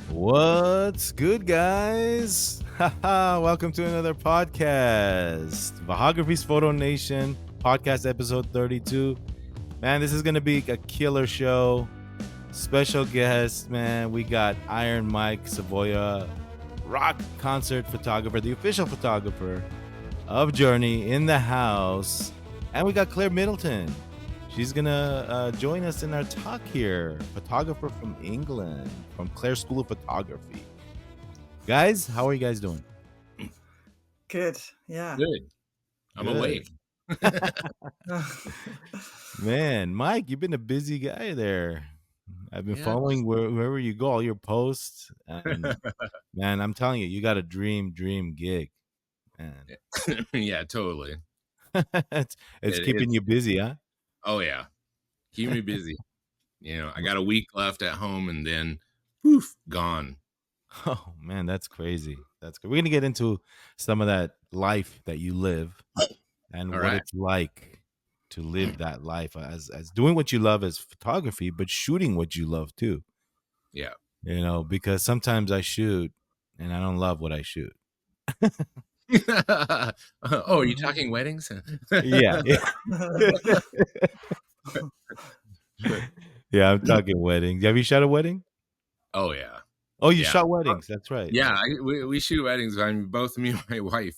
What's good, guys? Welcome to another podcast, Photography's Photo Nation podcast episode 32. Man, this is gonna be a killer show. Special guest, man. We got Iron Mike Savoia, rock concert photographer, the official photographer of Journey, in the house, and we got Claire Middleton. She's gonna join us in our talk here. Photographer from England, from Clare School of Photography. Guys, how are you guys doing? Good, yeah. Good. I'm awake. Man, Mike, you've been a busy guy there. I've been following wherever you go, all your posts. And man, I'm telling you, you got a dream gig. Man. Yeah, totally. it's keeping you busy, huh? Oh yeah, keep me busy. I got a week left at home, and then poof, gone. Oh man, that's crazy. That's good. We're gonna get into some of that life that you live and All what right. it's like to live that life as doing what you love as photography, but shooting what you love too. Yeah. Because sometimes I shoot and I don't love what I shoot. Oh, are you talking weddings? Yeah. Yeah, I'm talking weddings. Have you shot a wedding? Oh yeah. Oh, you shot weddings. That's right. Yeah, we shoot weddings. I mean, both me and my wife,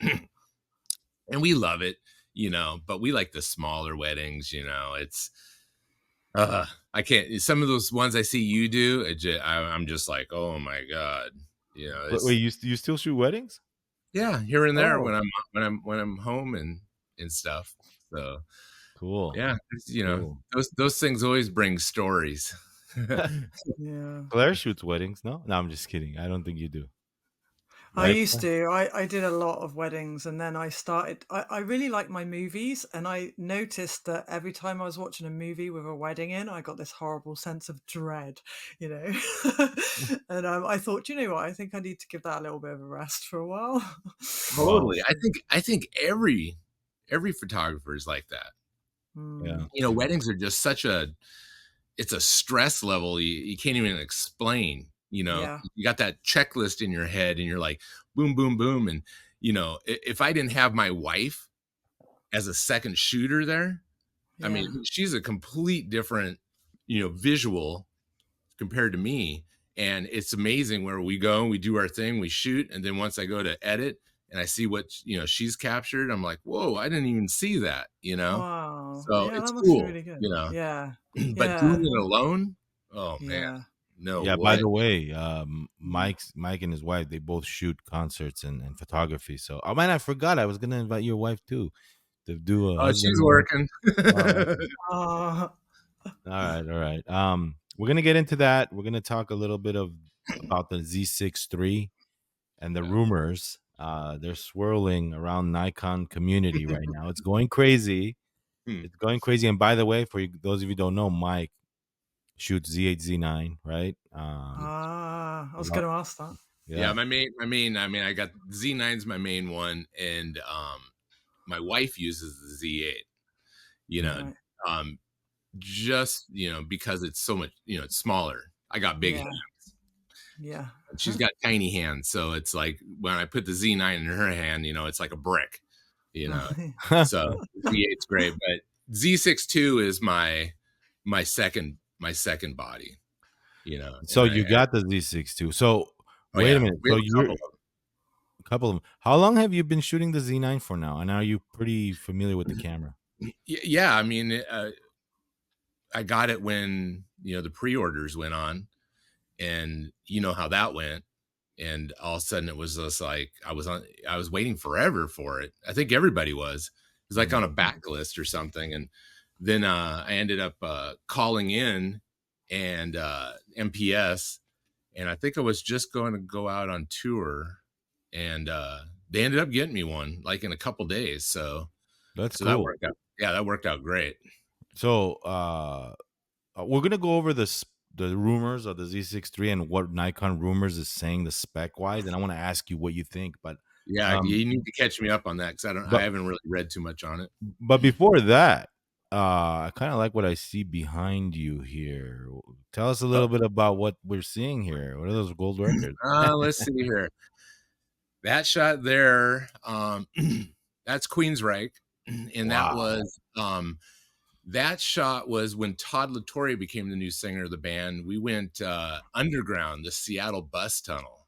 and we love it. But we like the smaller weddings. It's I can't. Some of those ones I see you do, I'm just like, oh my god. Wait, you still shoot weddings? Yeah, here and there Oh. when I'm home and stuff. So Cool. yeah, Cool. those things always bring stories. Yeah. Claire shoots weddings, no? No, I'm just kidding. I don't think you do. I Right? used to. I did a lot of weddings, and then I really like my movies, and I noticed that every time I was watching a movie with a wedding in, I got this horrible sense of dread, and I thought, you know what, I think I need to give that a little bit of a rest for a while. Totally. I think every photographer is like that. Yeah. Weddings are just it's a stress level you can't even explain. Yeah. You got that checklist in your head and you're like, boom, boom, boom. And, if I didn't have my wife as a second shooter there, I mean, she's a complete different, visual compared to me. And it's amazing where we go, we do our thing, we shoot. And then once I go to edit and I see what, she's captured, I'm like, whoa, I didn't even see that, Wow. So Yeah, it's that must be cool, really good. But Yeah. doing it alone, oh man. Yeah. No. Yeah, by the way, Mike and his wife, they both shoot concerts and photography. So, oh man, I forgot I was gonna invite your wife too to do a Oh, husband she's and wife. working. Oh, All right. We're gonna get into that. We're gonna talk a little bit about the Z6 III and the rumors. They're swirling around Nikon community right now. It's going crazy. It's going crazy. And by the way, for those of you who don't know, Mike shoots Z8 Z9, right? I was going to ask that. Yeah, my main. I mean, I got Z9's my main one, and my wife uses the Z8. Right. Just because it's so much, it's smaller. I got big hands. Yeah. She's got tiny hands, so it's like when I put the Z9 in her hand, it's like a brick. So Z8's great, but Z6 II is my second body. So you got the Z6 II. So wait a minute. We So have you're a couple of them. How long have you been shooting the Z9 for now? And are you pretty familiar with the camera? Yeah, I mean, I got it when the pre-orders went on, and you know how that went. And all of a sudden, it was just like I was waiting forever for it. I think everybody was. It was like on a backlist or something, and then I ended up calling in and MPS, and I think I was just going to go out on tour, and they ended up getting me one like in a couple days. So That's cool. That worked out. Yeah, that worked out great. So we're gonna go over the rumors of the Z6 III and what Nikon rumors is saying the spec wise, and I want to ask you what you think. But yeah, you need to catch me up on that because I haven't really read too much on it. But before that, I kind of like what I see behind you here. Tell us a Oh, little bit about what we're seeing here. What are those gold records? let's see here. That shot there, that's Queensryche, and Wow. that shot was when Todd LaTorre became the new singer of the band. We went underground, the Seattle bus tunnel,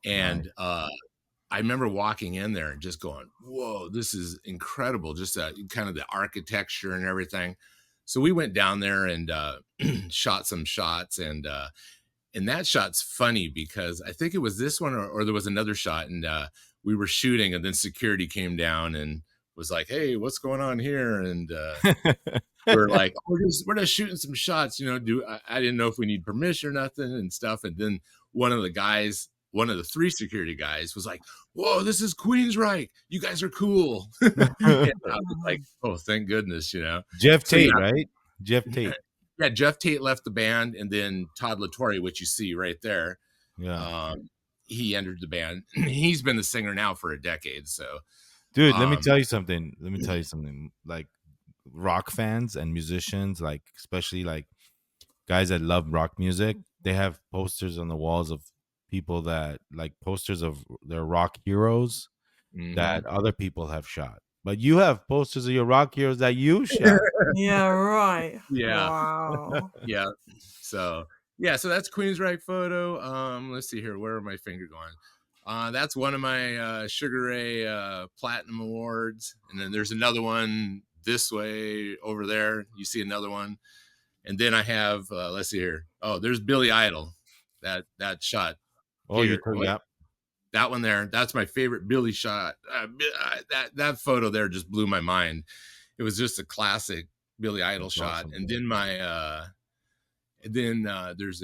Nice. and I remember walking in there and just going, "Whoa, this is incredible!" Just kind of the architecture and everything. So we went down there and shot some shots, and that shot's funny because I think it was this one or there was another shot, and we were shooting, and then security came down and was like, "Hey, what's going on here?" And we're like, oh, we're just shooting some shots, I didn't know if we need permission or nothing and stuff. And then one of the three security guys was like, "Whoa, this is Queensryche. You guys are cool." And I was like, "Oh, thank goodness," Jeff So yeah, Tate, right? Jeff Tate. yeah, Jeff Tate left the band, and then Todd LaTorre, which you see right there, Yeah. he entered the band. He's been the singer now for a decade. So, Dude, let me um, tell you something. Let me tell you something. Like rock fans and musicians, like especially like guys that love rock music, they have posters on the walls of people that like posters of their rock heroes that mhm. other people have shot. But you have posters of your rock heroes that you shot. Yeah, right. Yeah. Wow. Yeah. So yeah, so that's Queensryche photo. Let's see here. Where are my finger going? That's one of my Sugar Ray Platinum Awards. And then there's another one this way over there. You see another one. And then I have let's see here. Oh, there's Billy Idol. That shot Oh, you here. took, What? yeah. That one there. That's my favorite Billy shot. That photo there just blew my mind. It was just a classic Billy Idol That's shot. awesome. And then there's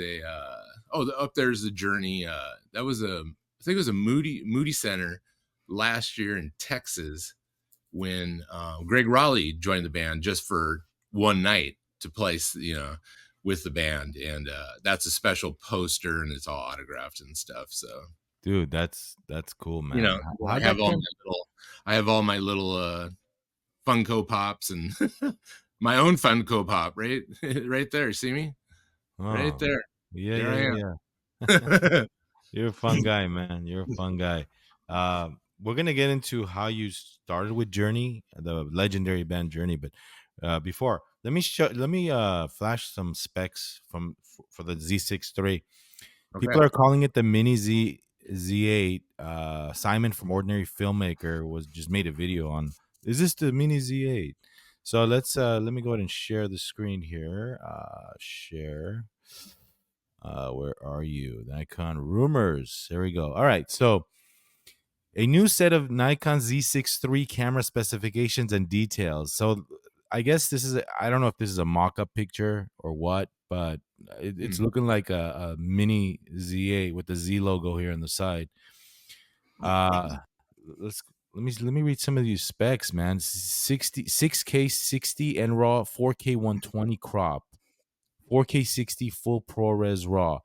up there's the Journey. That was I think it was a Moody Center last year in Texas when Greg Raleigh joined the band just for one night to play, with the band, and that's a special poster and it's all autographed and stuff. So Dude, that's cool, man. I How'd have that all come? my little Funko Pops and my own Funko Pop right right there. See me right Oh, there. yeah, There yeah, I yeah, yeah. am. You're a fun guy, man. You're a fun guy. We're gonna get into how you started with Journey, the legendary band Journey. But before, let me flash some specs for the Z6 III. Okay. People are calling it the Mini Z8. Simon from Ordinary Filmmaker was just made a video on. Is this the Mini Z8? So let me go ahead and share the screen here. Share. Where are you? Nikon rumors. There we go. All right. So a new set of Nikon Z6 III camera specifications and details. So I guess I don't know if this is a mock-up picture or what, but it's Hmm. looking like a mini Z8 with the Z logo here on the side. Uh let's let me read some of these specs, man. 6K 60 and raw, 4K 120 crop, 4K 60 full ProRes raw.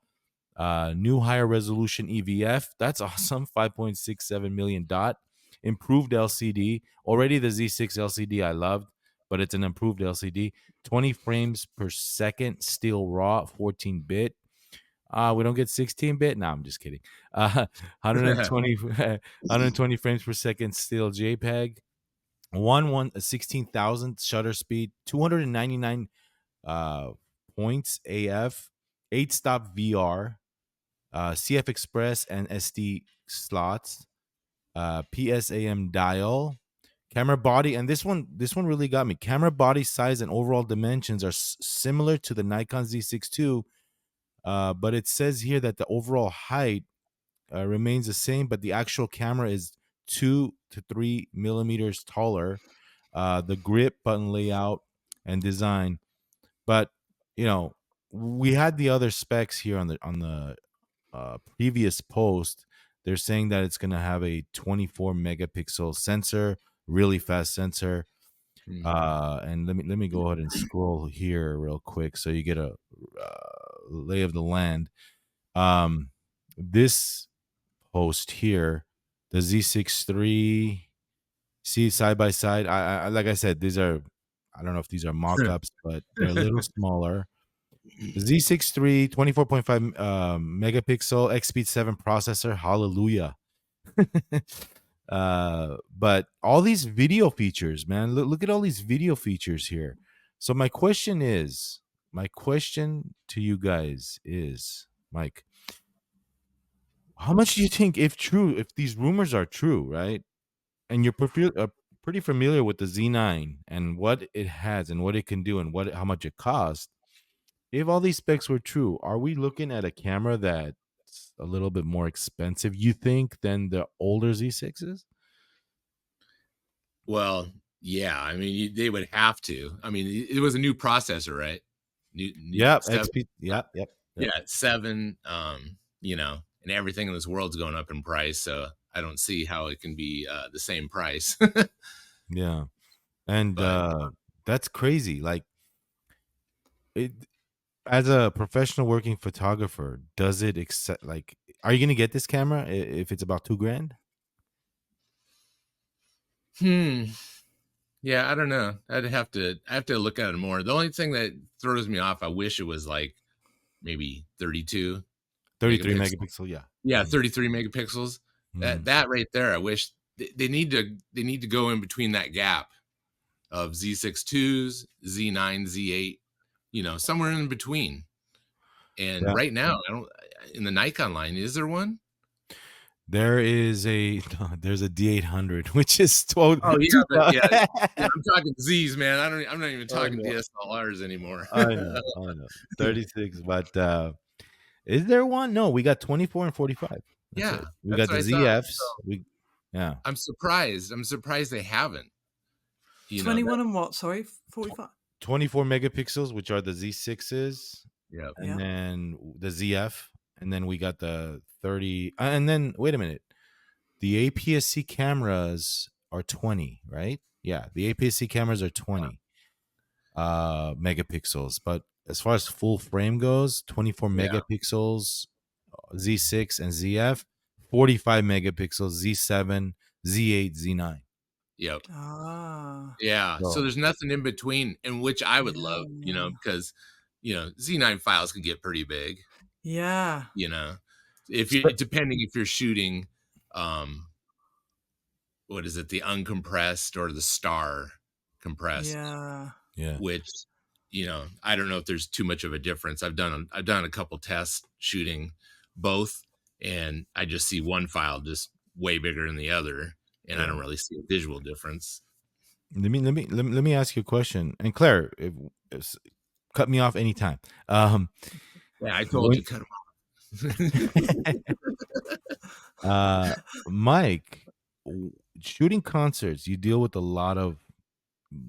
New higher resolution EVF. That's awesome. 5.67 million dot. Improved LCD. Already the Z6 LCD I loved, but it's an improved LCD. 20 frames per second, still raw, 14-bit. We don't get 16-bit. No, I'm just kidding. 120, 120 frames per second, still JPEG. 16,000 shutter speed, 299 uh, points AF, 8-stop VR, CF Express and SD slots, PSAM dial, camera body, and this one really got me. Camera body size and overall dimensions are similar to the Nikon Z6 II, but it says here that the overall height remains the same, but the actual camera is 2 to 3 millimeters taller. The grip, button layout, and design, but you know, we had the other specs here on the previous post. They're saying that it's going to have a 24 megapixel sensor, really fast sensor. Hmm. And let me go ahead and scroll here real quick so you get a lay of the land. This post here, the Z6 III, see side by side. I like I said, these are I don't know if these are mock-ups, but they're a little smaller. The Z6 III, 24.5 megapixel, X-Speed 7 processor. Hallelujah. But all these video features, man. Look at all these video features here. So my question to you guys is, Mike, how much do you think, if these rumors are true, right? And you're pretty familiar with the Z9 and what it has and what it can do and how much it costs. If all these specs were true, are we looking at a camera that's a little bit more expensive, you think, than the older Z6s? Well, yeah. I mean, they would have to. I mean, it was a new processor, right? New Yep, seven, XP. Yep. yeah, 7. And everything in this world's going up in price, so I don't see how it can be the same price. Yeah. And But that's crazy. Like, it, as a professional working photographer, does it accept, like, are you gonna get this camera if it's about $2,000? Yeah, I don't know. I have to look at it more. The only thing that throws me off, I wish it was like maybe 32 33 megapixels. megapixel, yeah. Yeah, 33 megapixels. Mm. That right there, I wish they need to go in between that gap of Z6 IIs, Z9, Z8, somewhere in between. And Yeah. right now, I don't in the Nikon line, is there one? There's a D800, which is 12. Oh yeah, yeah, I'm talking Z's, man. I'm not even I talking know. DSLRs anymore. I know. 36, but is there one? No, we got 24 and 45. That's Yeah, it. We that's got what the I thought. ZFs. Yeah. I'm surprised they haven't. 21 and what? Sorry, 45. 24 megapixels, which are the Z6s, Yeah. and Yeah. then the ZF, and then we got the 30. And then wait a minute, the APS-C cameras are 20, right? Yeah, the APS-C cameras are 20 megapixels, but as far as full frame goes, 24 Yeah. megapixels, Z6 and ZF, 45 megapixels, Z7, Z8, Z9. Yep. Ah. Yeah. So So there's nothing in between, and which I would love, Yeah. because Z9 files can get pretty big. Yeah. If you depending if you're shooting, what is it, the uncompressed or the star compressed, Yeah. yeah, which I don't know if there's too much of a difference. I've done a couple tests shooting both, and I just see one file just way bigger than the other, and I don't really see a visual difference. let me ask you a question. And Claire, cut me off anytime. Yeah, I told you, cut them off. Mike, shooting concerts, you deal with a lot of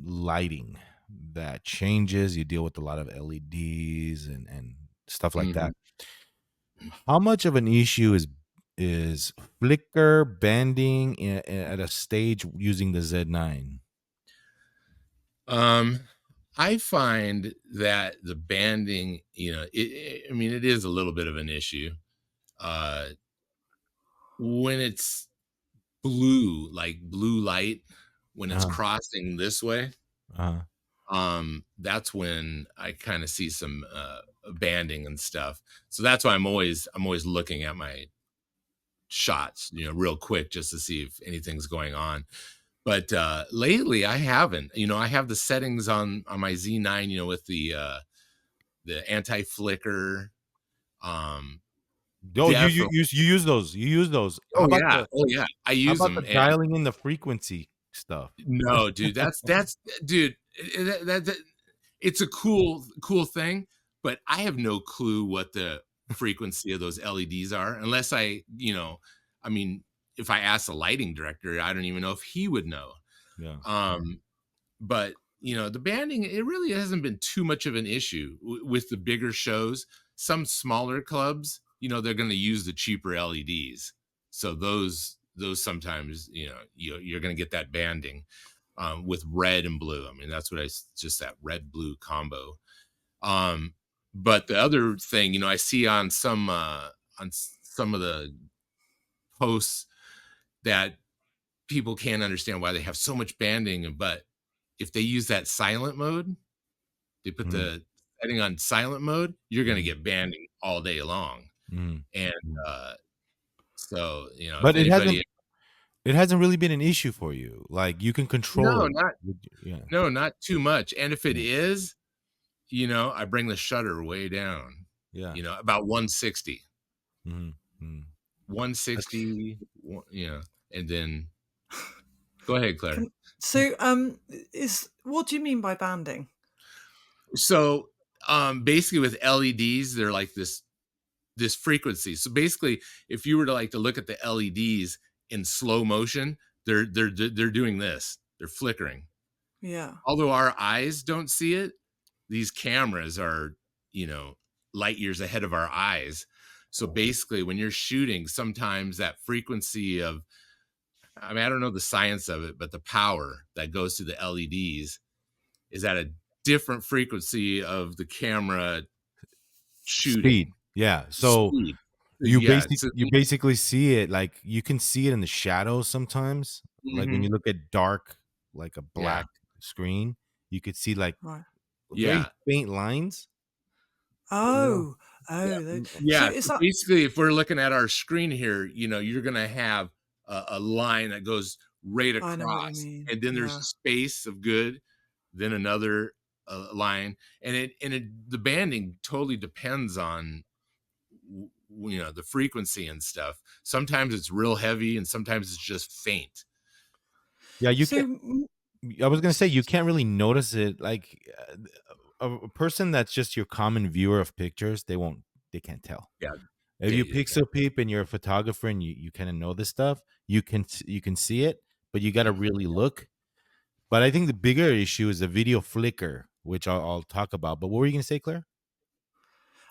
lighting that changes. You deal with a lot of LEDs and stuff like that. How much of an issue is flicker banding at a stage using the Z9? I find that the banding, it is a little bit of an issue. When it's blue, like blue light, when it's crossing this way, that's when I kind of see some banding and stuff. So that's why I'm always looking at my shots, real quick, just to see if anything's going on. But lately I haven't. I have the settings on my Z9, with the anti-flicker. Oh, you use those. You use those. Oh yeah. I use how them. about the dialing in the frequency stuff? No, dude, that's dude. That it's a cool thing, but I have no clue what the frequency of those LEDs are unless I mean, if I ask the lighting director, I don't even know if he would know. Yeah. But the banding, it really hasn't been too much of an issue with the bigger shows. Some smaller clubs, they're going to use the cheaper LEDs. So those sometimes, you're going to get that banding with red and blue. I mean, that's what just that red blue combo. But the other thing, I see on some of the posts that people can't understand why they have so much banding, but if they use that silent mode, they put Mm, the setting on silent mode, you're gonna mm, get banding all day long. mm, And, mm. so, if But anybody it hasn't really been an issue for you. Like you can control no, it. not Yeah. no, not too much, and if it Yeah. is, I bring the shutter way down, Yeah. about 160. Mhm, mm. That's 160, and then go ahead, Claire. Can, so, is what do you mean by banding? So, basically with LEDs, they're like this frequency. So basically, if you were to like to look at the LEDs in slow motion, they're doing this. They're flickering. Yeah. Although our eyes don't see it, these cameras are, you know, light years ahead of our eyes. So basically, when you're shooting, sometimes that frequency of, I mean, I don't know the science of it, but the power that goes to the LEDs is at a different frequency of the camera speed. shooting Yeah. So speed. Yeah. So, you basically see it like you can see it in the shadows sometimes. Like when mhm, you look at dark, like a yeah. black screen, you could see like Right. very Yeah. faint lines. Yeah. Oh, Yeah. oh. So Yeah. is So that? basically, if we're looking at our screen here, you're going to have a line that goes right I know what you across, mean. and then there's Yeah. a space of good, then another line, and the banding totally depends on the frequency and stuff. Sometimes it's real heavy, and sometimes it's just faint. Yeah, you So, can I was gonna say you can't really notice it. Like a person that's just your common viewer of pictures, they can't tell. Yeah. If Yeah. you They can. pixel peep and you're a photographer and you kind of know this stuff, you can see it, but you got to really look. But I think the bigger issue is the video flicker, which I'll talk about. But what were you gonna say, Claire?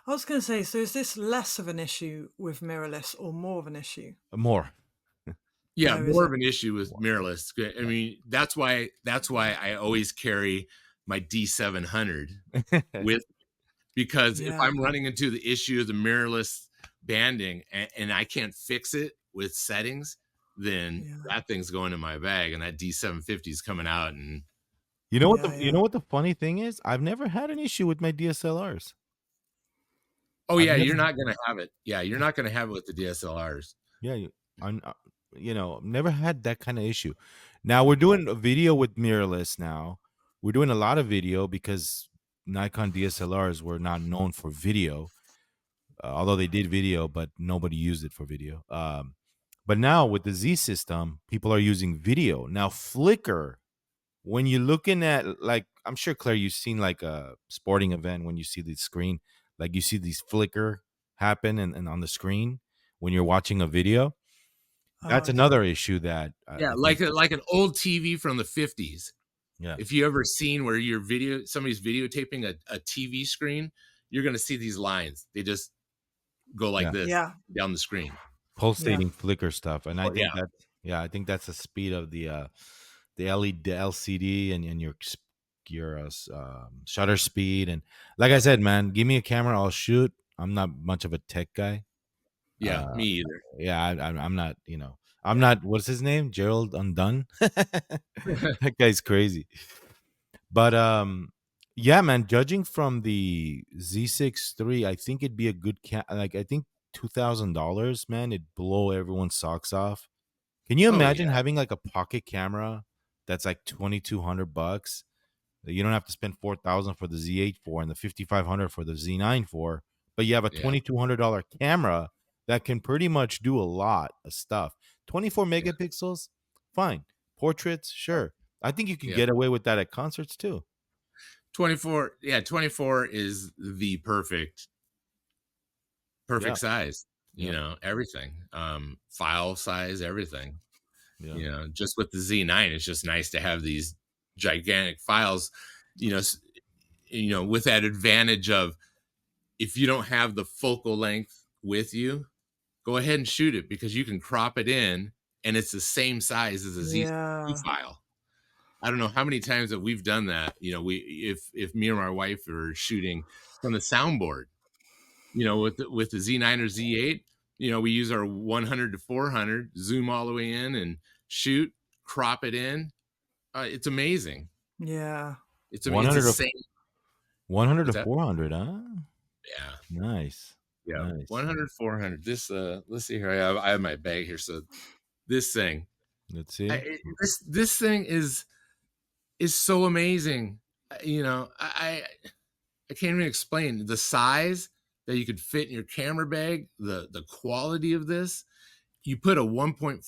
I was going to say, so is this less of an issue with mirrorless or more of an issue? More. Yeah, Oh, is more of it? an issue with More. mirrorless. I Yeah. mean, that's why I always carry my D700 with, because if Yeah. I'm running into the issue of the mirrorless banding and I can't fix it with settings, then Yeah. that thing's going in my bag and that D750 is coming out. And Yeah. You Yeah. know what the funny thing is? I've never had an issue with my DSLRs. oh I've yeah, never you're not going to have it. Yeah, you're not going to have it with the DSLRs. Yeah, I'm, never had that kind of issue. Now we're doing a video with mirrorless now. We're doing a lot of video because Nikon DSLRs were not known for video, although they did video, but nobody used it for video. But now with the Z system, people are using video. Now flicker, when you're looking at like, I'm sure Claire, you've seen like a sporting event when you see the screen, like you see these flicker happen and on the screen when you're watching a video. Oh, That's yeah. another issue that Yeah, I think. like an old TV from the 50s. Yeah, If you ever seen where somebody's videotaping a TV screen, you're going to see these lines. They just go like yeah, this Yeah. down the screen. Yeah. pulsating flicker stuff, and I Oh, yeah. think that I think that's the speed of the LED, the LCD, and your shutter speed. And like I said, man, give me a camera, I'll shoot. I'm not much of a tech guy. Yeah, Uh, me either. yeah, I'm not. I'm not. What's his name? Gerald Undone. That guy's crazy. But yeah, man. Judging from the Z6 III, I think it'd be a good Like I think $2,000, man. It'd blow everyone's socks off. Can you Oh, imagine yeah. having like a pocket camera that's like $2,200? You don't have to spend 4,000 for the Z8 for and the 5,500 for the Z9 for, but you have a Yeah. $2,200 camera that can pretty much do a lot of stuff. 24 Yeah. megapixels, fine. Portraits, sure. I think you can Yeah. get away with that at concerts too. 24. Yeah. 24 is the Yeah, perfect size, yeah, everything. File size, everything, yeah, just with the Z9, it's just nice to have these gigantic files, you know, s- with that advantage of, if you don't have the focal length with you, go ahead and shoot it because you can crop it in and it's the same size as a Z Yeah. file. I don't know how many times that we've done that. If me or my wife are shooting from the soundboard, with the Z9 or Z8, we use our 100 to 400, zoom all the way in and shoot, crop it in. It's amazing. Yeah. It's 100 to insane. 100 What's to that? 400, huh? Yeah. Nice. Yeah. Nice. 100, 400. This, let's see here. I have my bag here. So this thing, Let's see. this thing is so amazing. I can't even explain the size that you could fit in your camera bag, the quality of this. You put a 1.4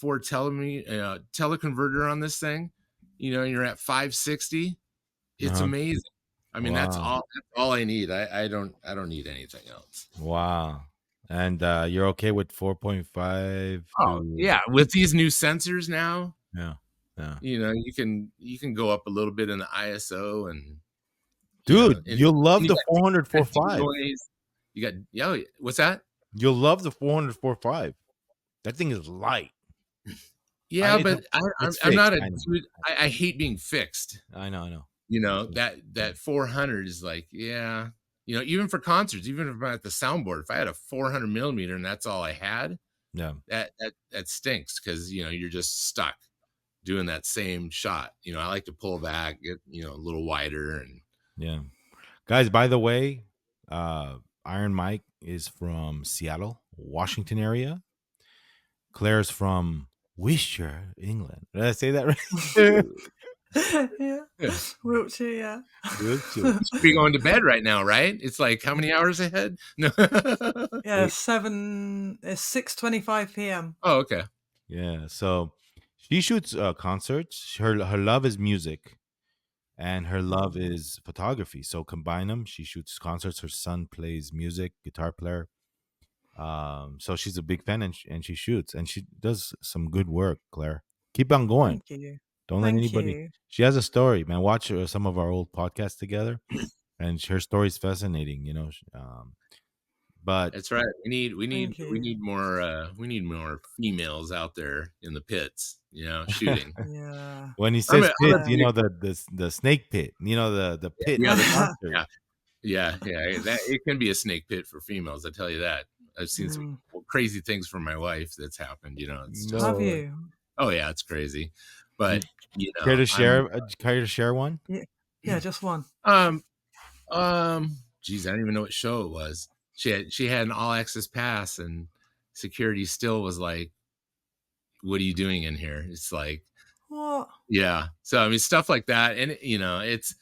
teleconverter on this thing, you're at 560. It's Uh-huh. amazing. I mean, Wow. that's all I need. I don't need anything else. Wow. And you're okay with 4.5 Oh, to yeah, with these new sensors now, yeah. Yeah. you can go up a little bit in the ISO and Dude, and you'll love you the got 400 4.5. denoise. You got yeah, what's that? You'll love the 400 4.5. That thing is light. Yeah, It's but I'm it's I'm not fixed. a I know. dude. I hate being fixed. I know. I know. That 400 is like, yeah, even for concerts, even if I'm at the soundboard, if I had a 400 millimeter and that's all I had, Yeah. that stinks because you're just stuck doing that same shot. I like to pull back, get a little wider, and Yeah. Guys, by the way, Iron Mike is from Seattle, Washington area. Claire's from Worcester, England. Did I say that right? Yeah. yeah. Wiltshire, yeah. Worcester. Be going to bed right now, right? It's like how many hours ahead? No. Yeah, it's 6:25 p.m. Oh, okay. Yeah. So she shoots concerts. Her love is music, and her love is photography. So combine them. She shoots concerts. Her son plays music, guitar player. So she's a big fan, and she shoots, and she does some good work. Claire, keep on going. Thank you. Don't let Thank anybody. you. She has a story, man. Watch some of our old podcasts together, and her story is fascinating. But That's right. We need we need Thank we you. need more females out there in the pits, shooting. Yeah. when he I'm a says I'm a pit, Yeah. you know the snake pit. You know the pit yeah, for the concert. yeah, yeah. That it can be a snake pit for females. I tell you that. I've seen some Mm. crazy things from my wife that's happened. It's just Have No, you? oh yeah, it's crazy. But you care to I'm share? Care to share one? Yeah. Yeah, just one. um geez, I don't even know what show it was. She had an all access pass and security still was like, what are you doing in here? It's like, What? yeah. So I mean, stuff like that, and it's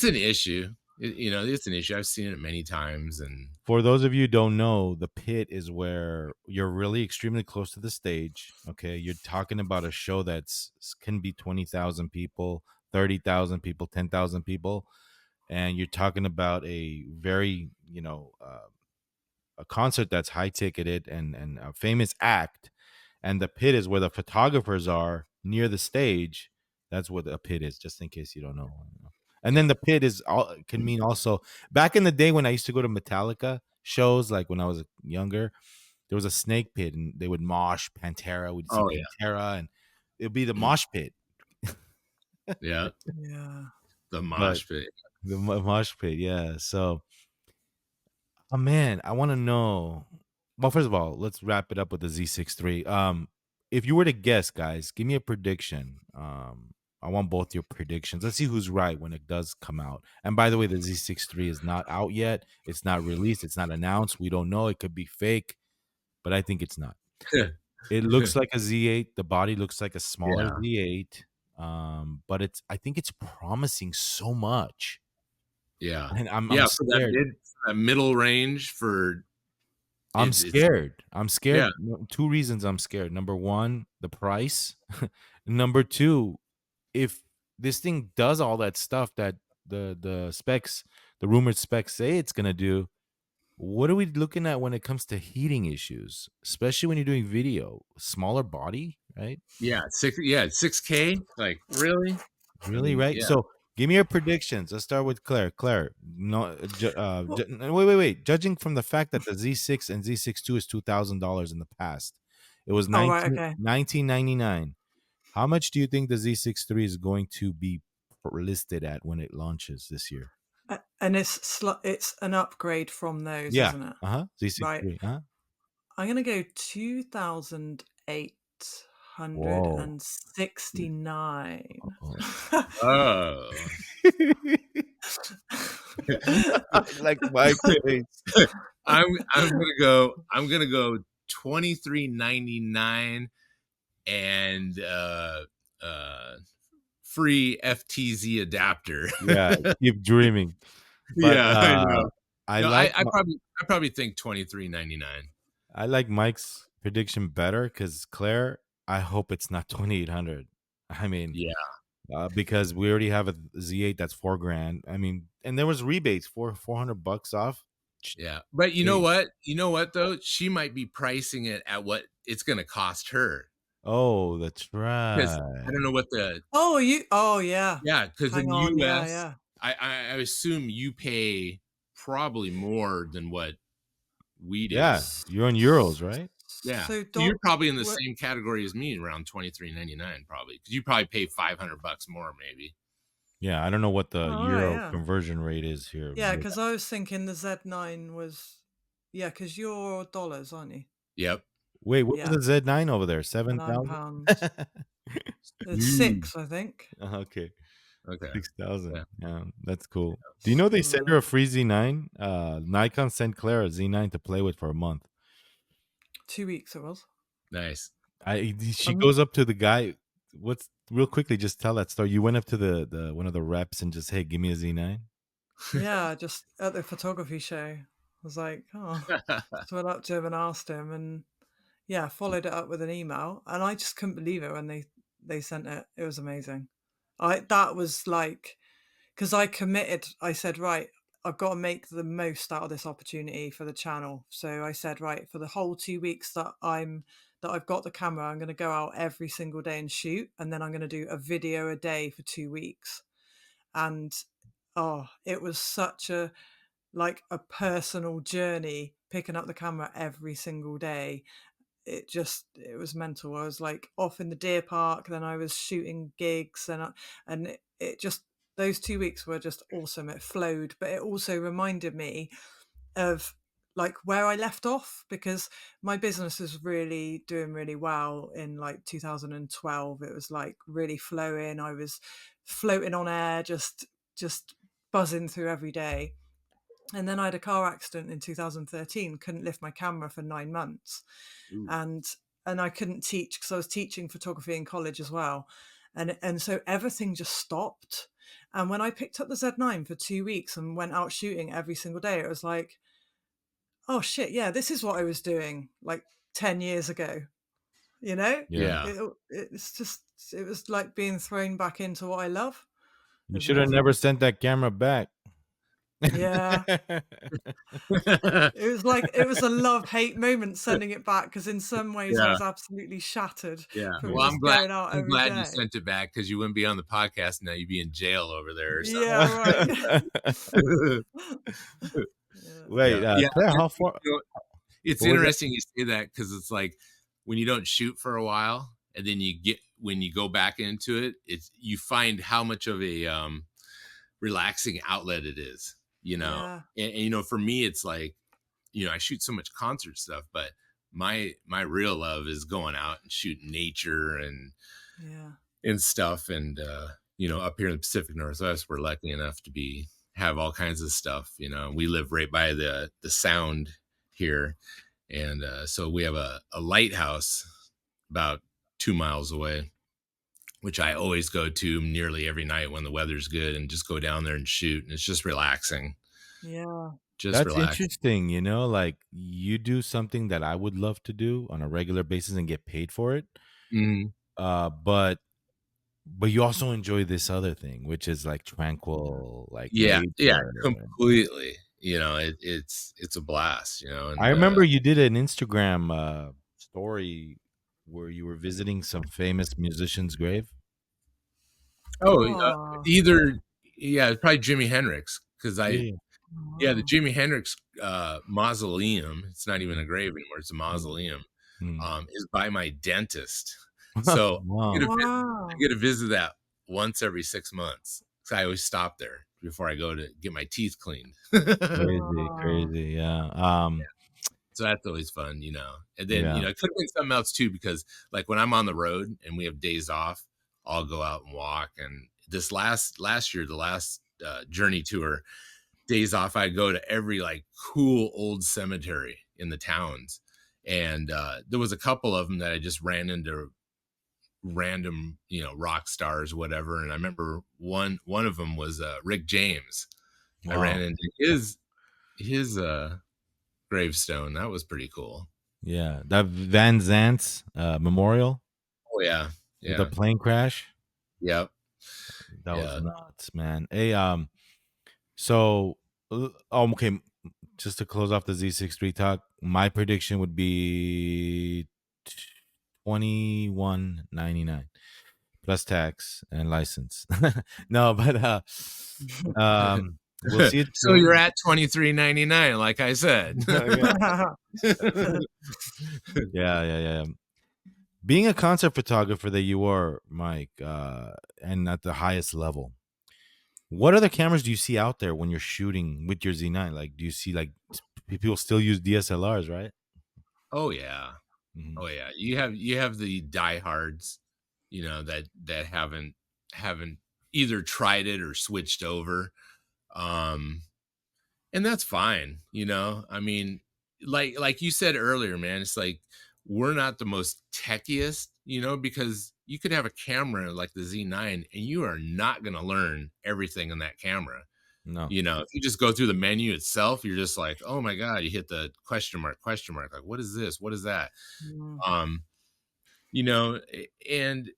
an issue. It's an issue. I've seen it many times, and For those of you who don't know, the pit is where you're really extremely close to the stage. Okay, you're talking about a show that's can be 20,000 people, 30,000 people, 10,000 people, and you're talking about a very a concert that's high ticketed and a famous act, and the pit is where the photographers are near the stage. That's what a pit is, just in case you don't know. And then the pit is all can mean also back in the day when I used to go to Metallica shows, like when I was younger, there was a snake pit and they would mosh Pantera. We'd see oh yeah, Pantera and it'd be the mosh pit. yeah, Yeah. the But mosh pit. the mosh pit, yeah. So oh man, I want to know. Well, first of all, let's wrap it up with the Z6 III. If you were to guess, guys, give me a prediction. I want both your predictions. Let's see who's right when it does come out. And by the way, the Z6 III is not out yet. It's not released. It's not announced. We don't know. It could be fake, but I think it's not. It looks like a Z8. The body looks like a smaller Yeah, Z8. But I think it's promising so much, yeah, and I'm yeah. For that scared. middle range for I'm it's scared. I'm yeah, scared. Two reasons I'm scared. Number one, the price. Number two, if this thing does all that stuff that the specs, the rumored specs say it's gonna do, what are we looking at when it comes to heating issues? Especially when you're doing video, smaller body, right? yeah, 6K. Like really? I Really, mean, right? yeah, So give me your predictions. Let's start with Claire. Claire, no, Well, wait. Judging from the fact that the Z6 and Z6 II is $2,000 in the past, it was oh, right. Okay. 1999. How much do you think the Z6 III is going to be listed at when it launches this year? And it's an upgrade from those, Yeah. isn't it? Z6 Right. III. I'm gonna go 2,800. Whoa. 169. Oh. Oh. Like my face. I'm gonna go 23.99 and free FTZ adapter. Yeah, keep dreaming. But Yeah, I know. I No, like I probably think 23.99. I like Mike's prediction better because Claire, I hope it's not 2,800. I mean, Yeah, because we already have a Z8 that's $4,000. I mean, and there was rebates for $400 off. yeah. But you know Jeez. what? You know what though? She might be pricing it at what it's gonna cost her. Oh, that's Because right. I don't know what the Oh, yeah. yeah, because in Hang the on. Yeah, US, yeah. I assume you pay probably more than what we do. Yeah, you're in euros, right? Yeah. So, So you're probably in the what? same category as me, around 23.99 probably, because you probably pay $500 more maybe. Yeah, I don't know what the Oh, all right, euro yeah. conversion rate is here. Yeah, But because I was thinking the Z9 was, yeah, because you're dollars, aren't you? Yep. wait, what was Yeah, the Z9 over there? £9. 7,000? It's Ooh. 6, I think. Okay. Okay. 6,000. Yeah. Yeah, that's cool. Do you Let's know they have a sent her a look. free Z9? Nikon sent Claire a Z9 to play with for a month. 2 weeks it was. Nice. She Um, goes up to the guy. What's real quickly? Just tell that story. You went up to the one of the reps and just, hey, give me a Z9. yeah, just at the photography show. I was like, oh, so I went up to him and asked him, and yeah, followed it up with an email, and I just couldn't believe it when they sent it. It was amazing. That was like, because I committed. I said, right, I've got to make the most out of this opportunity for the channel. So I said, right, for the whole 2 weeks that I've got the camera, I'm going to go out every single day and shoot, and then I'm going to do a video a day for 2 weeks. And oh, it was such a like a personal journey picking up the camera every single day. It was mental. I was like off in the deer park, then I was shooting gigs, and it just, those 2 weeks were just awesome. It flowed, but it also reminded me of like where I left off, because my business was really doing really well in like 2012. It was like really flowing. I was floating on air, just buzzing through every day. And then I had a car accident in 2013, couldn't lift my camera for 9 months. Ooh. And I couldn't teach because I was teaching photography in college as well. And so everything just stopped. And when I picked up the Z9 for 2 weeks and went out shooting every single day, it was like, oh shit, yeah, this is what I was doing like 10 years ago, you know? Yeah. Yeah. It's just, it was like being thrown back into what I love. It You was should have amazing. never sent that camera back. Yeah. It was like, it was a love-hate moment sending it back, because in some ways I Yeah. was absolutely shattered Yeah. from Well, just going out I'm every glad you day. sent it back because you wouldn't be on the podcast now. You'd be in jail over there or Yeah, right. something. Yeah. Wait, Yeah. Yeah. Claire, how far? You know, it's What was that? interesting you say that because it's like when you don't shoot for a while and then when you go back into it, you find how much of a relaxing outlet it is, you know. Yeah. And you know, for me, it's like, you know, I shoot so much concert stuff, but my real love is going out and shooting nature Yeah. and stuff. And you know, up here in the Pacific Northwest, we're lucky enough to have all kinds of stuff. You know, we live right by the sound here, and so we have a lighthouse about 2 miles away, which I always go to nearly every night when the weather's good, and just go down there and shoot. And it's just relaxing. Yeah. Just That's relax. interesting. Like you do something that I would love to do on a regular basis and get paid for it. Mhm. But you also enjoy this other thing, which is like Yeah. tranquil, like Yeah, yeah, nature. completely. You know, it's a blast, you know, I and remember you did an Instagram story where you were visiting some famous musician's grave. oh, Oh. either yeah, it's probably Jimi Hendrix because Yeah. yeah, the Wow. Jimi Hendrix mausoleum. It's not even a grave anymore; it's a Mm, mausoleum. mm. Is by my dentist, so Wow. I get to visit that once every 6 months. So I always stop there before I go to get my teeth cleaned. Crazy, Oh. crazy. Yeah. So that's always fun, And then, Yeah. it could have been something else too, because like when I'm on the road and we have days off, I'll go out and walk. And this last year, the last journey tour, days off, I'd go to every like cool old cemetery in the towns. And there was a couple of them that I just ran into random, rock stars, whatever. And I remember one of them was Rick James. I ran Wow. into his gravestone. That was pretty cool. Yeah. That Van Zant's memorial Oh yeah. with the Yeah. plane crash. Yep. That was Yeah. nuts, man. Hey, so okay, just to close off the Z6 III talk, my prediction would be 21.99 plus tax and license. No, but we'll see it So you're soon. at $23.99, like I said. Yeah. Yeah. Being a concert photographer that you are, Mike, and at the highest level, what other cameras do you see out there when you're shooting with your Z9? Like, do you see like people still use DSLRs, right? Oh yeah. Mhm. Oh yeah. You have the diehards, that haven't either tried it or switched over. Um and that's fine. I mean, like you said earlier, man, it's like we're not the most techiest, because you could have a camera like the Z9 and you are not going to learn everything in that camera. No. If you just go through the menu itself, you're just like, oh my god, you hit the question mark, like, what is this, what is that? Mm. um and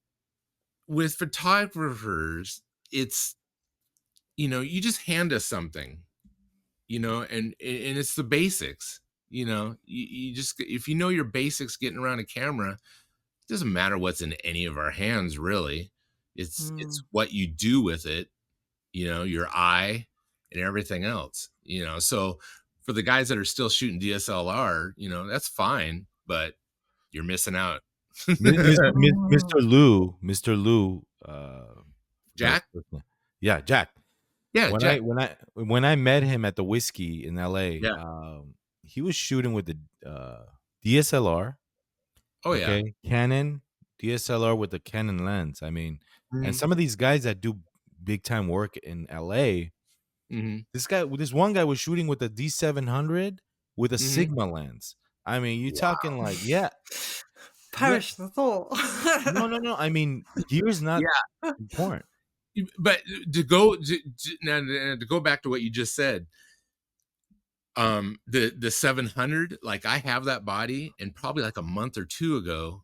with photographers, it's, you just hand us something, and it's the basics. You just, if you know your basics getting around a camera, it doesn't matter what's in any of our hands, really. It's Mm. what you do with it, your eye and everything else. So for the guys that are still shooting DSLR, that's fine, but you're missing out. Mr. Lou, Jack. yeah, Jack. Yeah, When I Jack. when I when I met him at the whiskey in LA, Yeah. he was shooting with the DSLR, Oh yeah. okay, Canon DSLR with the Canon lens. I mean, and Hmm. some of these guys that do big time work in LA, Hmm. this one guy was shooting with a D700 with a Hmm. Sigma lens. I mean, you Wow. talking like, yeah, yeah, Perish the thought. no. I mean, gear's not Yeah. important. But to go back to what you just said, the 700, like I have that body, and probably like a month or two ago,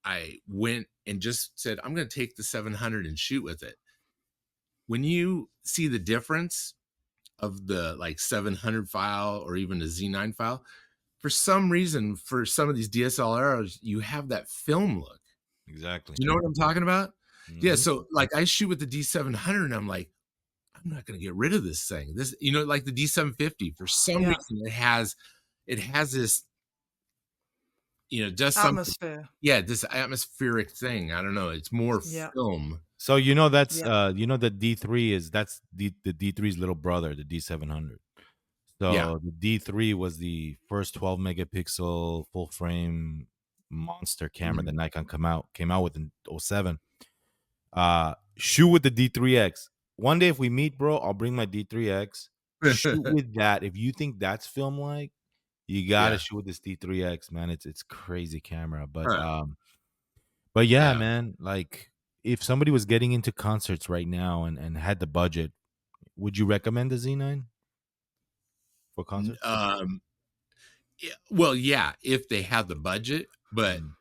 I went and just said, I'm going to take the 700 and shoot with it. When you see the difference of the like 700 file or even the Z9 file, for some reason, for some of these DSLRs, you have that film look. Exactly. Do you know what I'm talking about? Yeah. Mhm. So like I shoot with the D700 and I'm like, I'm not going to get rid of this thing. This, like the D750, for some Yeah. reason, it has this, does something. Atmosphere. Yeah, this atmospheric thing. I don't know. It's more Yeah. film. So that's Yeah. the D3 is that's the D3's little brother, the D700. Yeah. So the D3 was the first 12 megapixel full frame monster camera Mhm. that Nikon came out with in '07. Shoot with the D3X. One day if we meet, bro, I'll bring my D3X. Shoot with that. If you think that's film like, you gotta Yeah. shoot with this D3X, man. It's crazy camera. Huh. But yeah, Yeah. man, like if somebody was getting into concerts right now and had the budget, would you recommend the Z9 for N- concerts? Um. Well, yeah, if they have the budget, but Mm.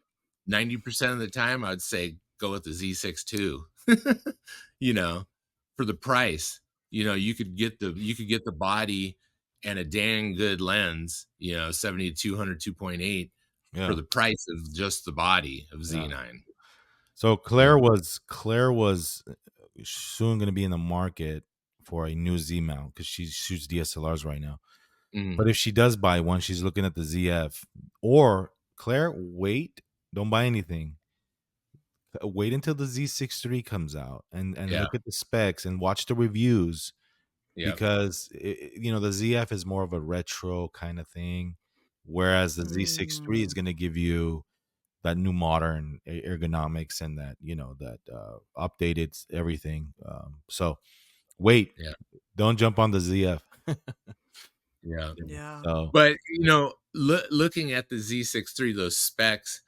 90% of the time, I'd say go with the Z6 II. you know, for the price, you could get the body and a dang good lens, 70 to 200 2.8 for Yeah, the price of just the body of yeah. Z9. So You know. Claire was soon going to be in the market for a new Z mount because she shoots DSLRs right now. Mhm. But if she does buy one, she's looking at the ZF. Or Claire, wait, don't buy anything. Wait until the Z6 III comes out and Yeah. look at the specs and watch the reviews Yeah. because the ZF is more of a retro kind of thing. whereas the Z6 III is Mm. going to give you that new modern ergonomics and that that updated everything. So wait, Yeah. don't jump on the ZF. Yeah. Yeah. So But looking at the Z6 III, those specs,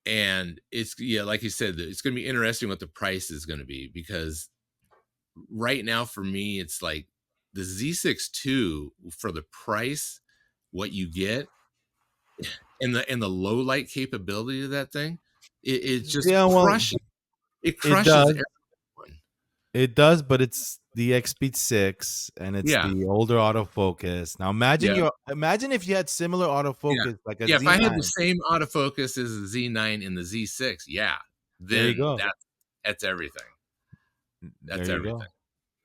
and it's like you said, it's going to be interesting what the price is going to be, because right now for me it's like the Z6 II, for the price, what you get, and the low light capability of that thing, it just Mm. yeah, well, it crushes does. everyone. It does, but it's the XP6 and it's Yeah. the older autofocus. Now Yeah. imagine if you had similar Yeah. autofocus like a Yeah. If I had the Z9. same autofocus as the Z9 and the Z6, yeah, There you then go. that's everything. There That's you everything. go.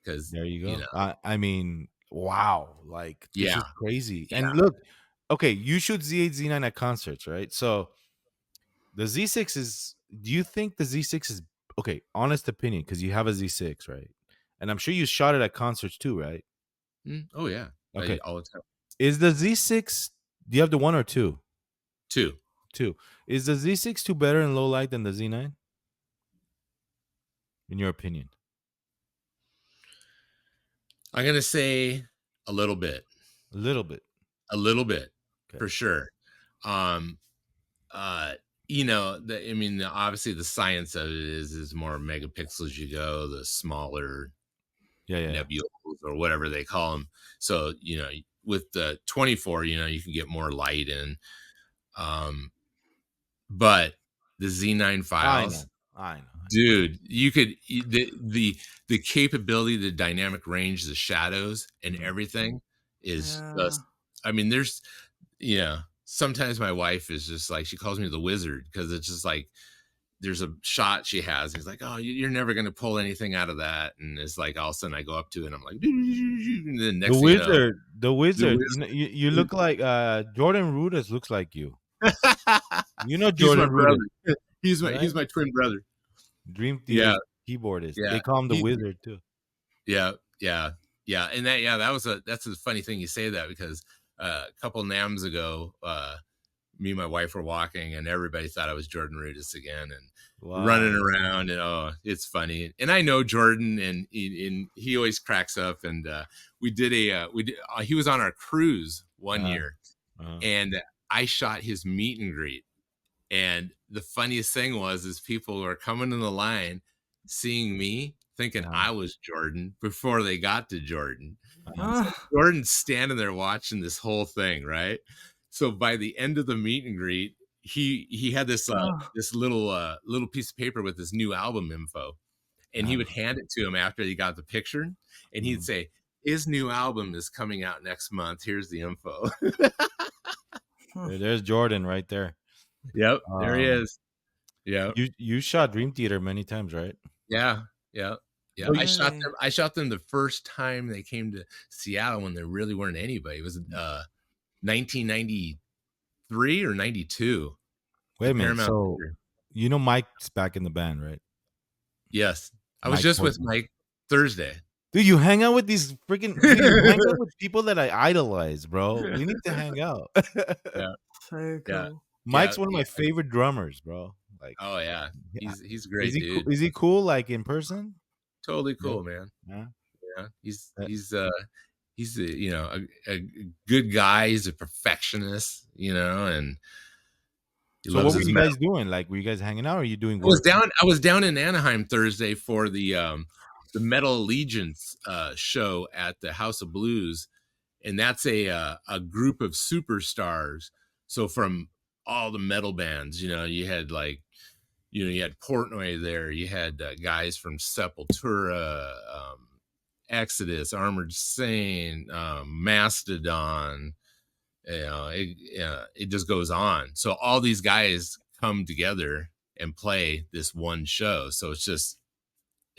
Because, There you go. I mean, wow, like this is yeah. crazy. Yeah. And look, okay, you shoot Z8 Z9 at concerts, right? So the Z6 is do you think the Z6 is okay, honest opinion, because you have a Z6, right? And I'm sure you shot it at concerts too, right? Oh, yeah. Okay. All the time. Is the Z6 do you have the one or two? Two. Two. Is the Z6 II better in low light than the Z9? In your opinion? I'm going to say a little bit. A little bit. A little bit, Okay. for sure. Um, uh, I mean, obviously the science of it is more megapixels you go, the smaller Yeah, yeah, yeah. nebulas or whatever they call them. So, with the 24, you can get more light in. But the Z9 I know. files, I know. dude, the capability, the dynamic range, the shadows and Mhm. everything is Yeah. just, I mean, sometimes my wife is just like, she calls me the wizard, because it's just like, there's a shot she has. He's like, oh, you're never going to pull anything out of that. And it's like, all of a sudden I go up to it and I'm like, and then The next thing you know, wizard, the the wizard. You know, wizard. you look like Jordan Rudess looks like you. You know He's my Jordan Rudess, brother. right? He's my twin brother. Dream Yeah. Theater's keyboardist. Yeah. They call him the He, wizard too. yeah. Yeah. Yeah. And that's a funny thing you say that, because a couple NAMs ago, me and my wife were walking and everybody thought I was Jordan Rudess again, and running Wow. around, and it's funny. And I know Jordan, and he always cracks up. And he was on our cruise one Uh, year, uh, and I shot his meet and greet. And the funniest thing is people were coming in the line, seeing me, thinking uh, I was Jordan before they got to Jordan. So Ah, Jordan's standing there watching this whole thing, right? So by the end of the meet and greet, he had ah, this little piece of paper with his new album info, and he uh, would hand it to him after he got the picture, and he'd mhm. say, his new album is coming out next month. Here's the info. hmm. There's Jordan right there. Yep, there he Um, is. Yep. you shot Dream Theater many times, right? Yeah, yeah, yeah. So Really? I shot them the first time they came to Seattle, when there really weren't anybody. It was 1993 or 92 wait a at minute. Paramount So Theater. you know Mike's back in the band, right? Yes, I was Mike just with Portman. Mike Thursday. Dude, you hang out with these freaking dude. You hang out with people that I idolize, bro. We need to hang out. Yeah, So yeah, cool. yeah, Mike's one of yeah. my favorite drummers, bro. Like, Oh yeah, yeah. he's a Is great he cool? dude. Is he cool? Like in person? Totally Yeah. cool, man. Yeah. Yeah, Uh, he's a good guy. He's a perfectionist, and he So loves what were his you metal. guys doing? Like, were you guys hanging out or are you doing work? I was down in Anaheim Thursday for the Metal Allegiance show at the House of Blues, and that's a group of superstars. So from all the metal bands, you had you had Portnoy there, you had guys from Sepultura, Exodus, Armored Saint, Mastodon. It just goes on. So all these guys come together and play this one show. So it's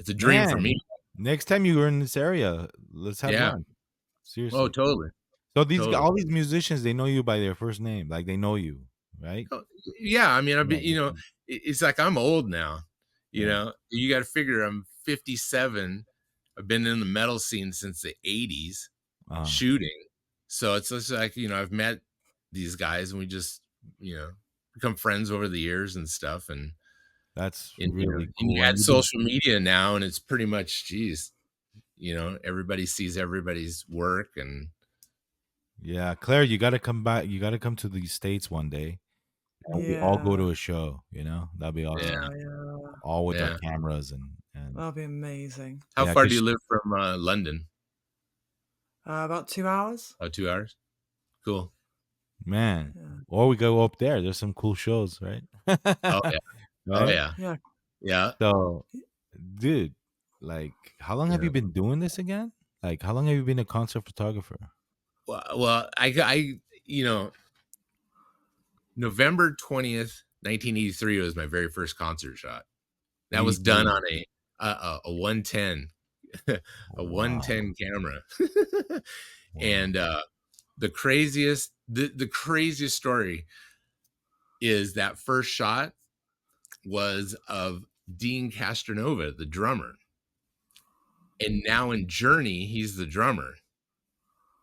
a dream for me. Man, next time you are in this area, let's have Yeah. lunch. Oh, Seriously. totally. So Totally. all these musicians, they know you by their first name. Like they know you, right? Oh, yeah. I mean, I've Yeah. been, it's like I'm old now. Yeah. You got to figure I'm 57. I've been in the metal scene since the 80s Uh, shooting. So it's just like, I've met these guys, and we just, become friends over the years and stuff. That's And really and you cool. add And you've been, social media now, and it's pretty much, geez, everybody sees everybody's work. And yeah, Claire, you got to come back. You got to come to the States one day, and we all go Yeah. to a show. That'd be awesome. yeah, Yeah. All with our yeah. cameras and That'll be amazing. How yeah, far do cause you live from London? About 2 hours. Oh, 2 hours. Cool. man, Yeah. or we go up there. There's some cool shows, right? Oh yeah. Oh Right. yeah. Yeah. Yeah. So, dude, like, how long have Yeah. you been doing this again? Like, how long have you been a concert photographer? Well, I November 20th, 1983 was my very first concert shot. That was done 83. on a 110, a Wow. 110 camera. Wow. And the craziest story is that first shot was of Dean Castronova, the drummer. And now in Journey, he's the drummer.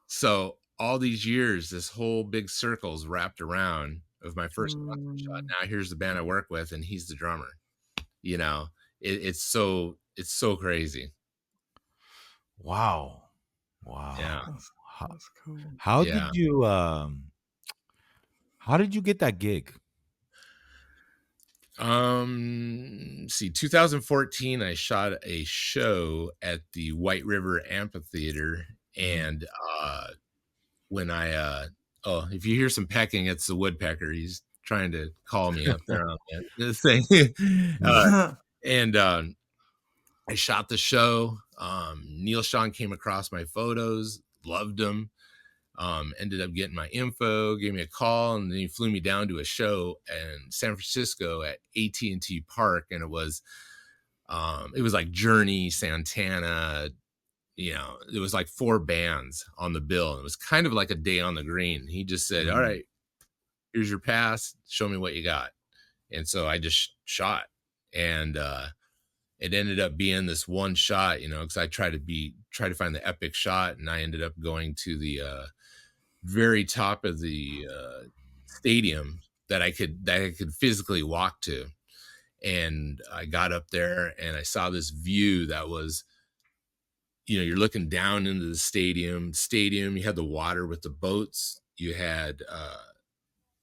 So all these years, this whole big circle's wrapped around of my first concert shot. Now here's the band I work with, and he's the drummer. You know, it's so crazy. Wow. Wow. Yeah, How, That's cool. how yeah. did you how did you get that gig? See, 2014, I shot a show at the White River Amphitheater, Mhm. and when I oh, if you hear some pecking, it's the woodpecker. He's trying to call me up there on the thing. And I shot the show. Neil Sean came across my photos, loved them. Ended up getting my info, gave me a call, and then he flew me down to a show in San Francisco at AT&T Park, and it was like Journey, Santana. It was like 4 bands on the bill. It was kind of like a day on the green. He just said, "All Mhm. right, here's your pass. Show me what you got." And so I just shot, and it ended up being this one shot, because I try to find the epic shot, and I ended up going to the very top of the stadium that I could physically walk to. And I got up there and I saw this view that was, you're looking down into the stadium. You had the water with the boats. You had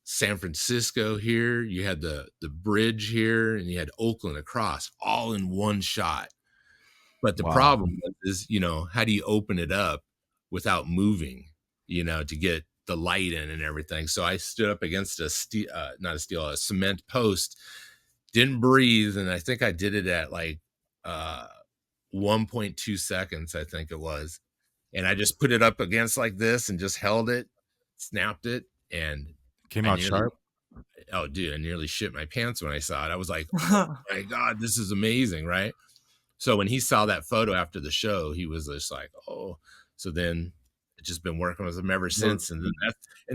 San Francisco here. You had the bridge here, and you had Oakland across, all in one shot. But the Wow. problem is, how do you open it up without moving, to get the light in and everything? So I stood up against a cement post, didn't breathe. And I think I did it at like 1.2 seconds, I think it was. And I just put it up against like this and just held it, snapped it. And Came I out nearly, sharp. oh, dude, I nearly shit my pants when I saw it. I was like, oh my God, this is amazing. Right. So when he saw that photo after the show, he was just like, "Oh." So then it's just been working with him ever since, and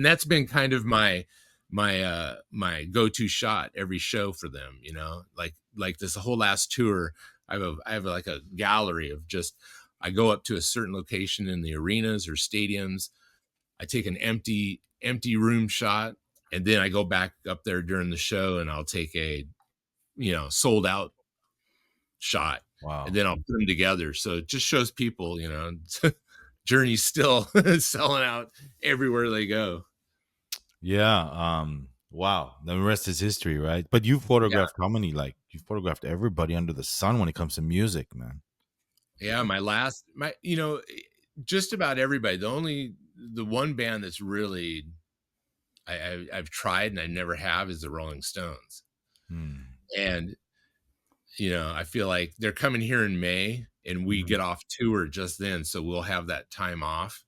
that's been kind of my go-to shot every show for them. Like this whole last tour, I have like a gallery of just, I go up to a certain location in the arenas or stadiums, I take an empty room shot, and then I go back up there during the show and I'll take a sold out shot, and Wow. then I'll put them together. So it just shows people, Journey's still selling out everywhere they go. Yeah. Wow. The rest is history, right? But you Yeah. photographed how many? Like, you photographed everybody under the sun when it comes to music, man. Yeah. Just about everybody. The one band that's really, I've tried and I never have, is the Rolling Stones. Hmm. And, I feel like they're coming here in May, and we Mhm. get off tour just then. So we'll have that time off.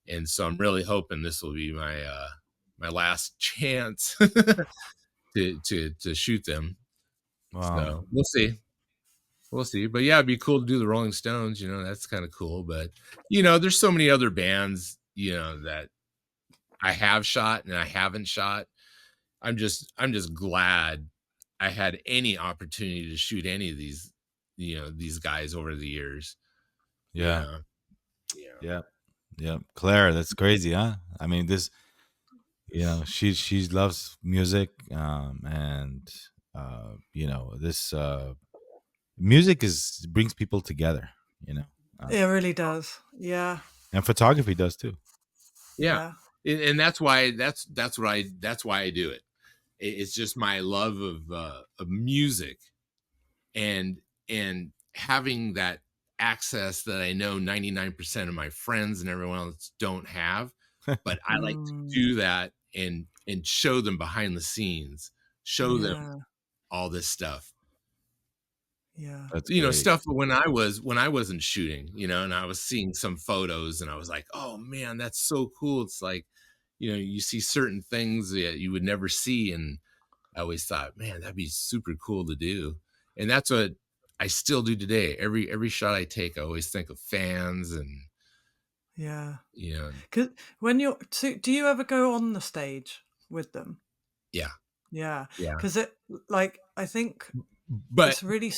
And so I'm really hoping this will be my last chance to shoot them. Wow. So we'll see. But yeah, it'd be cool to do the Rolling Stones. That's kind of cool. But there's so many other bands that I have shot and I haven't shot. I'm just glad I had any opportunity to shoot any of these guys over the years. You Yeah. know, yeah. Yeah. Yeah. Claire, that's crazy, huh? I mean, this, You know, she loves music, and this music is brings people together. You know, uh, It really does. Yeah. and photography does too. Yeah. Yeah. And that's why I do it. It's just my love of music, and having that access that I know 99% of my friends and everyone else don't have. But I like to Mm, do that and show them behind the scenes, show them yeah. all this stuff. Yeah. That's great. Stuff when I wasn't shooting, and I was seeing some photos and I was like, oh man, that's so cool. It's like, you see certain things that you would never see. And I always thought, man, that'd be super cool to do. And that's what I still do today. Every shot I take, I always think of fans and, Yeah. you know, 'Cause when do you ever go on the stage with them? yeah, Yeah. yeah. Because I think But it's really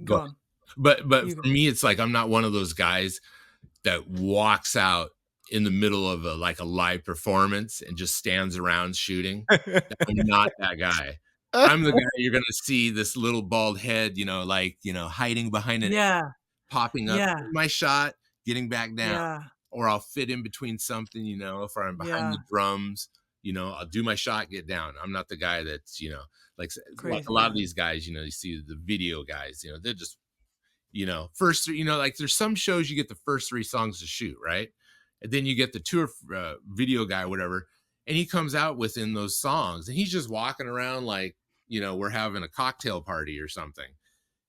go ahead. gone. But You for go. me, it's like I'm not one of those guys that walks out in the middle of a live performance and just stands around shooting. I'm not that guy. I'm the guy you're gonna see this little bald head, hiding behind an Yeah. popping up Yeah. in my shot, getting back down, Yeah. or I'll fit in between something, if I'm behind Yeah. the drums, I'll do my shot, get down. I'm not the guy that's, like a Crazy. lot of Yeah. these guys, you see the video guys, they're just, first, like there's some shows you get the first 3 songs to shoot, right? And then you get the tour video guy, whatever, and he comes out within those songs and he's just walking around like, we're having a cocktail party or something,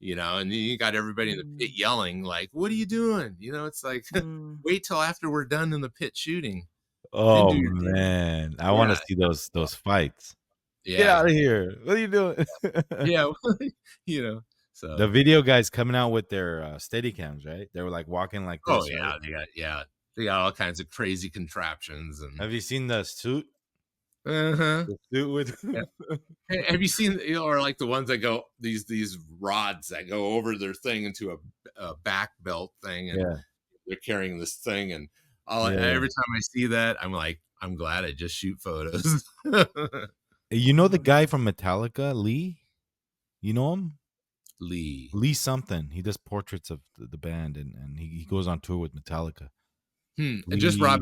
and then you got everybody in the pit Mm, yelling, like, what are you doing? It's like, mm, wait till after we're done in the pit shooting, then Oh do your, yeah. man, I want to yeah, see those fights. Get yeah, out of here! What are you doing? yeah, you know, The so, video guys coming out with their steady cams, right? They were like walking like oh this, right? yeah, they got all kinds of crazy contraptions and, Have you seen the suit? uh-huh. The suit with Have you seen, or like the ones that go these rods that go over their thing into a back belt thing, and yeah, they're carrying this thing, and yeah. every time I see that, I'm like, I'm glad I just shoot photos. You know the Oh guy yeah. from Metallica, Lee? You know him? Lee, Lee something. He does portraits of the band, and he goes on tour with Metallica. and just Lee,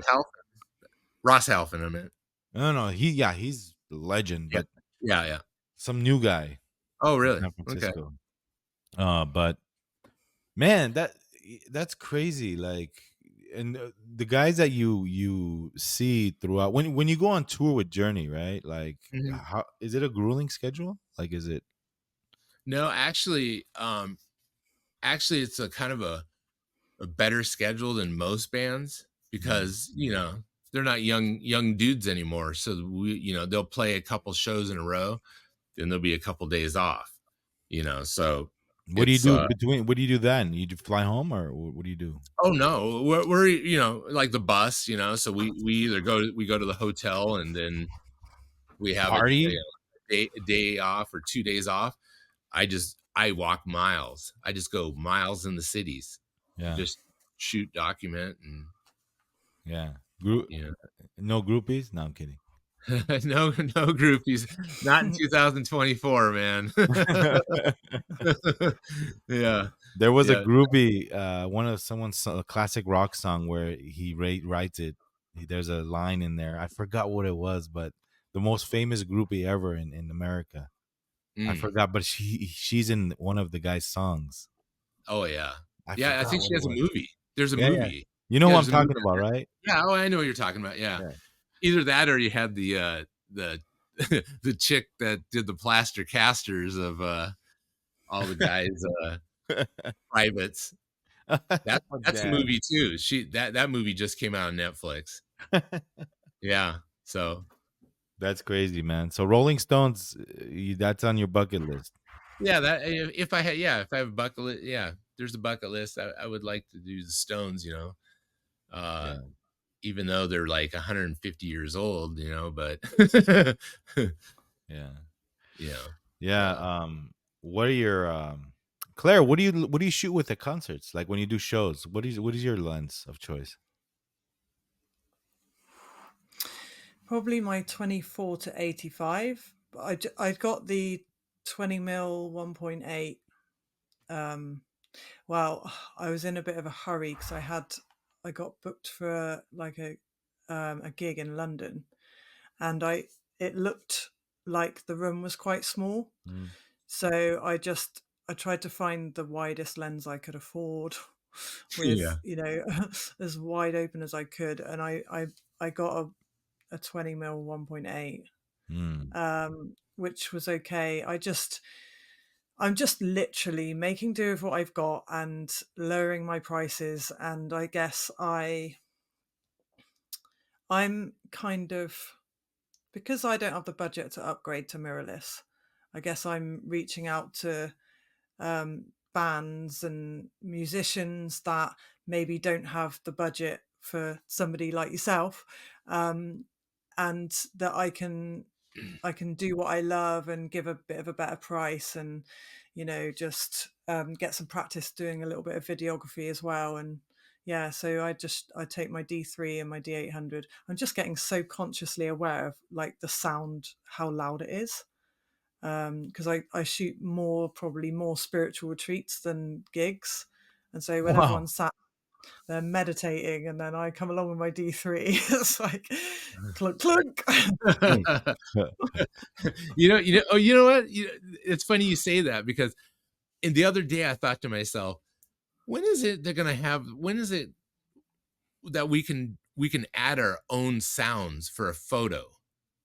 Ross Halfin, I meant. no, he's a legend, Yeah, but yeah, yeah. some new guy Oh, from really? San Okay. Francisco. But man, that's crazy. Like, and the guys that you see throughout when you go on tour with Journey, right? Like, Mhm. how is it a grueling schedule? Like, is it? No, actually, it's a kind of a better schedule than most bands Mm, because they're not young dudes anymore, so they'll play a couple shows in a row, then there'll be a couple days off, so What do you it's do between? What do you do then? You fly home, or what do you do? oh no, we're like the bus, so we either go to the hotel, and then we have Party? a day off or 2 days off. I walk miles. I just go miles in the cities, Yeah, just shoot, document, and yeah. you know No groupies? No, I'm kidding. no groupies, not in 2024, man. Yeah, There was a yeah. groupie, one of a classic rock song where he writes it. There's a line in there. I forgot what it was, but the most famous groupie ever in America. I Mm. forgot, but she's in one of the guy's songs. Oh yeah, I yeah. I forgot think what she it has a was. movie. There's a Yeah, yeah. movie. You know Yeah, who I'm there's a movie talking on about, there. right? Yeah. Oh, I know what you're talking about. Yeah, Yeah. either that or you had the the chick that did the plaster casters of all the guys privates. That's a Damn. movie too. That movie just came out on Netflix. Yeah. So That's crazy, man. So Rolling Stones, that's on your bucket list. yeah, that if I have a bucket list, yeah, there's a bucket list. I would like to do the Stones, uh, Yeah. even though they're like 150 years old, but Yeah. you know, Yeah. uh, What are your Claire, what do you shoot with at concerts? Like when you do shows, what is your lens of choice? Probably my 24-85. I got the 20mm 1.8. Well, I was in a bit of a hurry because I got booked for a gig in London, and it looked like the room was quite small, Mm. so I tried to find the widest lens I could afford Yeah. with, as wide open as I could, and I got a 20mm 1.8, Mm. which was okay. I'm just literally making do with what I've got and lowering my prices, and I guess I'm kind of, because I don't have the budget to upgrade to mirrorless, I guess I'm reaching out to bands and musicians that maybe don't have the budget for somebody like yourself, um, and that I can do what I love and give a bit of a better price, and just get some practice doing a little bit of videography as well. And yeah, so I take my D3 and my D800. I'm just getting so consciously aware of like the sound, how loud it is, because I shoot probably more spiritual retreats than gigs, and so when Wow. everyone's sat there meditating and then I come along with my D3, it's like clunk clunk. You know what? It's funny you say that, because the other day I thought to myself, when is it that we can add our own sounds for a photo?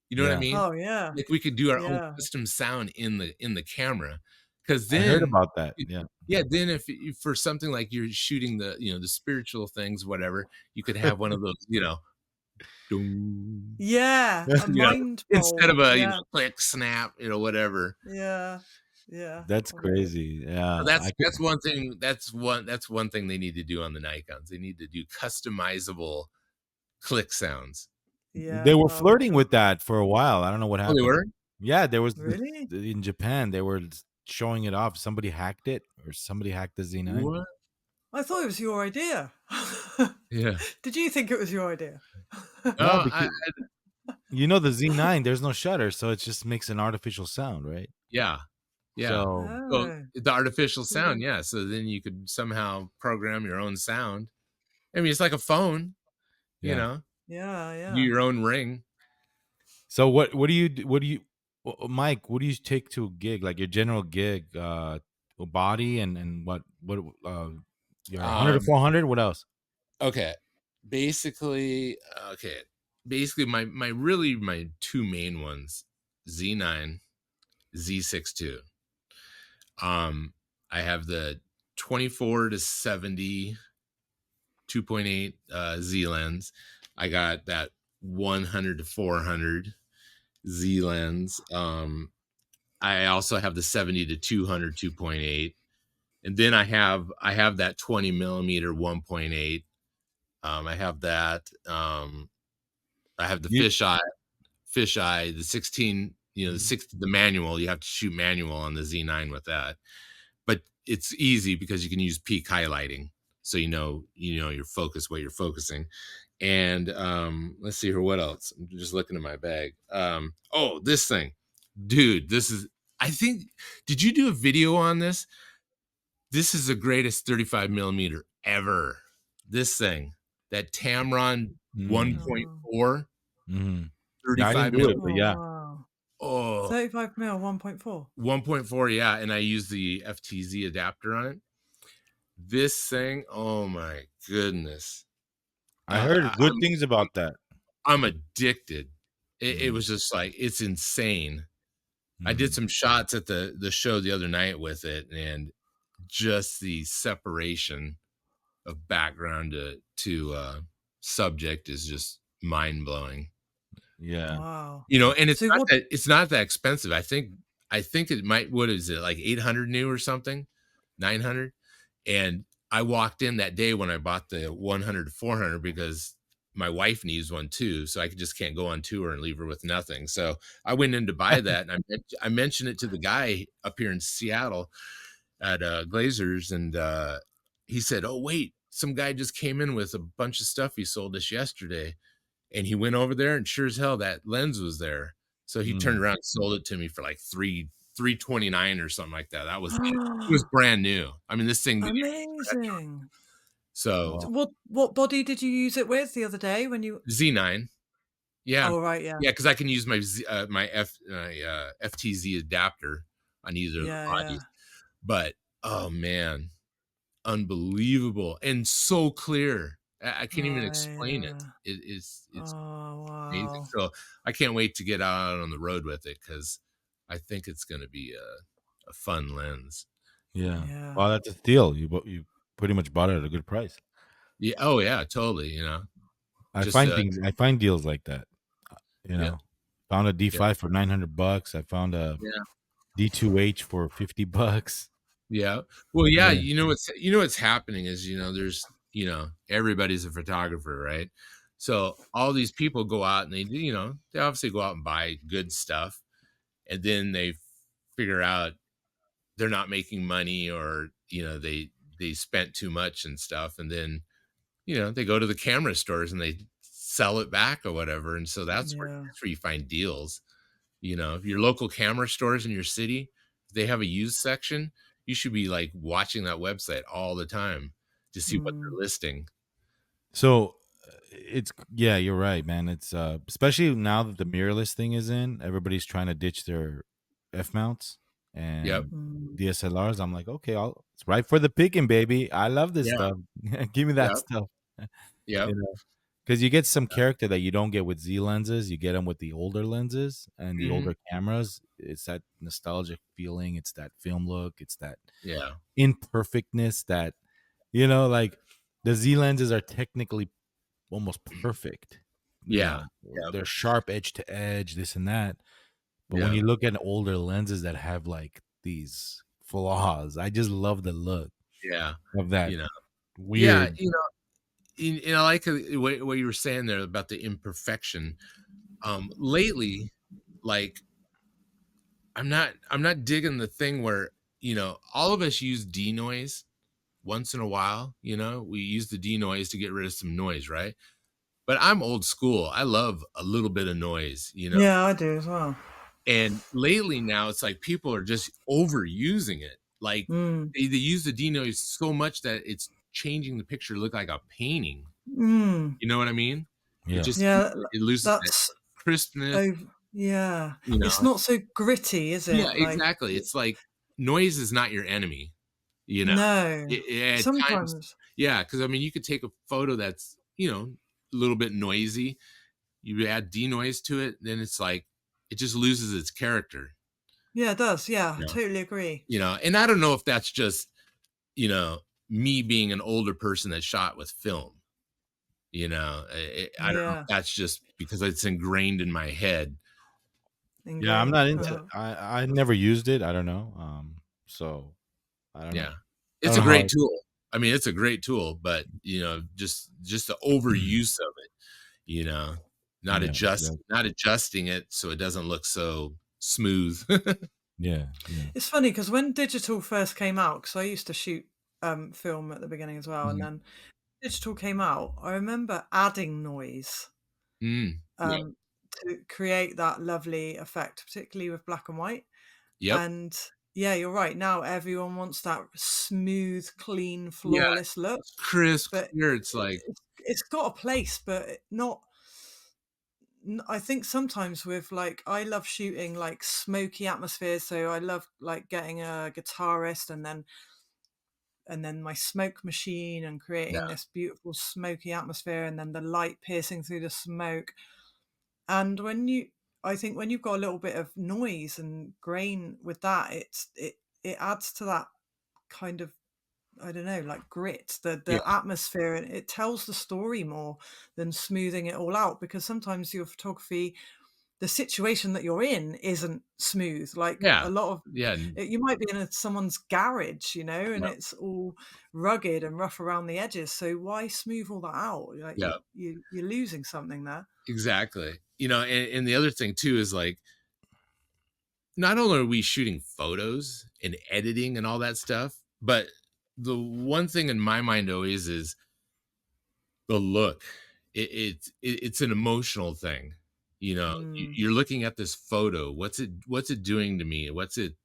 You know what I Yeah, mean? Oh yeah, Like we could do our own yeah, custom sound in the camera. Because I heard then, about that. Yeah. yeah, then if for something like you're shooting the spiritual things, whatever, you could have one of those, dong, yeah, a you know, mind instead bowl. of a Yeah, click, snap, whatever. yeah, yeah. That's I know. crazy. So Yeah, I could. that's one thing. That's one thing they need to do on the Nikons. They need to do customizable click sounds. They Yeah. were Oh, flirting with that for a while. I don't know what Oh, they happened. were? Yeah, there was really? in Japan. They were showing it off. Somebody hacked it, or somebody hacked the Z9. What? I thought it was your idea. Yeah. Did you think it was your idea? No, No, because the Z9, there's no shutter, so it just makes an artificial sound, right? yeah. Yeah. So So Oh, the artificial sound, cool. yeah. So then you could somehow program your own sound. I mean, it's like a phone, you yeah. know, Yeah, do yeah. your own ring. So what do you Mike? What do you take to a gig, like your general gig? Body and what your 100 to Um, 400. What else? okay. Basically, Basically my two main ones, Z9, Z6 II. I have the 24 to 70 2.8 Z lens. I got that 100 to 400 Z lens. I also have the 70 to 200 2.8, and then I have that 20 millimeter 1.8. I have that. I have the You, fisheye, the 16. The manual. You have to shoot manual on the Z9 with that, but it's easy because you can use peak highlighting, so your focus, what you're focusing. And let's see here, what else? I'm just looking at my bag. Oh, this thing, dude, this is, I think, did you do a video on this? This is the greatest 35 millimeter ever. This thing, that Tamron mm, 1.4 mm-hmm. Yeah, I didn't 35 do it, mil. but Oh yeah, wow. Oh, 35 mil 1.4. 1.4, yeah, and I use the FTZ adapter on it. This thing, oh my goodness. I heard good things I'm about that. I'm addicted. It Mm, was just like, it's insane. I did mm, some shots at the show the other night with it, and just the separation of background to subject is just mind blowing. yeah, Wow. And So what? it's not that expensive. I think it might, what is it, like 800 new or something, 900. And I walked in that day when I bought the 100 to 400 because my wife needs one too, so I just can't go on tour and leave her with nothing. So I went in to buy that, and I mentioned it to the guy up here in Seattle at Glazers, and he said, "Oh wait, some guy just came in with a bunch of stuff he sold us yesterday." And he went over there, and sure as hell, that lens was there. So he turned Mm. around and sold it to me for like 329 or something like that. That was it. It was brand new. I mean, this thing didn't even scratch on. Amazing. So What body did you use it with the other day when you Z9, yeah, Oh, right, yeah. yeah, because I can use my FTZ adapter on either of the Yeah, yeah. bodies. But oh man, unbelievable and so clear. I can't even Right, explain it. yeah. It's Oh, amazing. wow. So I can't wait to get out on the road with it because I think it's going to be a fun lens. Yeah. Yeah. Well, that's a steal. You pretty much bought it at a good price. Yeah. Oh yeah. Totally. Just I find deals like that. You yeah. know, found a Yeah. D5 for $900. I found a Yeah. D2H for $50. Yeah. Well, yeah. Yeah. What's happening is there's everybody's a photographer, right? So all these people go out and they obviously go out and buy good stuff, and then they figure out they're not making money, or they spent too much and stuff, and then they go to the camera stores and they sell it back or whatever. And so Yeah. that's where you find deals. Your local camera stores in your city, if they have a used section, you should be like watching that website all the time to see what Mm. they're listing. So yeah, you're right, man. It's especially now that the mirrorless thing is in, everybody's trying to ditch their F mounts Yep. and Mm. DSLRs. I'm like, okay, it's right for the picking, baby. I love this Yeah. stuff. Give me that Yep. stuff. Yep. You know, because you get some character that you don't get with Z lenses. You get them with the older lenses and the Mhm. older cameras. It's that nostalgic feeling. It's that film look. It's that Yeah. imperfectness that like the Z lenses are technically almost perfect. Yeah. Yep. They're sharp edge to edge, this and that. But when Yeah. you look at older lenses that have like these flaws, I just love the look Yeah. of that You know. Yeah. weird. I like what you were saying there about the imperfection. Lately, like I'm not digging the thing where all of us use denoise once in a while. We use the denoise to get rid of some noise, right? But I'm old school. I love a little bit of noise. Yeah, I do as well. And lately now it's like people are just overusing it. Like Mm. they use the denoise so much that it's changing the picture to look like a painting. Mm. You know what I mean? It Yeah. just Yeah, it loses that that's crispness. yeah. You know, It's not so gritty, is Yeah, it? Like, exactly. It's like noise is not your enemy, you know? no. At times, Sometimes. yeah, because I mean, you could take a photo that's, a little bit noisy, you add denoise to it, then it's like it just loses its character, Yeah, it does. Yeah, I you know? totally agree. And I don't know if that's just, you know, me being an older person that shot with film, I don't know if Yeah. that's just because it's ingrained in my head. Yeah, I'm not Ingrained. into I never used it. I don't know. So I don't know. Yeah. I It's don't a know how great tool. I mean, it's a great tool, but, just the overuse of it, you know, not yeah, adjust not adjusting it so it doesn't look so smooth. yeah, yeah. It's funny because when digital first came out, because I used to shoot film at the beginning as well, and Mhm. then digital came out, I remember adding noise Yeah. um, to create that lovely effect, particularly with black and white. Yep. And yeah, you're right. Now everyone wants that smooth, clean, Yeah. flawless look, It's crisp, but clear. It's like it's got a place, but not. I think sometimes with like I love shooting like smoky atmospheres, so I love like getting a guitarist and then my smoke machine and yeah, creating this beautiful smoky atmosphere and then the light piercing through the smoke. And I think when you've got a little bit of noise and grain with that, it adds to that kind of, I don't know, like grit, yeah, the atmosphere, and it tells the story more than smoothing it all out. Because sometimes your photography, the situation that you're in isn't smooth. Like yeah, a lot of yeah, you might be in someone's garage, and yeah, it's all rugged and rough around the edges. So why smooth all that out? Like yeah, you're losing something there. exactly. And the other thing too is like, not only are we shooting photos and editing and all that stuff, but the one thing in my mind always is the look. it's an emotional thing. You know, Mm, you're looking at this photo. What's it doing to me? What's the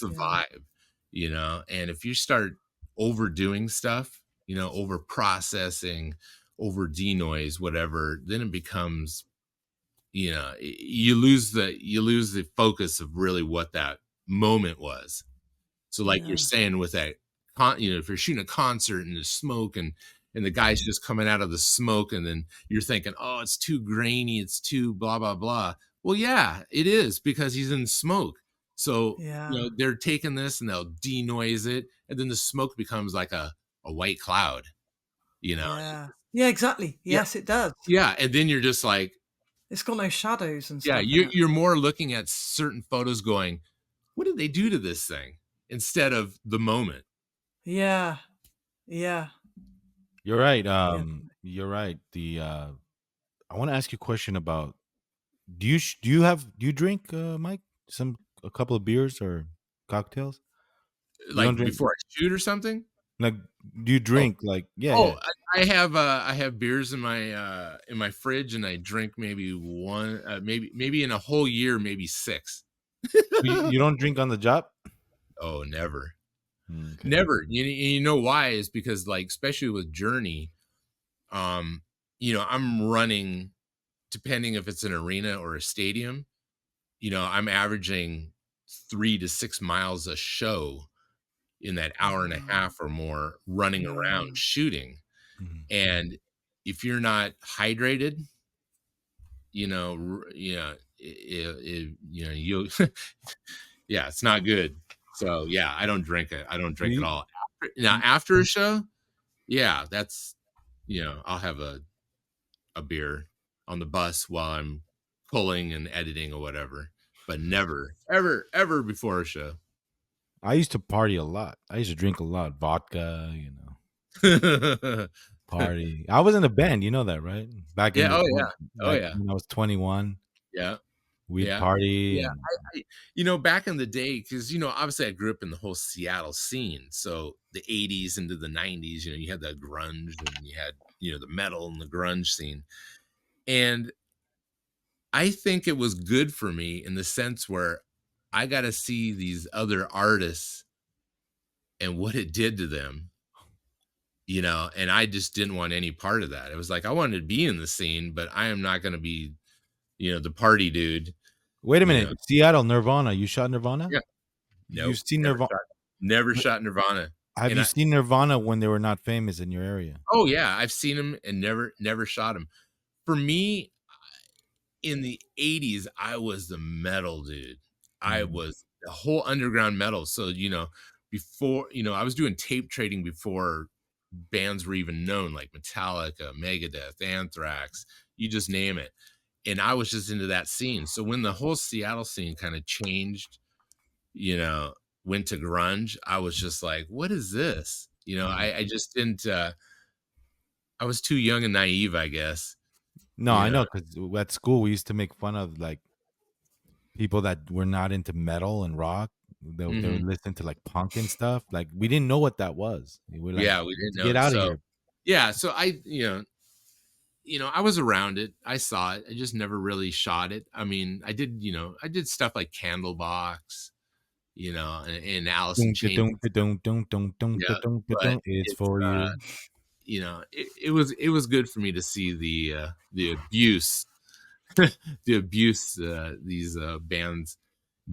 yeah. vibe? You know, and if you start overdoing stuff, you know, over processing, over denoise, whatever, then it becomes, you know, you lose the focus of really what that moment was. So like you're Yeah. saying with that you know, if you're shooting a concert and there's smoke and the guy's just coming out of the smoke and then you're thinking, "Oh, it's too grainy, it's too blah blah blah." Well, yeah, it is because he's in smoke. So, you Yeah. know, they're taking this and they'll denoise it and then the smoke becomes like a white cloud, you know. Yeah. Yeah, exactly. Yeah. Yes, it does. Yeah, and then you're just like, It's got no shadows and yeah, stuff in it. you're more looking at certain photos going, "What did they do to this thing?" instead of the moment. Yeah. Yeah. You're right. Yeah. You're right. I want to ask you a question about do you drink, Mike? A couple of beers or cocktails? You don't Like drink before I shoot or something? like do you Oh, drink like yeah, oh, yeah. I have beers in my fridge, and I drink maybe one, maybe in a whole year, maybe 6. You don't drink on the job? Oh, never. Okay. Never. You know why? Is because, like, especially with Journey, um, you know, I'm running, depending if it's an arena or a stadium, you know, I'm averaging 3 to 6 miles a show in that hour and a Mm, half or more running around mm. shooting. Mhm. And if you're not hydrated, you know, you know, you yeah, it's not good. So yeah, I don't drink it. I don't Do drink at you all. Now after a show, yeah, that's, you know, I'll have a beer on the bus while I'm pulling and editing or whatever, but never, ever before a show. I used to party a lot. I used to drink a lot, vodka, party. I was in a band, you know that, right? Back in Yeah. the Oh yeah. Oh like yeah. when I was 21, Yeah. we'd Yeah. party Yeah, and you know, back in the day, because, you know, obviously I grew up in the whole Seattle scene. So the 80s into the 90s, you know, you had the grunge and you had, you know, the metal and the grunge scene. And I think it was good for me in the sense where I got to see these other artists and what it did to them, you know, and I just didn't want any part of that. It was like I wanted to be in the scene, but I am not going to be, you know, the party dude, wait a you know. minute, Seattle, Nirvana. You shot Nirvana? Yeah. You've Nope. seen Nirvana? Never shot Nirvana. Have And you I, seen Nirvana when they were not famous in your area? oh yeah, I've seen him and never shot him. For me, in the 80s, I was the metal dude. I Mm. was the whole underground metal. So, you know, before, you know, I was doing tape trading before bands were even known, like Metallica, Megadeth, Anthrax, you just name it. And I was just into that scene. So when the whole Seattle scene kind of changed, you know, went to grunge, I was just like, what is this? You know, Mm. I just didn't I was too young and naive, I guess. No, You I know? know because at school we used to make fun of like people that were not into metal and rock. They Mhm. would listen to like punk and stuff. Like we didn't know what that was. We're like, Yeah, we didn't let's know get it. out of So, here. yeah, so I, you know, I was around it. I saw it. I just never really shot it. I mean, I did, you know, I did stuff like Candlebox, you know, and Alice in Dun, dun, Chains. dun, dun, dun, dun, dun, Yeah, dun, dun, dun, but dun. It's it's, for you. you know, it was good for me to see the abuse, the abuse these bands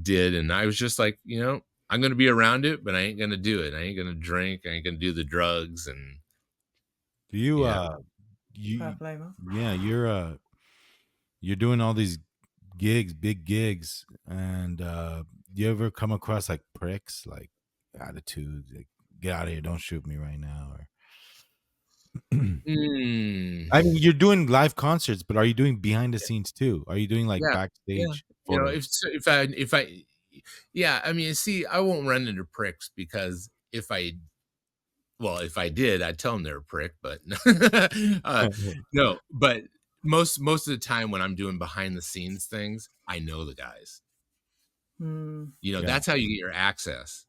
did, and I was just like, you know, I'm gonna be around it, but I ain't gonna do it. I ain't gonna drink. I ain't gonna do the drugs, and Do you yeah. Fair you play, man. yeah, you're doing all these gigs, big gigs, and do you ever come across like pricks, like attitudes, like get out of here, don't shoot me right now, or Mm. I mean, you're doing live concerts, but are you doing behind the scenes too? Are you doing like Yeah, yeah. backstage You know, photos? if I yeah, I mean, see, I won't run into pricks because if I well, if I did, I'd tell them they're a prick, but uh, no, but most of the time when I'm doing behind the scenes things, I know the guys. Mm, You know, Yeah, that's how you get your access.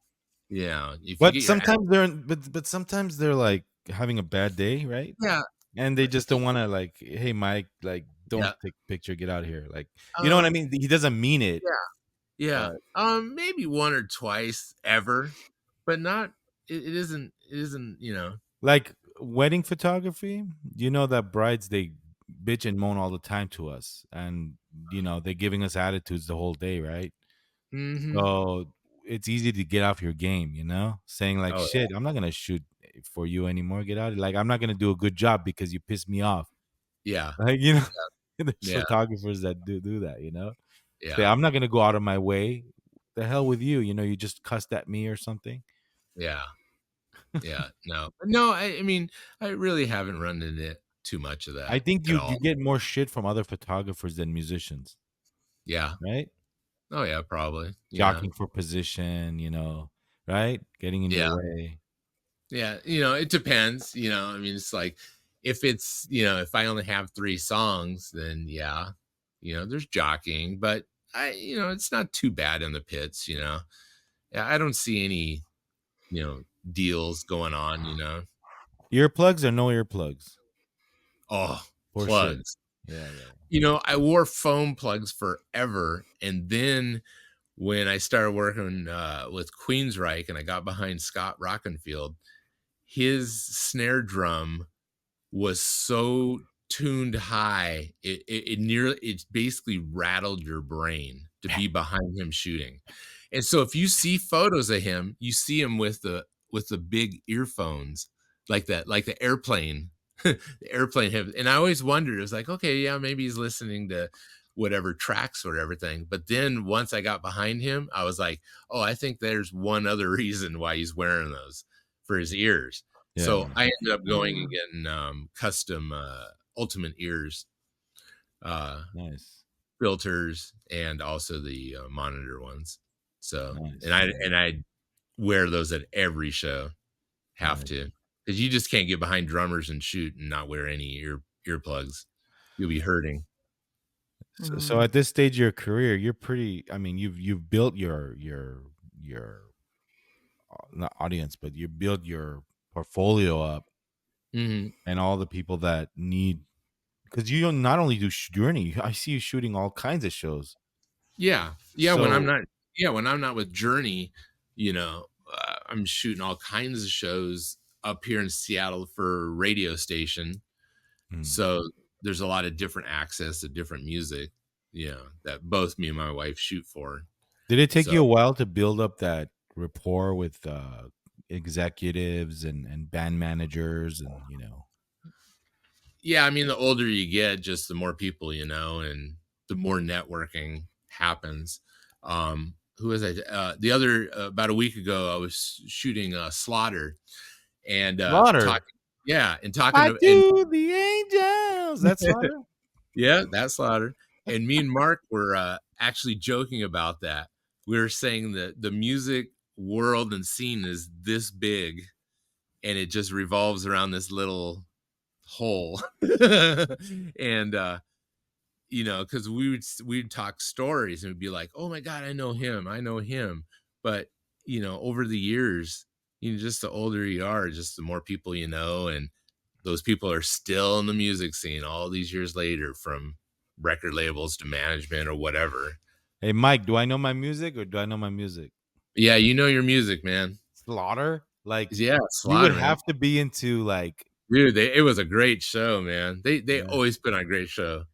You know, if you but get your sometimes but sometimes they're like having a bad day, right? yeah, And they just don't want to like, hey, Mike, like, don't Yeah. take picture, get out of here. Like, you know what I mean? He doesn't mean it, Yeah. but Maybe one or twice ever, but not. It isn't. It isn't. like wedding photography, you know that brides, they bitch and moan all the time to us, and they're giving us attitudes the whole day, right? Mm-hmm. So it's easy to get off your game, saying like, Oh shit, I'm not gonna shoot for you anymore. Get out. Like, I'm not gonna do a good job because you pissed me off. yeah. Like, there's Yeah. photographers that do that. Say, Yeah. I'm not gonna go out of my way. The hell with you. You just cussed at me or something. Yeah. Yeah. No. I mean, I really haven't run into too much of I that think at you all. get more shit from other photographers than musicians, Yeah. right? Oh yeah. Probably. Yeah. Jockeying for position, right? Getting in your Yeah. way. Yeah. It depends. I mean, it's like if I only have 3 songs, then yeah, there's jockeying, but it's not too bad in the pits. Yeah, I don't see any, deals going on. Earplugs or no earplugs? Oh, For sure. plugs. Yeah, yeah. I wore foam plugs forever. And then when I started working with Queensryche and I got behind Scott Rockenfield, his snare drum was so tuned high, it basically rattled your brain to be behind him shooting. And so if you see photos of him, you see him with the big earphones, like that, like the airplane, the airplane him. And I always wondered, it was like, okay, yeah, maybe he's listening to whatever tracks or everything. But then once I got behind him, I was like, oh, I think there's one other reason why he's wearing those, for his ears. Yeah, So man. I ended up going and Mm. getting custom ultimate ears Nice. filters, and also the monitor ones. So and Nice. I Yeah, and I wear those at every show. Have nice. to, because you just can't get behind drummers and shoot and not wear any earplugs. You'll be hurting. So Mm. at this stage of your career, you're pretty. I mean, you've built your not audience, but you built your portfolio up, Hmm. and all the people that need, because you don't not only do journey. I see you shooting all kinds of shows. Yeah, yeah. When I'm So not, yeah, when I'm not with Journey, I'm shooting all kinds of shows up here in Seattle for a radio station. mm. So there's a lot of different access to different music, that both me and my wife shoot for. Did it take So you a while to build up that rapport with executives and band managers and yeah, I mean, the older you get, just the more people and the more networking happens. Who was I? The other about a week ago, I was shooting Slaughter and Slaughter? talking, yeah, and talking I to and do the angels. That's Slaughter. yeah, that's Slaughter. And me and Mark were actually joking about that. We were saying that the music world and scene is this big, and it just revolves around this little hole. And because we'd talk stories and we'd be like, oh my god, I know him. But over the years, just the older you are, just the more people and those people are still in the music scene all these years later, from record labels to management or whatever. Hey, Mike, do I know my music or do I know my music? Yeah, your music, man. Slaughter? Like, Yeah, you would Slaughter, man. have to be into like, Dude, it was a great show, man. They yeah. always put on a great show.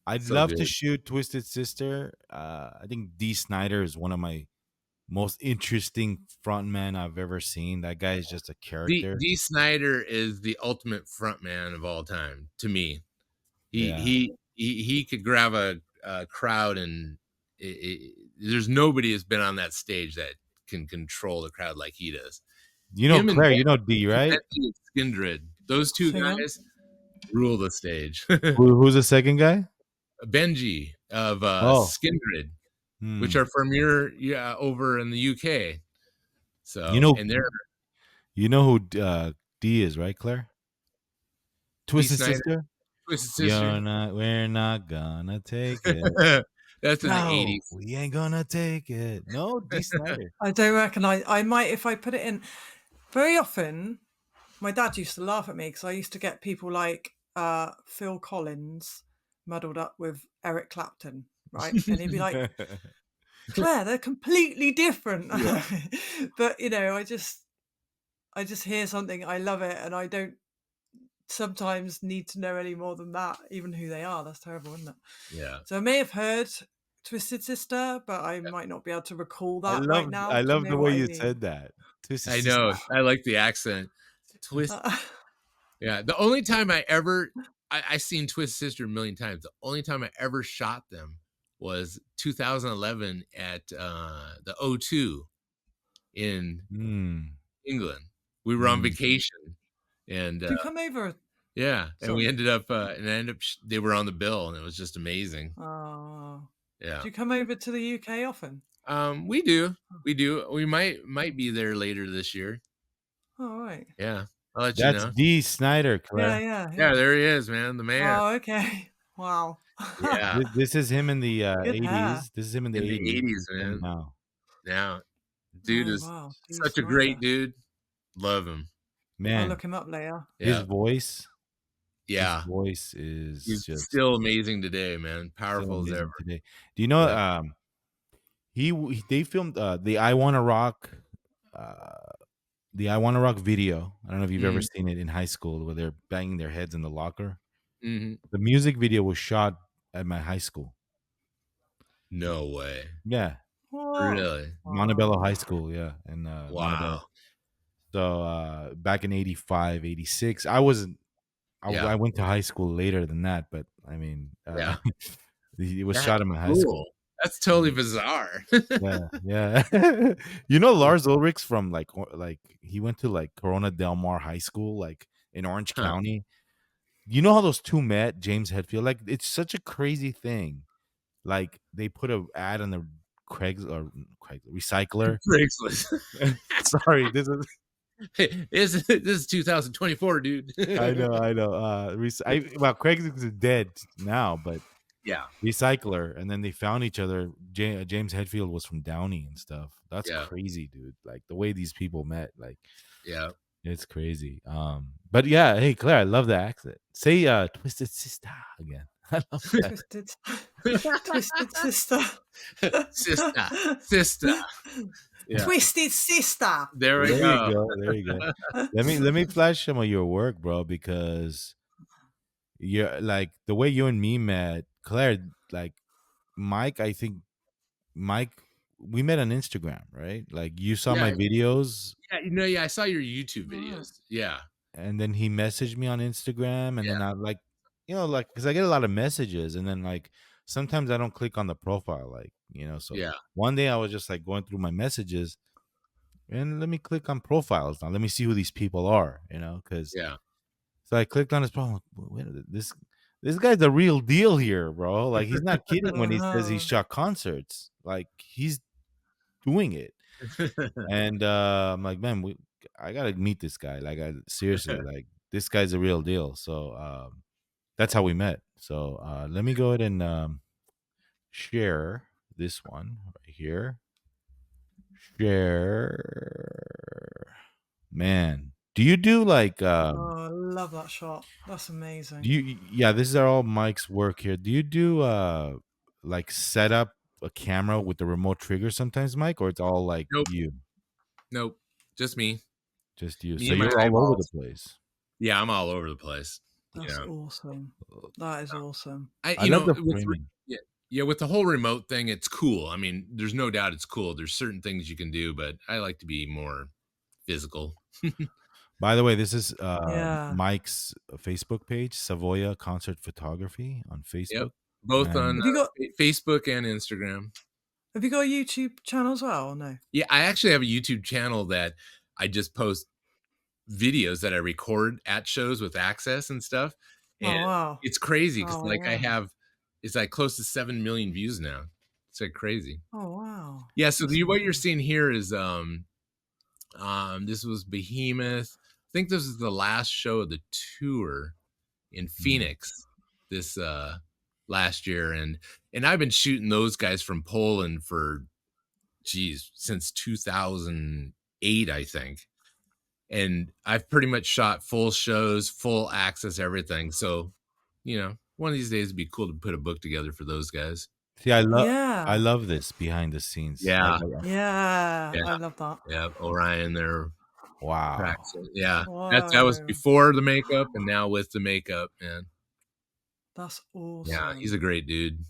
I'd So love to good. shoot Twisted Sister. I think Dee Snyder is one of my most interesting frontmen I've ever seen. That guy is just a character. Dee Snyder is the ultimate frontman of all time to me. He Yeah. he could grab a crowd, and there's nobody that's been on that stage that can control the crowd like he does. You know Him and Claire, you know D, right? Benji Skindred, those two Say again? guys rule the stage. Who's the second guy? Benji of Oh. Skindred, which Hmm. are from your over in the UK. You So, know and they're you know who D is, right, Claire? Dee Twisted Snyder, Sister? Twisted Sister. We're not gonna take it. That's in the No, 80s. We ain't gonna take it. No, D Snyder. I don't reckon I might if I put it in. Very often, my dad used to laugh at me because I used to get people like Phil Collins muddled up with Eric Clapton, right? And he'd be like, Claire, they're completely different. Yeah. But you know, I just hear something, I love it, and I don't sometimes need to know any more than that, even who they are. That's terrible, isn't it? Yeah. So I may have heard Twisted Sister, but I might not be able to recall that right now. I Do you love know the way what I you mean? said that. Twisted I Sister. know. I like the accent. Twist. Yeah. The only time I seen Twisted Sister a million times. The only time I ever shot them was 2011 at the O2 in England. We were on vacation, and Do you come over? yeah, and we Sorry. ended up they were on the bill, and it was just amazing. Oh. Yeah. Do you come over to the UK often? We do. We might be there later this year. All right. Yeah. I'll let you That's know. Dee Snyder, Claire. Yeah, there he is, man. The man. Oh, okay. Wow. Yeah. This is him in the Good hair. 80s. This is him in the In the 80s. 80s, And man. now. Now, dude Oh, is wow. Dee such a great Snyder. dude. Love him. I'll Man, look him up later. his Yeah. voice. Yeah. His voice is He's just still amazing today, man. still Powerful as amazing ever. today. Do you know Yeah. they filmed the I Wanna Rock video. I don't know if you've ever seen it in high school where they're banging their heads in the locker. Mm-hmm. The music video was shot at my high school. No way. Yeah. What? Really? Montebello High School, yeah. In Montebello. Wow. So back in 85, 86, I wasn't Yeah. I went to high school later than that, but I mean Yeah. it was That's shot in my high school. cool. That's totally bizarre. Yeah. You know Lars Ulrich's from like he went to like Corona Del Mar High School, like in Orange Huh. County. You know how those two met, James Hetfield? Like it's such a crazy thing. Like they put a ad on the Recycler. Craigslist. Sorry, this This is 2024, dude. I know. Well, Craigslist is dead now, but Yeah. Recycler, and then they found each other. James Hetfield was from Downey and stuff. That's Yeah. crazy, dude. Like the way these people met, like Yeah. it's crazy. But yeah, hey Claire, I love the accent. Say Twisted Sister again. I love that. Twisted Sister. Sister. Yeah. Twisted Sister. There we There go. you go. There you go. Let me flash some of your work, bro, because you're like the way you and me met, Claire, like Mike, I think Mike, we met on Instagram, right? Like you saw my videos. Yeah, I saw your YouTube videos. Yeah. And then he messaged me on Instagram, and then I like, like, because I get a lot of messages, and then like sometimes I don't click on the profile, like, so one day I was just like going through my messages, and let me click on profiles now. Let me see who these people are, because so I clicked on his profile. Wait, this guy's the real deal here, bro. Like he's not kidding when he says he shot concerts. Like he's doing it. And I'm like, man, I gotta meet this guy. Like, seriously, like this guy's a real deal. So that's how we met. So let me go ahead and share this one right here. Share, man. Do you do like? Oh, I love that shot. That's amazing. Yeah, this is all Mike's work here. Do you do like set up a camera with the remote trigger sometimes, Mike, or it's all like you? Nope. Just me. Just you. Me So and my you're all over the eyeballs. place. Yeah, I'm all over the place. That's awesome. That is awesome. I love the framing. With the whole remote thing, it's cool. I mean, there's no doubt it's cool. There's certain things you can do, but I like to be more physical. By the way, this is Mike's Facebook page, Savoia Concert Photography on Facebook. Yep. Both on Facebook and Instagram. Have you got a YouTube channel as well, or no? Yeah, I actually have a YouTube channel that I just post videos that I record at shows with access and stuff. And it's crazy because it's like close to 7 million views now. It's like crazy. Oh wow. Yeah, so what you're seeing here is this was Behemoth. I think this is the last show of the tour in Phoenix this last year, and I've been shooting those guys from Poland for since 2008, I think. and I've pretty much shot full shows, full access, everything. So, one of these days it'd be cool to put a book together for those guys. See, I Yeah. love this behind the scenes. Yeah, Yeah. yeah, I love that. yeah. Orion there Wow. practicing. Yeah, that was Whoa. before the makeup, and now with the makeup, man. That's Yeah, he's a awesome. great dude. I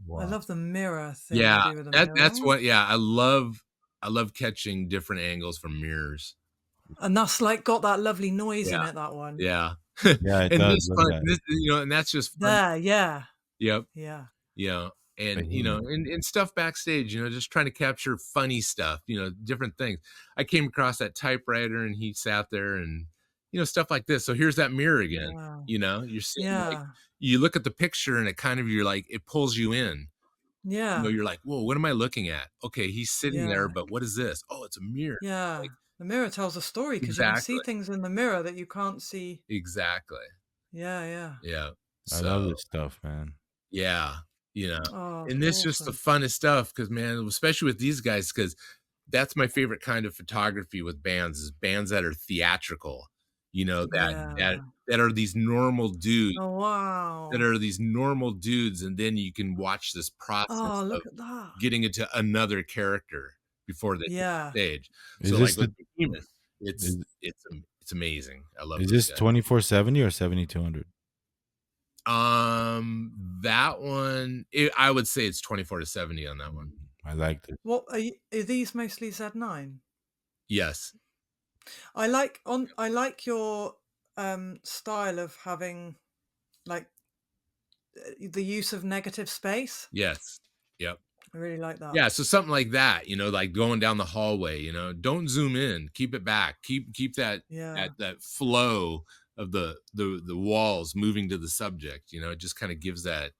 Wow. love the mirror thing you Yeah, do with the that's mirror. what. Yeah, I love catching different angles from mirrors. And that's like got that lovely noise in Yeah, it, that one. yeah. Yeah, it And does. this Look at fun, that. this and that's just fun. There, yeah. Yep. Yeah. Yeah, and, Behemoth. and stuff backstage, just trying to capture funny stuff, different things. I came across that typewriter, and he sat there, and, stuff like this. So here's that mirror again, Wow. you're seeing, like, Yeah. you look at the picture, and you're like, it pulls you in. Yeah. You're like, "Whoa, what am I looking at? Okay, he's sitting there, Yeah. but what is this? Oh, it's a mirror." Yeah. Like, The mirror tells a story because you can see exactly, things in the mirror that you can't see. exactly. Yeah, yeah. Yeah. I love So this stuff, man. yeah, you know, Oh, it's and this just the awesome. funnest stuff because, man, especially with these guys, because that's my favorite kind of photography with bands is bands that are theatrical, that Yeah. that are these normal dudes Oh, that wow. are these normal dudes, and then you can watch this process Oh, of look at that. getting into another character before they hit the Yeah. stage. Is So, like this with the Behemoth, it's is, it's it's amazing. I love is those this guys. 2470 or 7200? That one, I would say it's 24 to 70 on that one. I like this. What are these mostly Z9? Yes. I like your style of having like the use of negative space. Yes. Yep. I really like that. Yeah, so something like that, like going down the hallway, don't zoom in, keep it back. Keep that Yeah. that flow of the walls moving to the subject, it just kind of gives that,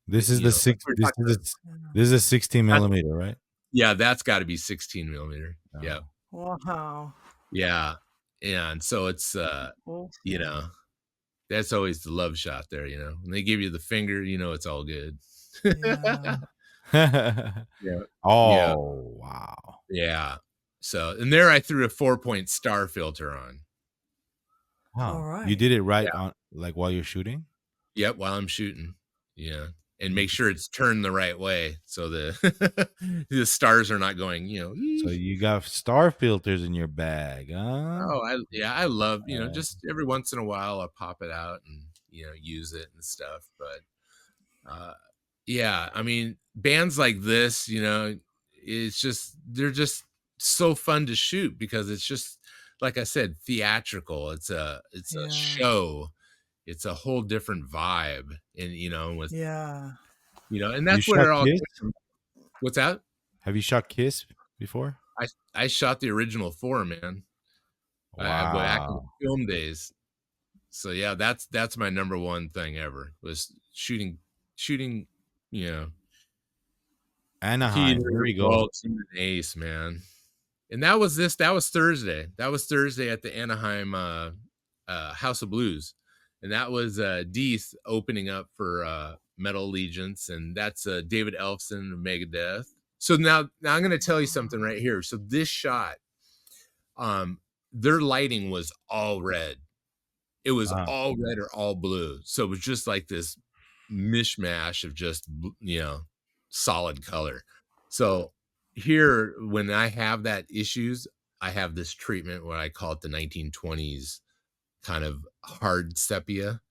This is the like six. we were This talking is about. this is a 16 millimeter, right? Yeah, that's got to be 16 millimeter. Yeah. Oh. Wow. Yeah. And so it's, you Awesome. know, that's always the love shot there, when they give you the finger, it's all good. Yeah. Yeah. Yeah. Oh, wow. Yeah. So, and there I threw a 4-point star filter on. All Wow. You right. did it right Yeah. on, like, while you're shooting? Yep. While I'm shooting. Yeah. And make sure it's turned the right way. So the stars are not going, So you got star filters in your bag, huh? oh, I love, Uh, just every once in a while I'll pop it out and, use it and stuff. But, yeah, I mean, bands like this, they're just so fun to shoot because it's just, like I said, theatrical. It's a Yeah. show. It's a whole different vibe. And, with, Yeah. and you that's where shot it all Kiss? came from. What's that? Have you shot Kiss before? I shot the original 4, man. I back in the Wow. film days. So yeah, that's my number one thing ever was shooting, you know, Anaheim. Here Peter, we go. Waltz, and Ace, man. And that was Thursday. That was Thursday at the Anaheim House of Blues. And that was Dee opening up for Metal Allegiance, and that's David Ellefson of Megadeth. So now I'm going to tell you something right here. So this shot, their lighting was all red. It was Ah, all red or all blue. So it was just like this mishmash of just, solid color. So here, when I have that issues, I have this treatment what I call it the 1920s kind of hard sepia.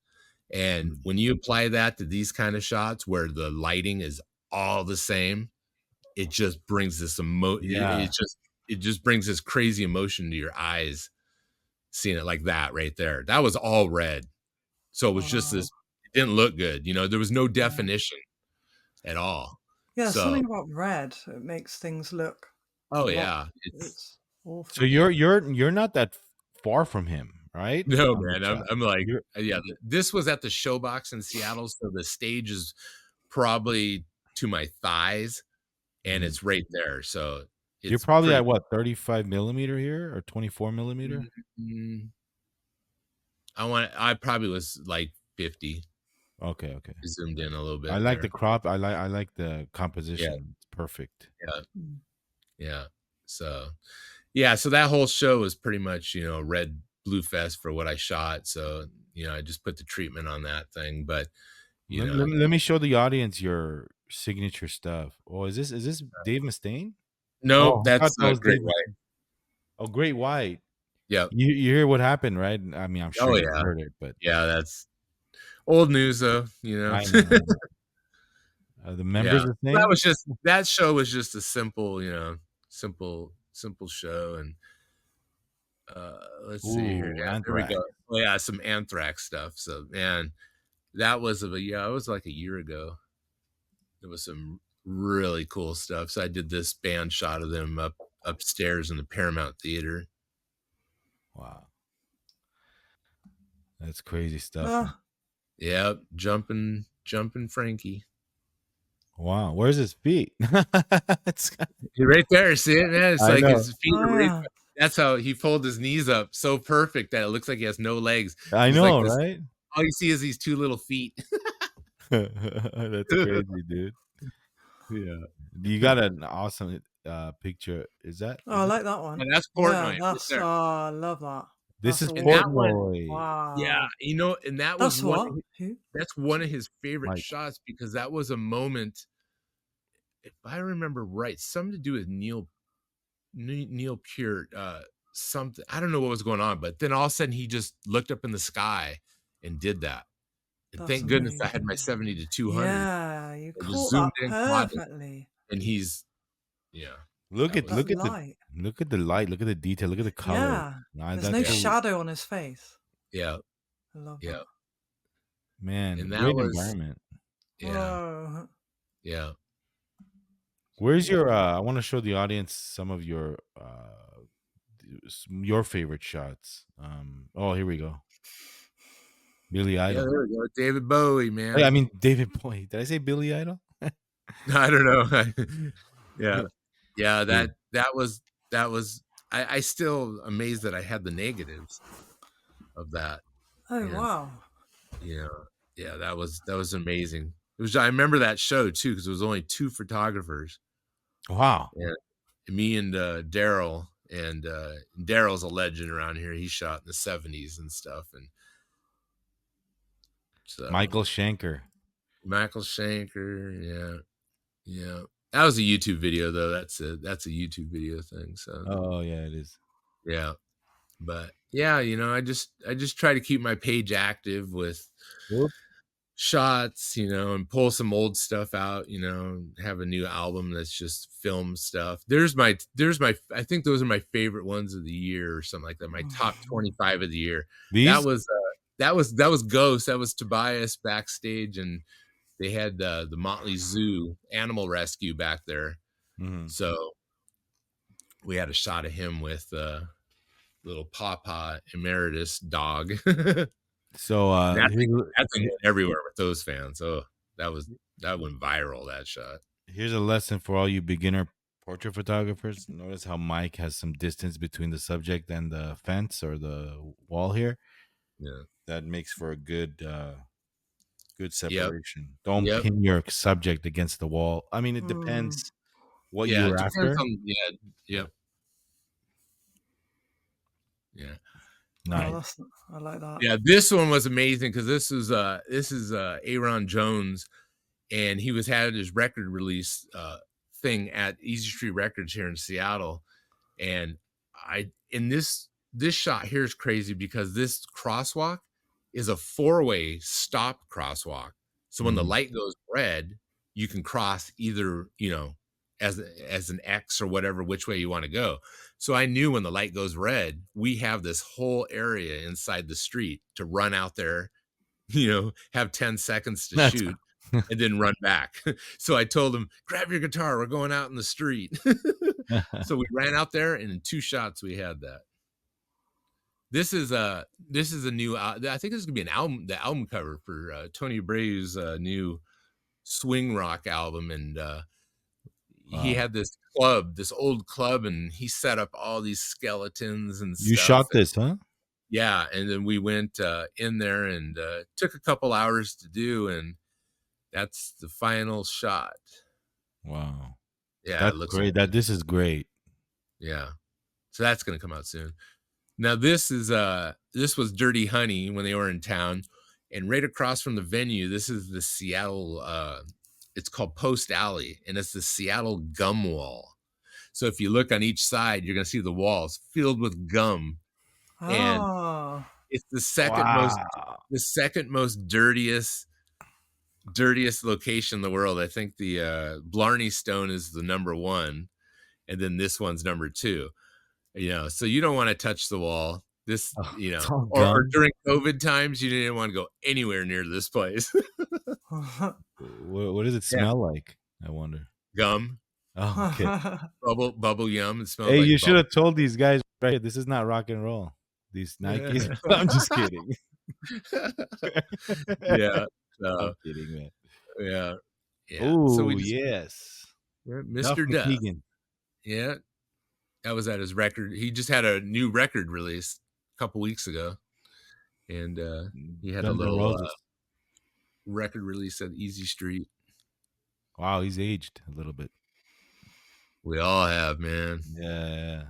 And when you apply that to these kind of shots where the lighting is all the same, it just brings this yeah. it just brings this crazy emotion to your eyes seeing it like that right there. That was all red. So it was just Wow. this, it didn't look good. There was no Yeah. definition at all. Yeah, So, something about red. It makes things look a oh lot. yeah, It's So awful. you're not that far from him, right? no, On the man. I'm, shot. I'm like, You're yeah, this was at the Showbox in Seattle. So the stage is probably to my thighs and mhm. it's right there. So You're it's probably pretty, at what, 35 millimeter here or 24 millimeter? mm, I probably was like 50. Okay, okay. Zoomed in a little I bit like the there. crop. I like the Yeah. composition. It's perfect. Yeah. Mm. Yeah. So, yeah, so that whole show was pretty much, red blue fest for what I shot. So, I just put the treatment on that thing. But, you Let, know, let, let me show the audience your signature stuff. Oh, is this Dave Mustaine? nope, Oh, I thought that's that was Great Dave White. Mustaine. Oh, Great White. Yep. You hear what happened, right? I mean, I'm sure Oh you yeah. heard it, but Yeah, that's old news though, I know. I know. The Yeah. members the That same? was just that show was just a simple, simple show. And let's see here. Ooh, Yeah, there we Anthrax. go. Oh yeah, some Anthrax stuff. So man, that was it was like a year ago. There was some really cool stuff. So I did this band shot of them upstairs in the Paramount Theater. Wow. That's crazy stuff. Ah, Yep, jumping Frankie. Wow. Where's his feet? It's, You're right there. See it, man? It's I like know. his feet oh are right. yeah. That's how he folds his knees up so perfect that it looks like he has no legs. I He's like know, this. right? All you see is these two little feet. That's crazy, dude. Yeah. You got an awesome picture. Is that Oh, I is it? like that one. And that's Yeah, Portnoy right that's there. I love that. This That's is a And that one, Portnoy. yeah, wow. and that was That's what? Who? that's one of his favorite Mike. shots because that was a moment, if I remember right, something to do with Neil Peart, something. I don't know what was going on, but then all of a sudden he just looked up in the sky and did that. And That's thank goodness I had amazing. my 70-200. Yeah, you I just caught zoomed that in, caught it, perfectly. and he's Look that at was That look at the light. look at the light. Look at the detail. Look at the color. Yeah. Nah, There's no that's yeah, what shadow on his face. yeah, I love yeah, that. man. and that Great was environment. yeah, Whoa. yeah. Where's your? I want to show the audience some of your favorite shots. Oh, here we go. Billy Yeah, Idol. there we go. David Bowie, Hey, I man. mean David Bowie. Did I say Billy Idol? I don't know. Yeah. Yeah, Dude. that was I still amazed that I had the negatives of that. Oh And wow. yeah, yeah, that was amazing. I remember that show too, because it was only two photographers. Wow. And me and Daryl. And Daryl's a legend around here. He shot in the 70s and stuff. And so Michael Schenker. Michael Shanker, yeah. Yeah. That was a YouTube video though. That's a YouTube video thing. So Oh yeah, it is. yeah. But yeah, I just try to keep my page active with Whoop. shots, and pull some old stuff out, have a new album that's just film stuff. There's my I think those are my favorite ones of the year or something like that. My top 25 of the year. That These? was that was Ghost. That was Tobias backstage, and they had the Motley Zoo animal rescue back there. Mhm. So we had a shot of him with little Papa Emeritus dog. So That thing went everywhere with those fans. Oh, that went viral, that shot. here's a lesson for all you beginner portrait photographers. Notice how Mike has some distance between the subject and the fence or the wall here. Yeah. That makes for a good Yep. separation. Don't Yep. pin your subject against the wall. I mean, it Mm. depends what Yeah. you're It depends after. on Yep. Yeah. Oh, Nice. I like that. Yeah. This one was amazing because this is Aaron Jones, and he had his record release thing at Easy Street Records here in Seattle. And in this shot here is crazy because this crosswalk is a 4-way stop crosswalk. So when the Mhm. light goes red, you can cross either, as an X or whatever, which way you want to go. So I knew when the light goes red, we have this whole area inside the street to run out there, have 10 seconds to That's shoot and then run back. So I told him, grab your guitar. We're going out in the street. So we ran out there, and in 2 shots we had that. This is a new. I think this is gonna be the album cover for Tony Abreu's new swing rock album, and he Wow. had this old club, and he set up all these skeletons and You stuff. shot this, huh? Yeah, and then we went in there and took a couple hours to do, and that's the final shot. Wow. Yeah, That's it looks great. amazing. This is great. Yeah. So that's going to come out soon. Now this was Dirty Honey when they were in town, and right across from the venue, this is the Seattle. It's called Post Alley, and it's the Seattle gum wall. So if you look on each side, you're going to see the walls filled with gum, and Oh, it's the Wow. second most dirtiest location in the world. I think the Blarney Stone is the number one, and then this one's number two. So you don't want to touch the wall. This, Oh, it's all or gum. during COVID times, you didn't want to go anywhere near this place. What does it Yeah, smell like? I wonder. gum, Oh, okay. bubble yum. It smells Hey, like you should bubble. have told these guys right here, this is not rock and roll. These Nikes. I'm just kidding. Yeah, I'm kidding, man. yeah. So Oh, we just, yes. Duff Mr. Duff. McKagan. Yeah, that was at his record. He just had a new record release a couple weeks ago, and he had a Guns N' little Roses. record release at Easy Street. Wow, he's aged a little bit. We all have, man. Yeah.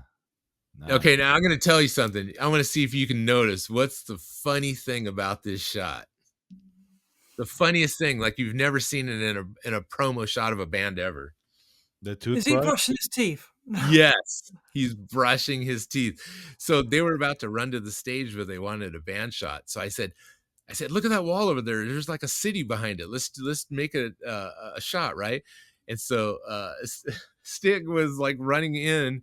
Nice. Okay, now I'm going to tell you something. I want to see if you can notice what's the funny thing about this shot. The funniest thing, like you've never seen it in a promo shot of a band ever. The is he toothbrush? brushing his teeth? Yes, he's brushing his teeth. So they were about to run to the stage where they wanted a band shot. So I said, look at that wall over there. There's like a city behind it. Let's make a shot, right? And so Stig was like running in,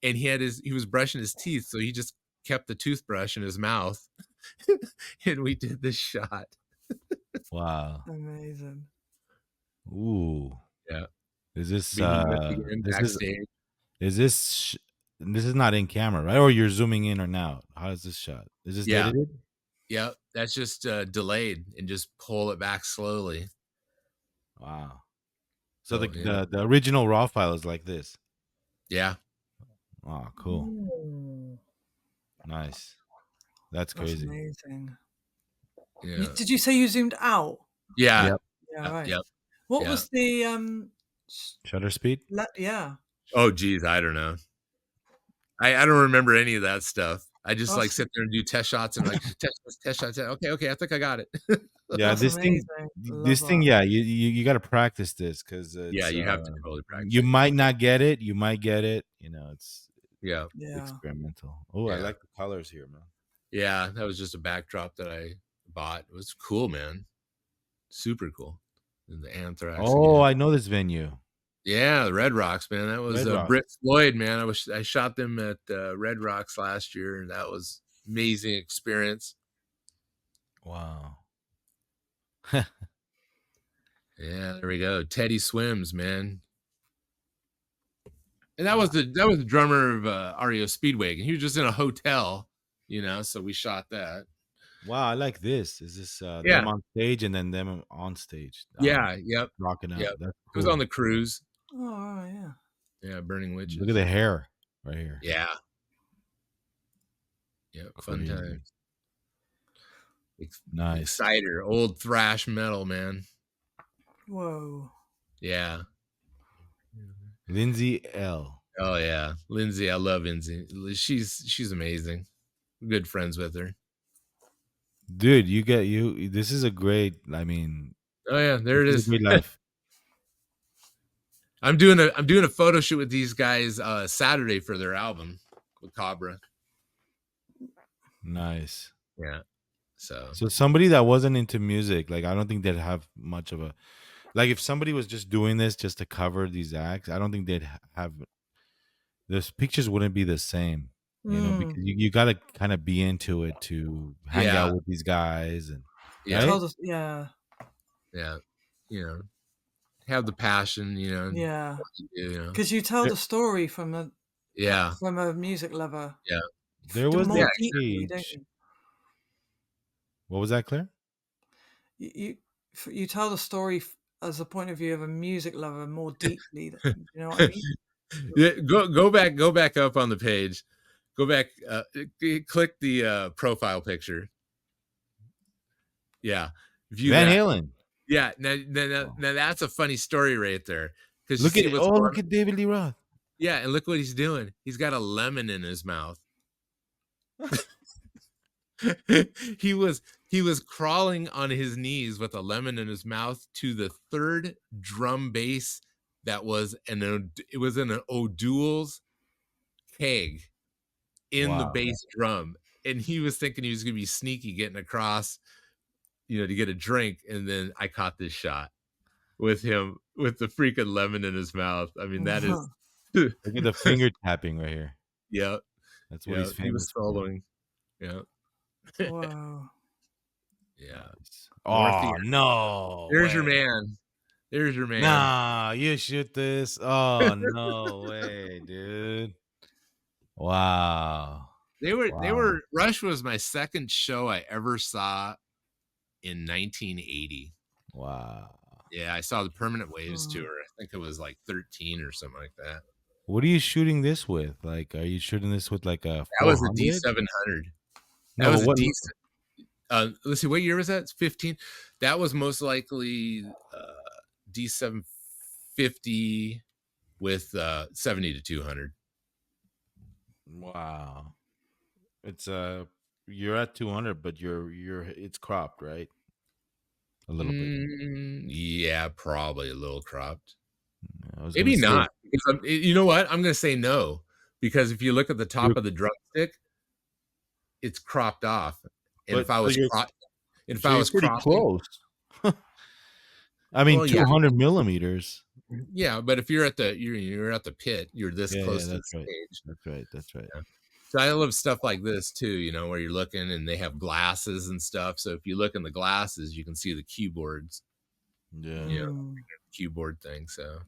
and he was brushing his teeth, so he just kept the toothbrush in his mouth, and we did this shot. Wow. Amazing. Ooh. Yeah. Is this Meeting with the end backstage. this is not in camera, right? Or you're zooming in or out? How is this shot? Is this edited? Yeah, that's just delayed, and just pull it back slowly. Wow. So the original raw file is like this. Yeah. Wow, cool. Ooh, Nice. That's crazy. amazing. Yeah. Did you say you zoomed out? Yeah. Yep. Yeah, right. Yep. What was the Shutter speed? yeah. Oh geez, I don't know. I don't remember any of that stuff. I just like sit there and do test shots and like test shots. Okay, I think I got it. Yeah, this thing, yeah, you got to practice this because you have to totally practice. You might not get it, you might get it. It's experimental. Oh, I like the colors here, man. Yeah, that was just a backdrop that I bought. It was cool, man. Super cool. And the Anthrax. Oh, I know this venue. Yeah, the Red Rocks, man. That was Britt Floyd, man. I shot them at Red Rocks last year, and that was amazing experience. Wow. Yeah, there we go. Teddy Swims, man. And that was the drummer of REO Speedwagon. He was just in a hotel, so we shot that. Wow, I like this. Is this them on stage and then them on stage? Yep. Rocking out. Yep. That's cool. It was on the cruise. Oh, yeah. Yeah, Burning Witches. Look at the hair right here. Yeah. Yeah, fun times. Nice. Exciter, old thrash metal, man. Whoa. Yeah. Lindsay L. Oh yeah, Lindsay. I love Lindsay. She's amazing. Good friends with her. Dude, this is a great, oh yeah, there it is. Great life. I'm doing a photo shoot with these guys Saturday for their album with Cabra. Nice. Yeah. So somebody that wasn't into music, like I don't think they'd have much of a, like if somebody was just doing this just to cover these acts, I don't think they'd have, those pictures wouldn't be the same. Because you got to kind of be into it to hang out with these guys and right? have the passion, because you tell the story from a music lover. Yeah, there was that page. What was that, Claire? You tell the story as a point of view of a music lover more deeply. You know what I mean? Yeah, go back up on the page. Go back, click the profile picture. Yeah, view Van Halen. Yeah, now that's a funny story right there. Look at David Lee Roth. Yeah, and look what he's doing. He's got a lemon in his mouth. he was crawling on his knees with a lemon in his mouth to the third drum bass that was it was in an O'Doul's keg in the Wow. bass drum, and he was thinking he was gonna be sneaky getting across, to get a drink, and then I caught this shot with him with the freaking lemon in his mouth. I mean, that is Look at the finger tapping right here. yeah, That's what yeah, he's he was famous for. soloing. Yeah. Wow. Yeah. Nice. Northeast. Oh no There's your way. man. There's your man. Nah, you shoot this. Oh no way, dude. Wow. They Wow. were Rush was my second show I ever saw in 1980. Wow. Yeah, I saw the Permanent Waves Mm. tour. I think it was like 13 or something like that. What are you shooting this with? Like, are you shooting this with like a That was a 400? D700. That No, was but a what? decent. Let's see, what year was that? It's 15. That was most likely D750 with 70 to 200. Wow. It's you're at 200, but it's cropped, right? A little bit. Yeah, probably a little cropped. I was Maybe gonna say, not. Because you know what? I'm going to say no. Because if you look at the top of the drumstick, it's cropped off. And if I was cropped, pretty cropping, close. I mean, well, yeah, 200 millimeters. yeah. But if you're at the you're at the pit, you're this Yeah, close yeah, to the that's right. stage. That's right. That's right. Yeah. So I love stuff like this too. Where you're looking and they have glasses and stuff. So if you look in the glasses, you can see the keyboards. Yeah. Keyboard thing. So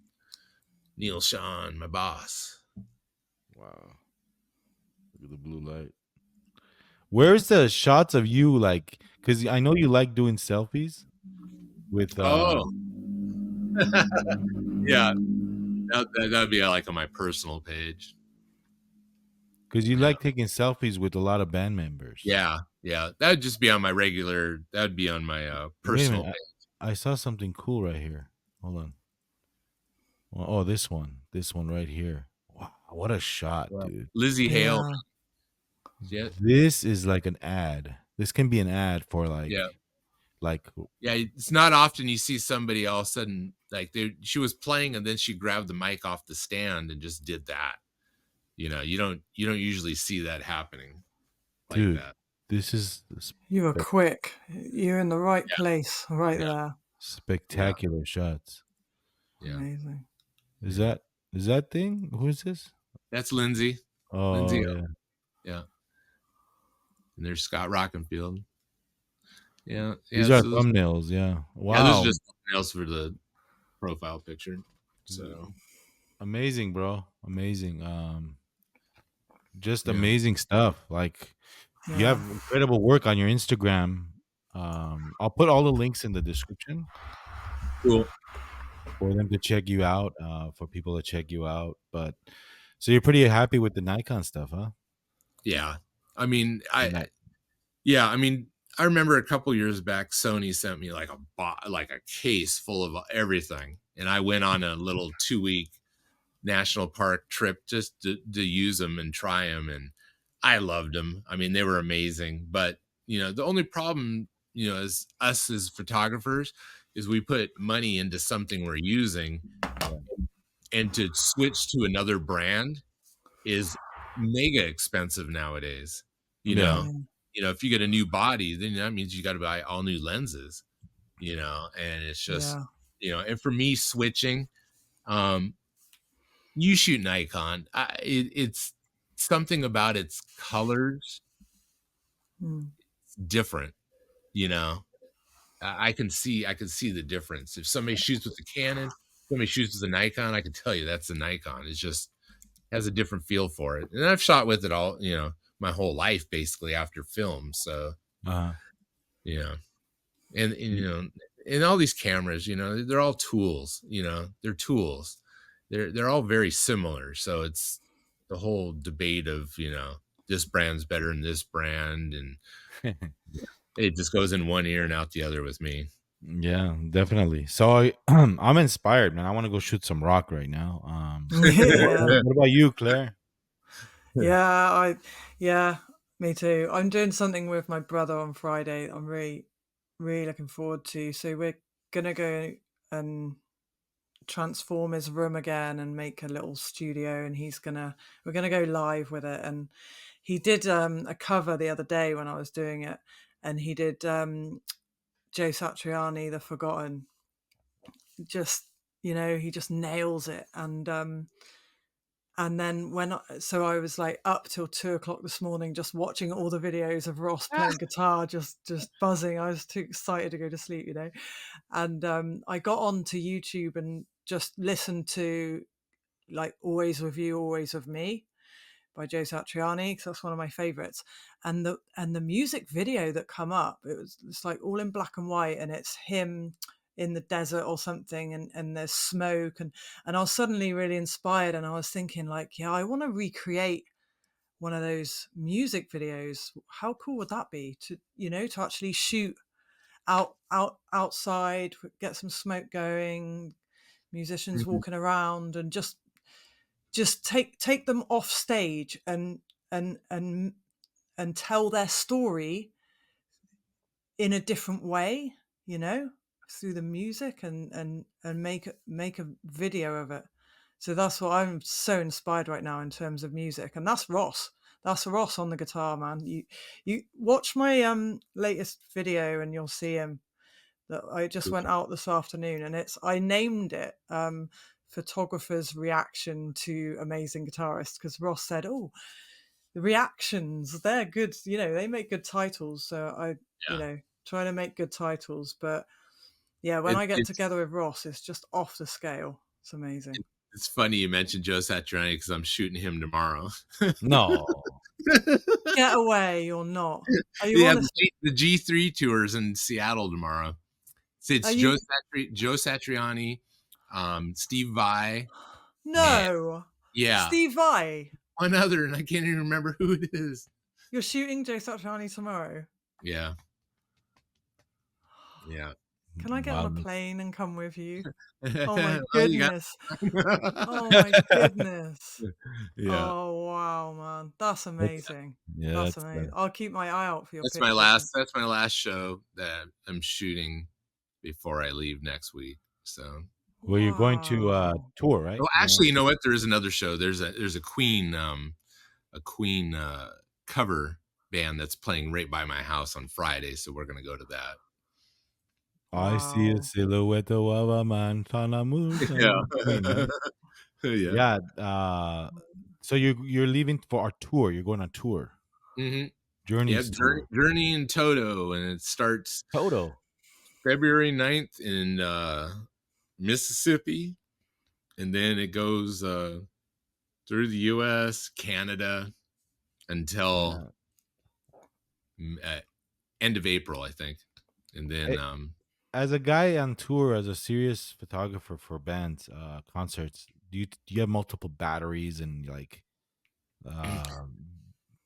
Neil Sean, my boss. Wow. Look at the blue light. Where's the shots of you, like, because I know you like doing selfies with Oh, yeah. That'd be like on my personal page. because you Yeah. like taking selfies with a lot of band members. Yeah. That would just be on my regular. That would be on my Wait a personal minute, page. I saw something cool right here. Hold on. Oh, this one right here. Wow, what a shot, dude. Lizzie Hale. Yeah. Yeah. This is like an ad. This can be an ad for like, Yeah. like, Yeah. It's not often you see somebody all of a sudden like she was playing and then she grabbed the mic off the stand and just did that. You don't usually see that happening like dude, that. this is You were quick. You're in the right place right Yeah. there. spectacular shots. Yeah. Amazing. Is that thing? Who is this? That's Lindsay. Oh, Lindsay. yeah. Yeah. And there's Scott Rockenfield. Yeah. These are thumbnails. Yeah. Wow. Yeah, those are just thumbnails for the profile picture. So amazing, bro. Amazing. Just amazing stuff. Like, you have incredible work on your Instagram. I'll put all the links in the description. Cool. For them to check you out, for people to check you out. But so you're pretty happy with the Nikon stuff, huh? Yeah. I mean, I remember a couple years back, Sony sent me like a case full of everything. And I went on a little 2-week national park trip just to use them and try them. And I loved them. I mean, they were amazing. But, the only problem, as us as photographers is we put money into something we're using, and to switch to another brand is mega expensive nowadays. If you get a new body, then that means you got to buy all new lenses, and it's just, and for me switching, you shoot Nikon. It's something about its colors. It's different, I can see the difference. If somebody shoots with a Canon, somebody shoots with a Nikon, I can tell you that's a Nikon. It's just has a different feel for it. And I've shot with it all, my whole life basically after film. So, and all these cameras, they're all tools, they're tools. They're all very similar. So it's the whole debate of, this brand's better than this brand. And it just goes in one ear and out the other with me. Yeah, definitely. So I'm inspired, man. I want to go shoot some rock right now. Yeah. What about you, Claire? Yeah, yeah, me too. I'm doing something with my brother on Friday. I'm really looking forward to. So we're gonna go and transform his room again and make a little studio, and we're gonna go live with it. And he did a cover the other day when I was doing it, and he did Joe Satriani, The Forgotten. Just he just nails it. And then so I was like up till 2 o'clock this morning, just watching all the videos of Ross playing guitar, just buzzing. I was too excited to go to sleep, And I got onto YouTube and just listened to like Always With You, Always With Me by Joe Satriani, because that's one of my favorites. And the music video that come up, it's like all in black and white, and it's him in the desert or something, and there's smoke, and I was suddenly really inspired, and I was thinking like, yeah, I want to recreate one of those music videos. How cool would that be to actually shoot outside, get some smoke going, musicians Mhm. walking around, and just take them off stage and and and tell their story in a different way, you know, through the music, and make a video of it. So that's what I'm so inspired right now in terms of music, and that's Ross. That's Ross on the guitar, man. You watch my latest video and you'll see him. That I just went out this afternoon, and I named it Photographer's Reaction to Amazing Guitarist, because Ross said, "Oh, the reactions, they're good, they make good titles." So I, Yeah. try to make good titles. But yeah, when It, I get it's together with Ross, it's just off the scale. It's amazing. it's funny you mentioned Joe Satriani because I'm shooting him tomorrow. No. Get away or not? Are you Yeah, honest? the G3 tours in Seattle tomorrow. So Are it's you? Joe Satriani, Steve Vai, and No, yeah, Steve Vai. one other, and I can't even remember who it is. You're shooting Joe Satriani tomorrow. Yeah, yeah. Can I get on Wow. a plane and come with you? Oh my Well, you got. goodness. Oh my goodness. Yeah. Oh wow, man. That's That's amazing. yeah, That's that's amazing. I'll keep my eye out for your that's my pictures. last. That's my last show that I'm shooting before I leave next week. So, well, you're going to Wow. tour, right? well, actually, you know what? There is another show. There's a Queen cover band that's playing right by my house on Friday, so we're gonna go to that. I see a Wow. silhouette of a man on a moon. Yeah. Queen, right? Yeah. Yeah. So you're leaving for our tour. You're going on tour. Hmm. Yeah, Journeys tour. Journey in Toto, and it starts Toto. February 9th in Mississippi, and then it goes through the US, Canada until Yeah. uh, end of April, I think. And then Eh, As a guy on tour, as a serious photographer for bands, concerts, do you have multiple batteries and like um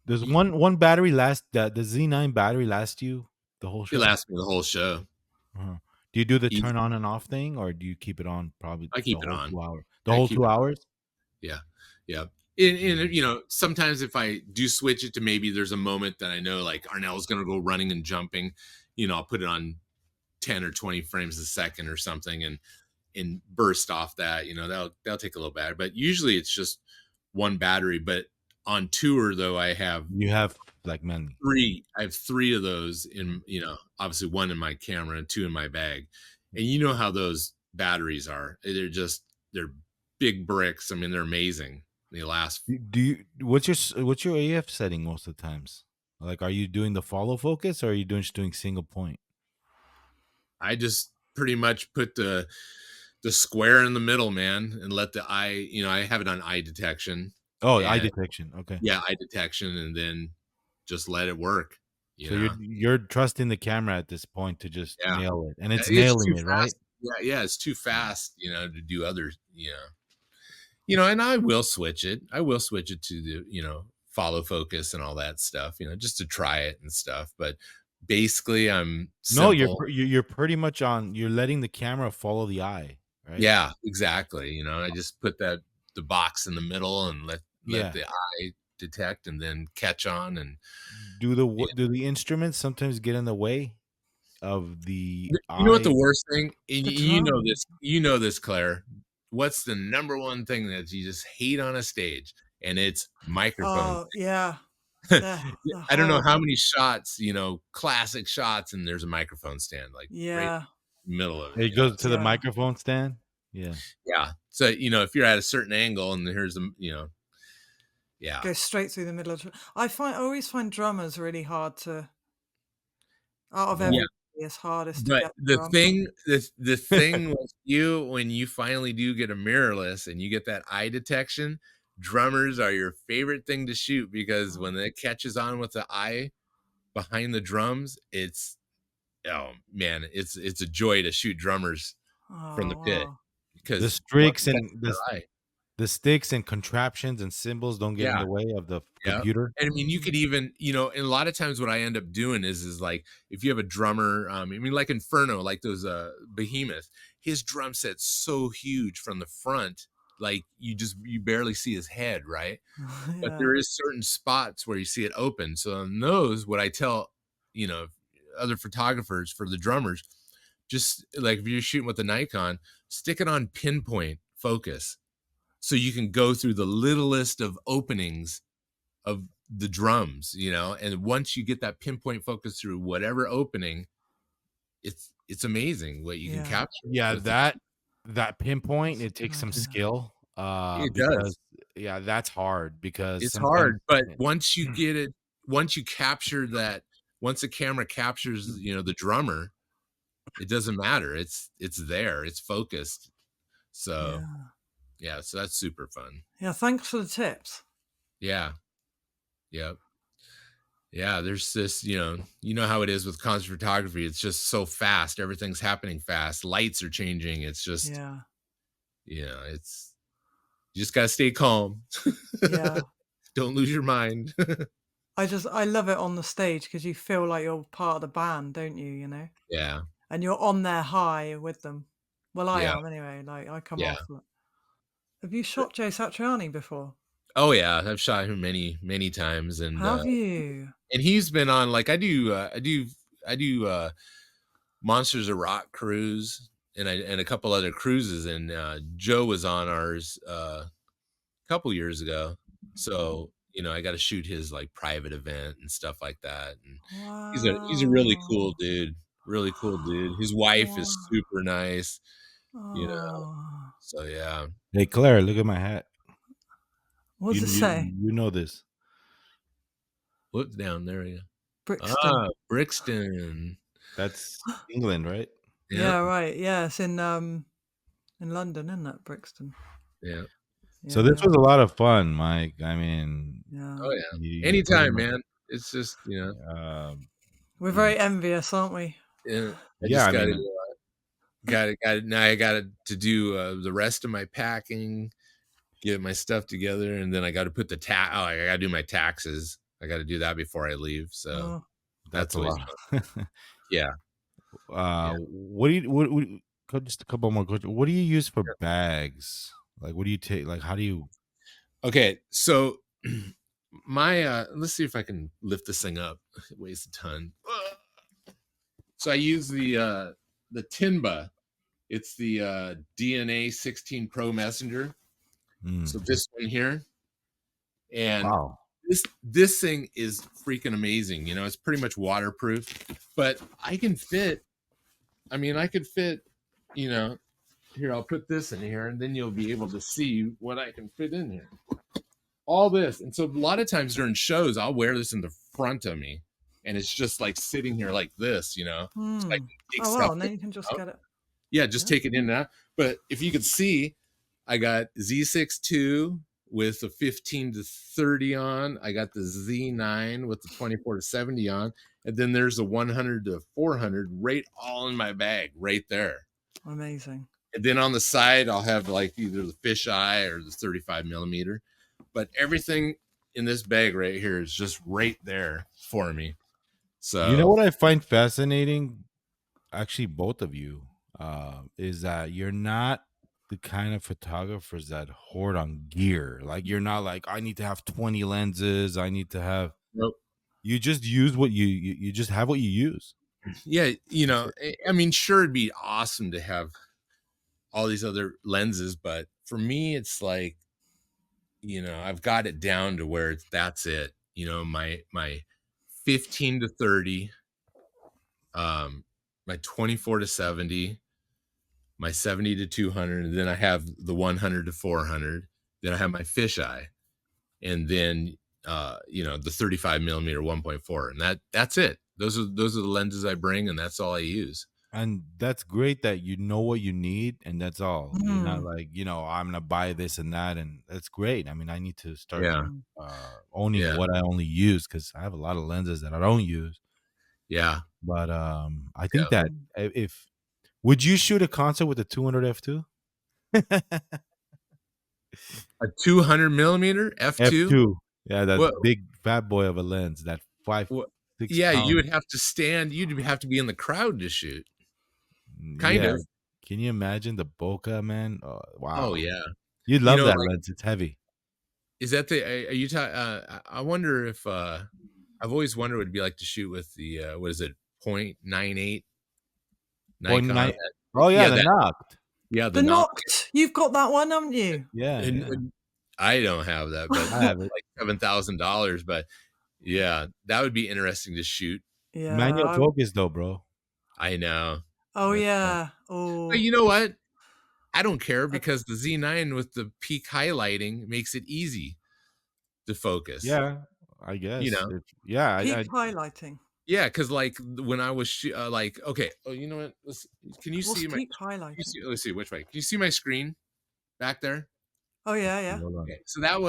does it one battery last the Z9 battery last you the whole show? lasts me the whole show. Uh-huh. Do you do the Easy. turn on and off thing, or do you keep it on probably I the keep it whole on. 2 hours? The I whole keep two it. hours? Yeah. Yeah. And Mm. sometimes if I do switch it to maybe there's a moment that I know like Arnell's going to go running and jumping, I'll put it on 10 or 20 frames a second or something and burst off that, that'll take a little battery, but usually it's just one battery. But on tour though, You have like many. I have three of those in, obviously one in my camera and two in my bag. And you know how those batteries are. They're big bricks. I mean, they're amazing. They last. Do you what's your AF setting most of the times? Like, are you doing the follow focus, or are you just doing single point? I just pretty much put the square in the middle, man, and let the eye, I have it on eye detection. Oh, eye And detection. Okay. yeah, eye detection, and then just let it work, So you're trusting the camera at this point to just Yeah. nail it, and it's It's too nailing it, right? fast. Yeah, it's too fast, to do other, and I will switch it. I will switch it to the, follow focus and all that stuff, just to try it and stuff. But basically I'm No, simple. you're pretty much on. You're letting the camera follow the eye, right? Yeah, exactly. I just put the box in the middle and let Yeah. the eye detect and then catch on. And Do the instruments sometimes get in the way of the you know what the eye? worst thing, and The this, drum. Claire. What's the number one thing that you just hate on a stage? And it's microphones. Oh yeah, they're I don't know how horrible. many shots, classic shots, and there's a microphone stand like right Yeah, in the middle of it. It goes to the yeah. microphone stand. Yeah. Yeah. So if you're at a certain angle and here's yeah. Go straight through the middle of. I always find drummers really hard to. Out of Yeah. Yeah. everybody, it's hardest to But get the the drum. thing, the thing with you, when you finally do get a mirrorless and you get that eye detection, drummers are your favorite thing to shoot, because when it catches on with the eye behind the drums, oh man, it's a joy to shoot drummers from the Oh pit, wow. The because once sticks it catches and their eye, the sticks and contraptions and symbols don't get in yeah. the way of the Yeah. computer. And I mean, you could even, and a lot of times what I end up doing is like, if you have a drummer, I mean, like Inferno, like those Behemoth, his drum set's so huge from the front, like you barely see his head, right? But Yeah. there is certain spots where you see it open. So on those, what I tell, you know, other photographers, for the drummers, just like if you're shooting with the Nikon, stick it on pinpoint focus so you can go through the littlest of openings of the drums, and once you get that pinpoint focus through whatever opening, it's amazing what you can Yeah. capture Yeah, with the. that pinpoint, That's a it good takes some idea. skill, It because does. yeah, that's hard because It's sometimes hard, but yeah. once you get it, once you capture that, once the camera captures, the drummer, it doesn't matter. It's there. It's focused. So Yeah. yeah, so that's super fun. Yeah. Thanks for the tips. Yeah. Yep. Yeah, there's this, how it is with concert photography. It's just so fast. Everything's happening fast. Lights are changing. It's just, Yeah. it's you just gotta stay calm. Yeah. Don't lose your mind. I love it on the stage because you feel like you're part of the band, don't you? You know, Yeah, and you're on their high with them. Well, I yeah, am anyway. Like I come yeah. off. Have you shot Joe Satriani before? Oh yeah, I've shot him many, many times, and Have you? he's been on, like, I do Monsters of Rock cruise, and a couple other cruises, and Joe was on ours couple years ago. So, I got to shoot his like private event and stuff like that. And he's a really cool Wow. dude. Really cool dude. His wife is Wow. super nice, you know. Oh. So yeah. Hey Claire, look at my hat. What You does it you say? you know this. Whoops, down there we go. Brixton. Ah, Brixton. That's England, right? Yeah, Yeah, right. Yeah, it's in London, isn't it? Brixton. yeah. So Yeah, this yeah, was a lot of fun, Mike. I mean, yeah. Oh yeah. you pretty Anytime, much man. It's just, um We're you very envious, aren't we? yeah, I yeah, just I got mean, to now I got to do the rest of my packing, get my stuff together, and then I got to put I got to do my taxes. I got to do that before I leave. So Oh, that's that's a always lot. fun. Yeah. Yeah. What do just a couple more questions. What do you use for bags? Like, what do you take? Like, how do you? Okay. So my let's see if I can lift this thing up. It weighs a ton. So I use the Tinba. It's the DNA 16 Pro Messenger. So Mm, this one here, and wow. this thing is freaking amazing. It's pretty much waterproof, but I can fit. I mean, I could fit. You know, Here, I'll put this in here, and then you'll be able to see what I can fit in here. All this. And so a lot of times during shows, I'll wear this in the front of me, and it's just like sitting here like this, so I hmm. can take Oh, stuff wow. And then you can just out. get it. Yeah, just Yeah. take it in and out. But if you could see, I got Z6 II with a 15 to 30 on. I got the Z9 with the 24 to 70 on. And then there's a 100 to 400 right all in my bag right there. Amazing. And then on the side, I'll have like either the fisheye or the 35 millimeter. But everything in this bag right here is just right there for me. You know So what I find fascinating? Actually, both of you, is that you're not the kind of photographers that hoard on gear. Like you're not like, I need to have 20 lenses. I need to have. nope. You just use what you just have what you use. Yeah, That's it. I mean, sure, it'd be awesome to have all these other lenses, but for me, it's like, I've got it down to where that's it. My 15 to 30, my 24 to 70, my 70 to 200, and then I have the 100 to 400. Then I have my fisheye, and then the 35 millimeter 1.4, and that's it. Those are the lenses I bring, and that's all I use. And that's great that you know what you need, and that's all. You're not Mm, like, I'm gonna buy this and that, and that's great. I mean, I need to start Yeah, mm. owning yeah, what I only use because I have a lot of lenses that I don't use. yeah. But I think Yeah. that if would you shoot a concert with a 200 f2? A 200 millimeter f2. F2, yeah, that What? big fat boy of a lens, that five What? six Yeah, you pound. would have to stand. You'd have to be in the crowd to shoot. Kind Yeah, of. can you imagine the bokeh, man? Oh, Oh wow, yeah. you'd love that Like, lens. It's heavy. is that the? Are you talking? I wonder if. I've always wondered what it'd be like to shoot with the. What is it? 0.98 Point Nikon. nine. Oh yeah, Yeah, the that. knocked. Yeah, the The knock. Noct, you've got that one, haven't you? Yeah, yeah, And I don't have that, but I have it. like $7,000. But yeah, that would be interesting to shoot. Yeah. Manual focus though, bro. I know. Oh That's tough. yeah. But Oh. you know what? I don't care Uh, because the Z9 with the peak highlighting makes it easy to focus. Yeah, I You guess. know, Yeah, peak highlighting. yeah, because like when I was like, okay, oh, you know what? Can you What's see my? peak highlighting? Let's see which way. Can you see my screen back there? Oh yeah, yeah. hold on. Okay, so that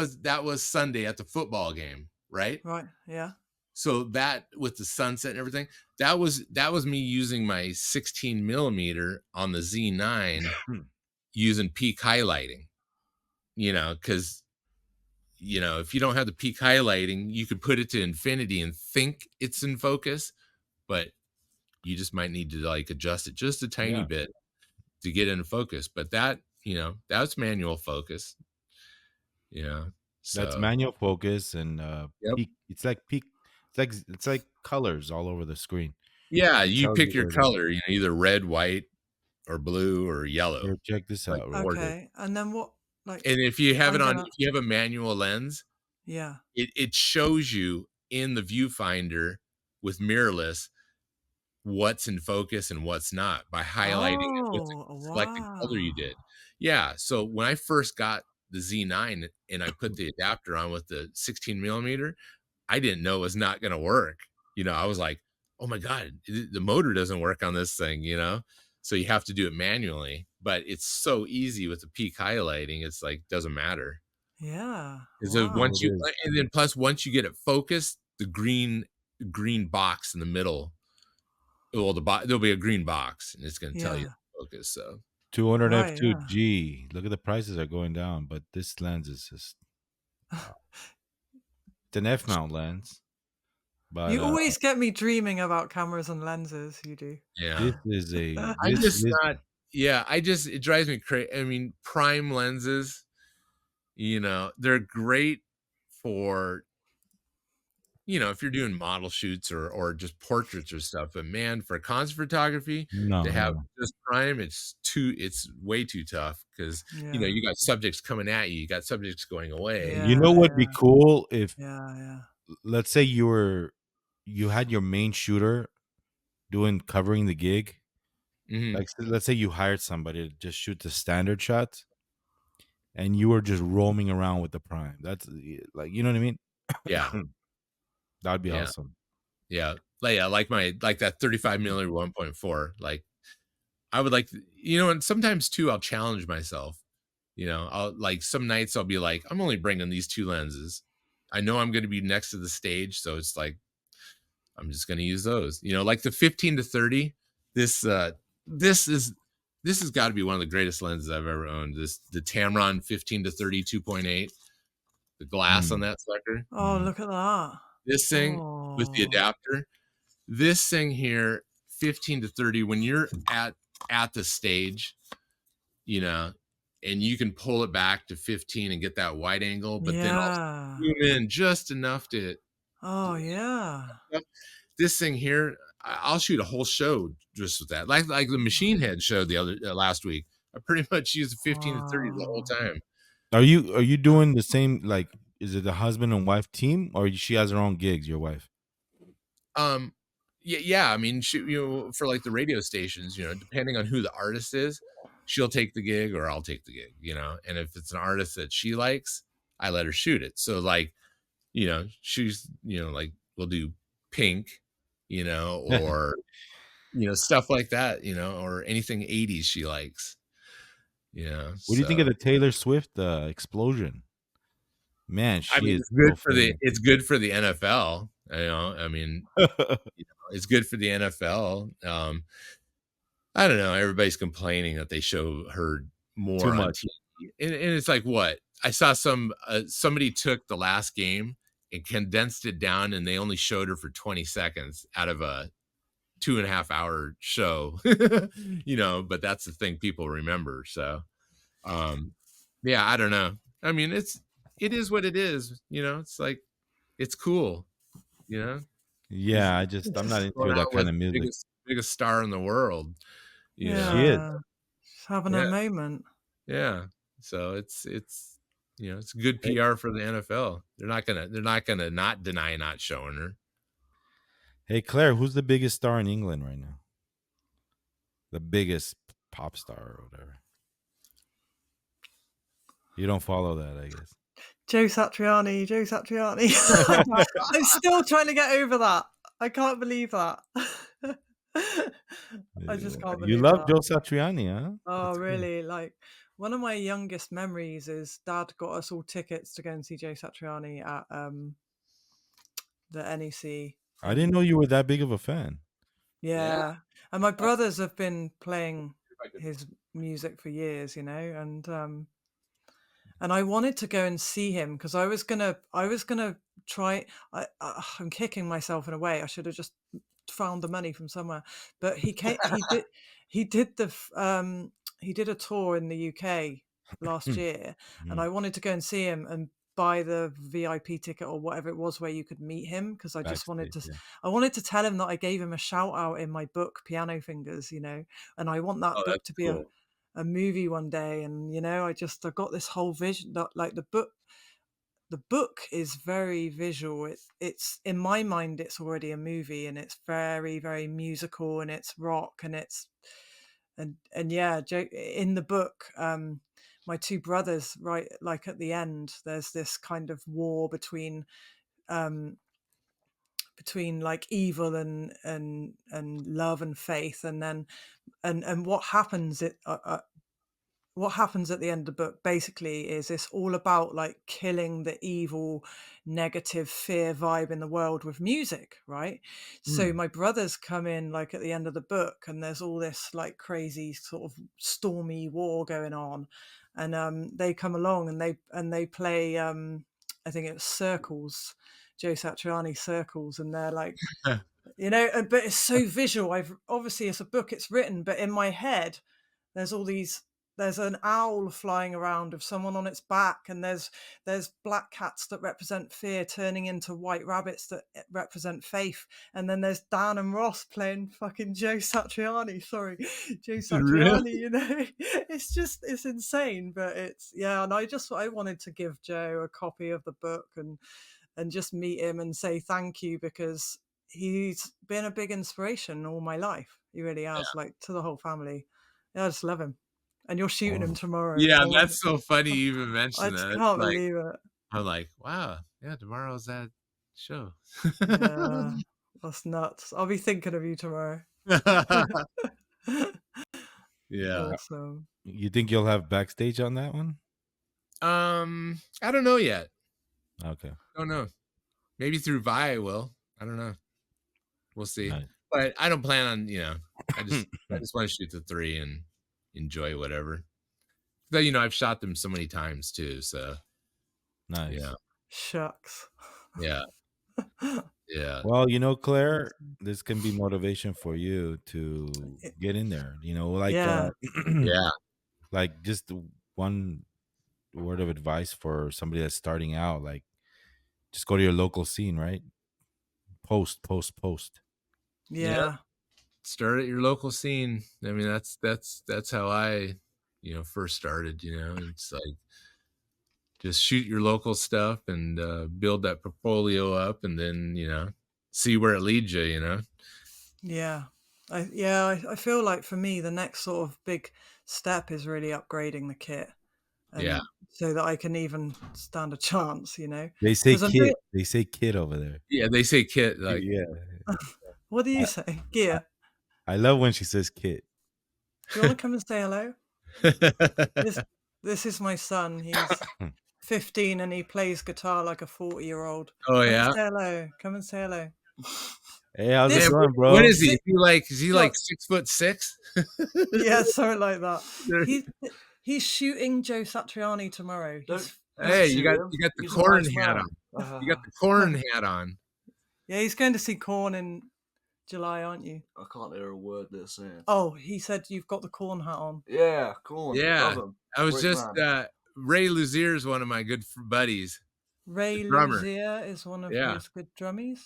was Sunday at the football game, right? Right. Yeah. So that with the sunset and everything, that was me using my 16 millimeter on the Z9 using peak highlighting. Because if you don't have the peak highlighting, you could put it to infinity and think it's in focus, but you just might need to like adjust it just a tiny Yeah, bit to get into focus. But that's manual focus, you know. that's So manual focus and yep. peak. It's like peak. It's like colors all over the screen. Yeah, It you tells pick you your where to. color, either red, white, or blue or Here, yellow, check this like out real or quick. Okay. And then what? Like, and if you have I'm it on gonna. if you have a manual lens, Yeah. it shows you in the viewfinder with mirrorless what's in focus and what's not by highlighting it with the Oh selected color you wow. did. Yeah. So when I first got the Z9 and I put the adapter on with the 16 millimeter, I didn't know it was not going to work. I was like, oh my God, the motor doesn't work on this thing. So you have to do it manually, but it's so easy with the peak highlighting. It's like, doesn't matter. Yeah. Is that There Wow. it is. and then plus once you get it focused, the green box in the middle, well, there'll be a green box and it's going to tell you Yeah. the focus. So 200 Right. f2 Yeah. G. Look at the prices are going down, but this lens is just wow. It's an F mount lens, but You always get me dreaming about cameras and lenses. You do. yeah, this is a I this just is not. Yeah, it drives me crazy. I mean, prime lenses, they're great for if you're doing model shoots or just portraits or stuff. But man, for concert photography, to no, have no. just prime, it's way too tough because Yeah. you got subjects coming at you, you got subjects going away. You know Yeah. what'd be Yeah. cool if, Yeah. Yeah. let's say, you had your main shooter covering the gig. Hmm. Like, let's say you hired somebody to just shoot the standard shots, and you were just roaming around with the prime. That's like, you know what I mean? Yeah, That'd be yeah, awesome. yeah. Like that 35 millimeter 1.4. Like I would like, and sometimes too, I'll challenge myself. I'll like some nights I'll be like, I'm only bringing these two lenses. I know I'm going to be next to the stage, so it's like I'm just going to use those. Like the 15 to 30. This this is this has got to be one of the greatest lenses I've ever owned. The Tamron 15 to 30 2.8. The glass on Mm, that sucker. Oh, mm. look at that. This thing with the Oh. adapter. This thing here, 15 to 30, when you're at the stage, you know, and you can pull it back to 15 and get that wide angle, but then also Yeah. zoom in just enough to Oh yeah. this thing here. I'll shoot a whole show just with that, like the Machine Head show the other last week. I pretty much used 15 to 30 the whole Wow. time. Are you doing the same? Like, is it a husband and wife team, or she has her own gigs? Your wife? Yeah. I mean, she, you know, for like the radio stations, you know, depending on who the artist is, she'll take the gig or I'll take the gig, you know. And if it's an artist that she likes, I let her shoot it. So like, you know, she's, you know, like we'll do Pink, you know, or you know, stuff like that, you know, or anything 80s she likes, you know. What do you think of So the Taylor Swift explosion? Man, I she mean, is so famous. it's good for the NFL, you know. I mean, you know, it's good for the NFL. I don't know. Everybody's complaining that they show her Too more on much. TV, and it's like what I saw somebody took the last game and condensed it down, and they only showed her for 20 seconds out of a 2.5 hour show, you know. But that's the thing people remember. So, um, yeah, I don't know. I mean, it is what it is, you know. It's like it's cool, you know. She's Yeah, I'm not going into that out kind with of the music. biggest star in the world, you She know. is. Yeah. Just having a Yeah. moment. Yeah. So it's you know, it's good Hey, PR for the NFL. They're not gonna not deny not showing her. hey, Claire, who's the biggest star in England right now? The biggest pop star or whatever. You don't follow that, I guess. Joe Satriani. I'm still trying to get over that. I can't believe that. I just can't You believe love that. Joe Satriani, huh? Oh, That's good. really? Like, one of my youngest memories is Dad got us all tickets to go and see Joe Satriani at the NEC I didn't in know you were that big of a fan. Yeah. yeah. And my brothers have been playing his music for years, you know, and I wanted to go and see him because I was gonna try. I'm kicking myself in a way. I should have just found the money from somewhere. But he came. He did he did a tour in the UK last year, and I wanted to go and see him and buy the VIP ticket or whatever it was where you could meet him because I just wanted Backstage, to. yeah. I wanted to tell him that I gave him a shout out in my book, Piano Fingers, you know, and I want that Oh, book that's to be cool. a movie one day. And you know, I got this whole vision that like the book is very visual. It's in my mind it's already a movie, and it's very very musical, and it's rock, and it's and yeah, in the book my two brothers, right, like at the end there's this kind of war um between like evil and love and faith, and then and what happens at the end of the book basically is it's all about like killing the evil, negative fear vibe in the world with music, right? So Hmm. my brothers come in like at the end of the book, and there's all this like crazy sort of stormy war going on, and they come along and they play I think it's Circles, Joe Satriani Circles, and they're like, you know, but it's so visual. I've obviously it's a book, it's written, but in my head there's all these there's an owl flying around with someone on its back, and there's black cats that represent fear turning into white rabbits that represent faith, and then there's Dan and Ross playing fucking Joe Satriani. Sorry, Joe Really? Satriani. You know, it's insane, but it's yeah. And I wanted to give Joe a copy of the book and just meet him and say thank you, because he's been a big inspiration all my life. He really has, like to the whole family. Yeah, I just love him. And you're shooting him Oh, tomorrow. Yeah, Oh, that's so funny you even I mentioned just that. It's can't like believe it. I'm like, wow, yeah, tomorrow's that show. Yeah, that's nuts. I'll be thinking of you tomorrow. Yeah. Awesome. you think you'll have backstage on that one? I don't know yet. Okay, Don't know. Maybe through Vi I will. I don't know. We'll see. nice. But I don't plan on, you know, I just want to shoot the 3 and enjoy whatever. Though, you know, I've shot them so many times too, so Nice. yeah. Shucks. Yeah. Yeah. Well, Claire, this can be motivation for you to get in there. Like Yeah. Yeah. like just one word of advice for somebody that's starting out. Like, just go to your local scene, right? Post, post, post. Yeah. Yeah. Start at your local scene. I mean, that's how I, first started, it's like just shoot your local stuff and build that portfolio up and then, see where it leads you. Yeah. I feel like for me, the next sort of big step is really upgrading the kit, Yeah. and so that I can even stand a chance, They say because I'm kid. doing. They say kid over there. Yeah. They say kit, like, Yeah. What do I, you say? Gear. I love when she says kid. Do you want to come and say hello? This this is my son. He's 15 and he plays guitar like a 40-year-old. oh, Come and yeah. say hello. Come and say hello. Hey, how's This it Man, going, what bro? is he? Is he like Got 6'6"? yeah, something like that. He's he's shooting Joe Satriani tomorrow. Don't He's Hey, shoot him. you got the He's a corn nice hat man. on. You got the corn hat on. yeah, he's going to see Korn in July, aren't you? I can't hear a word they're saying. Oh, he said you've got the Korn hat on. Yeah, cool. Yeah. Love him. I was Great just man. Ray Luzier is one of my good buddies. Ray The drummer. Luzier is one of Yeah. his good drummies.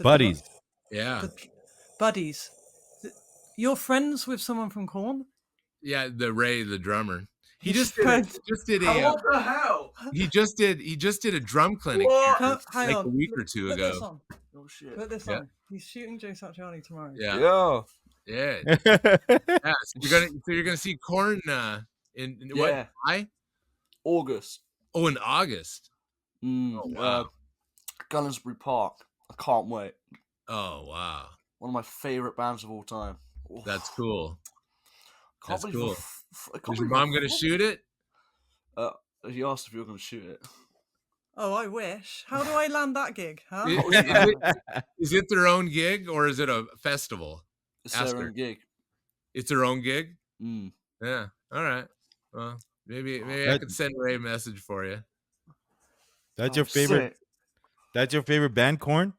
Buddies. Yeah. Buddies. You're friends with someone from Korn? Yeah, the Ray, the drummer. He He's just did friends. What the hell? he just did a drum clinic What? here, Hang like on. a week or two Put this ago. on. Oh shit. Put this Yeah. on. He's shooting Joe Satriani tomorrow. Yeah. Yeah. Yeah. Yeah. So you're gonna see Korn in what, Yeah. July? August. Oh, in August. Oh wow. Gunnersbury Park. I can't wait. Oh wow. One of my favorite bands of all time. Oh, That's cool. can't That's believe cool. I can't Is your believe mom gonna shoot it? He asked if you were going to shoot it. Oh, I wish. How do I land that gig, huh? Is it their own gig or is it a festival? It's Ask their her. own gig. It's their own gig? Mm. Yeah. All right. Well, maybe I That- could send Ray a message for you. That's Oh, your favorite. sick. That's your favorite band, Corn.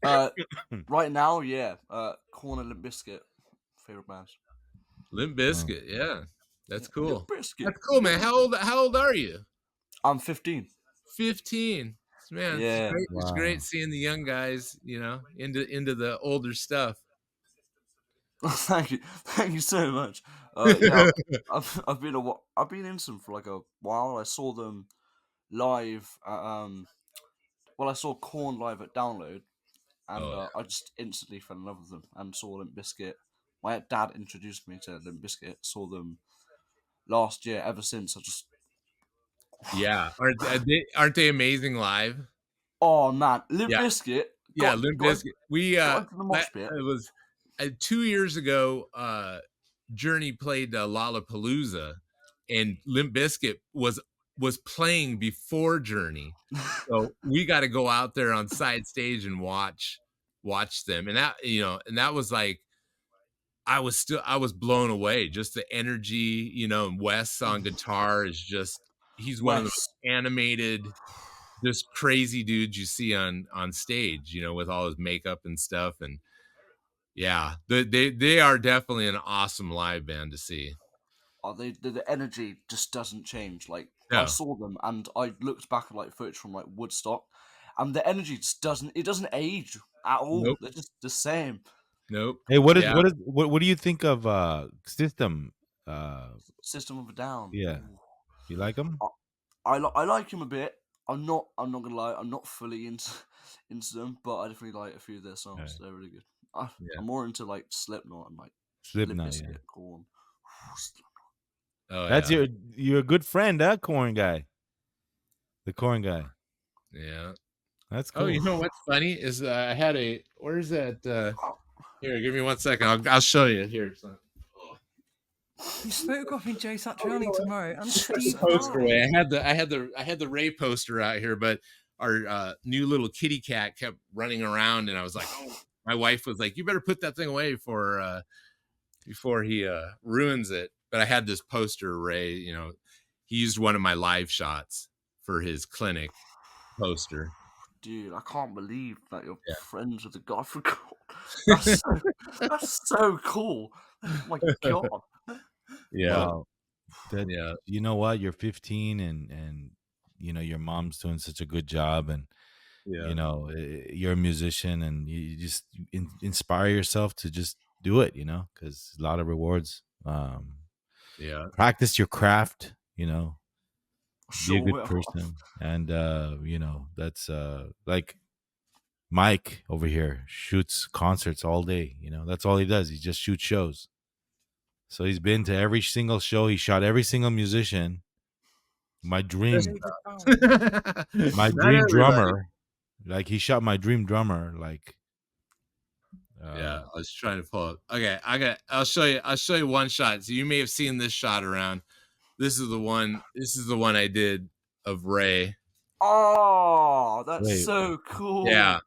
Right now, yeah. Corn and Limp Bizkit. Favorite bands. Limp Bizkit, yeah. That's cool. Limp Bizkit. That's cool, man. How old are you? I'm 15. 15. Man, Yeah. it's Wow. great seeing the young guys, into the older stuff. Thank you so much. Yeah, I've been into them for like a while. I saw them live at I saw Korn live at Download, and Oh, I just instantly fell in love with them and saw Limp Bizkit. My dad introduced me to Limp Bizkit. Saw them last year. Ever since, I just yeah. Aren't they amazing live? oh man, Limp Yeah. Bizkit. Yeah, Limp Bizkit. We got into the mosh pit. it was 2 years ago. Journey played Lollapalooza, and Limp Bizkit was playing before Journey, so we got to go out there on side stage and watch them, and that was like I was blown away. Just the energy, and Wes on guitar is just he's one of the most animated, just crazy dudes you see on stage, with all his makeup and stuff. And yeah, they are definitely an awesome live band to see. The energy just doesn't change. Like No. I saw them and I looked back at like footage from like Woodstock, and the energy just doesn't age at all. Nope. They're just the same. Nope. Hey, what Yeah. do you think of System? System of a Down. Yeah. Ooh. You like them? I like him a bit. I'm not gonna lie. I'm not fully into them, but I definitely like a few of their songs. Right. They're really good. Yeah. I'm more into like Slipknot and like Slipknot, Limp yeah. Bizkit, Korn. Oh, That's yeah. you're a good friend, huh, Corn guy. The Corn guy. Yeah. That's cool. Oh, you know what's funny is I had where's that? Here, give me 1 second. I'll show you here. So. He's photographing Joe Satriani tomorrow and Steve Poster Vai. away. I had the Ray poster out here, but our new little kitty cat kept running around, and I was like, oh, my wife was like, you better put that thing away before he ruins it. But I had this poster, Ray. He used one of my live shots for his clinic poster. dude, I can't believe that you're Yeah. friends with the guy from God. That's so cool. Oh my god. Yeah. Wow. That Yeah. you know what? You're 15 and your mom's doing such a good job, and Yeah. you're a musician, and you just inspire yourself to just do it, because a lot of rewards. Yeah. Practice your craft, be a Sure good will. person, and that's like Mike over here shoots concerts all day. That's all he does. He just shoots shows. So he's been to every single show. He shot every single musician. My dream, David Bowie. my Not dream everybody. drummer, like he shot my dream drummer, like Yeah, I was trying to pull up. Okay, I'll show you. I'll show you one shot. So you may have seen this shot around. This is the one. This is the one I did of Ray. Oh, that's wait, so cool. Yeah.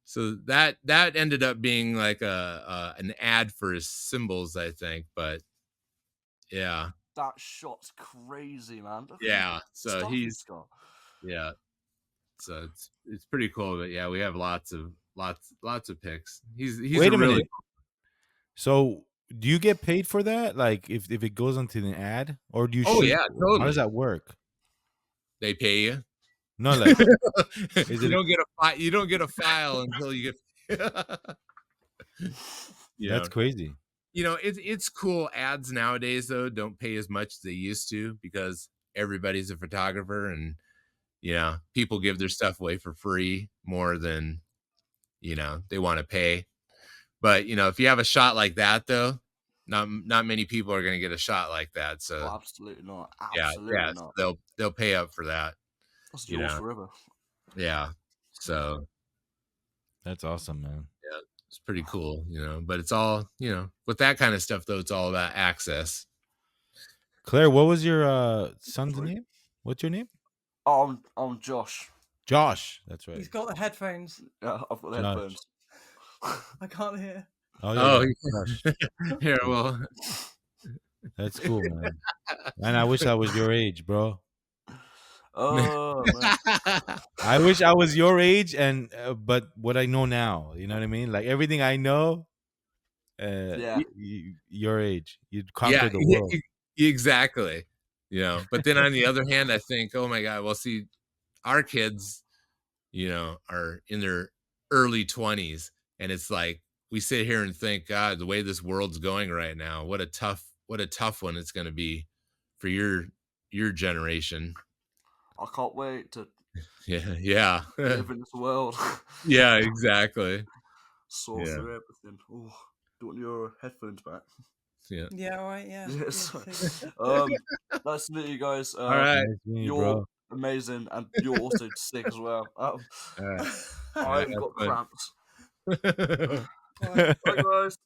So that ended up being like an ad for his cymbals, I think. But yeah, That shot's crazy, man. Look at yeah. the So stuff he's got. yeah. So it's pretty cool. But yeah, we have lots of pics. He's wait a a really minute. So do you get paid for that? Like if it goes onto the ad, or do you Oh shoot? yeah, How does totally. that work? They pay you. No, like You don't get a file until you get that's crazy. It's cool. Ads nowadays though don't pay as much as they used to because everybody's a photographer, and people give their stuff away for free more than they want to pay. But if you have a shot like that though, not many people are going to get a shot like that. So Oh, absolutely not. yeah, Absolutely so not. they'll pay up for that. That's You yours know, forever. yeah. So That's awesome, man. yeah, it's pretty cool. But it's all with that kind of stuff though. It's all about access. Claire, what was your son's Sorry? name? What's your name? Oh, I'm Josh. Josh. That's right. He's got the headphones. Yeah, I've got the Josh. headphones. I can't hear. Oh Oh, yeah, Josh. here, well, That's cool, man. And I wish I was your age, bro. Oh man. I wish I was your age, and but what I know now, you know what I mean? Like everything I know, Yeah. your age, you'd conquer yeah, the world. exactly. But then on the other hand, I think, oh my God, well, see, our kids, are in their early 20s, and it's like we sit here and think, God, the way this world's going right now, what a tough one it's going to be for your generation. I can't wait to Yeah. live in this world. Yeah, exactly. Sort Yeah. through everything. Oh, do you want your headphones back? Yeah. Yeah, all right, yeah. Yeah, yeah, sorry. take- Nice to meet you guys. All right. Nice meeting you, You're bro. amazing, and you're also sick as well. All right. I've have got fun. cramps. all right. Bye, guys.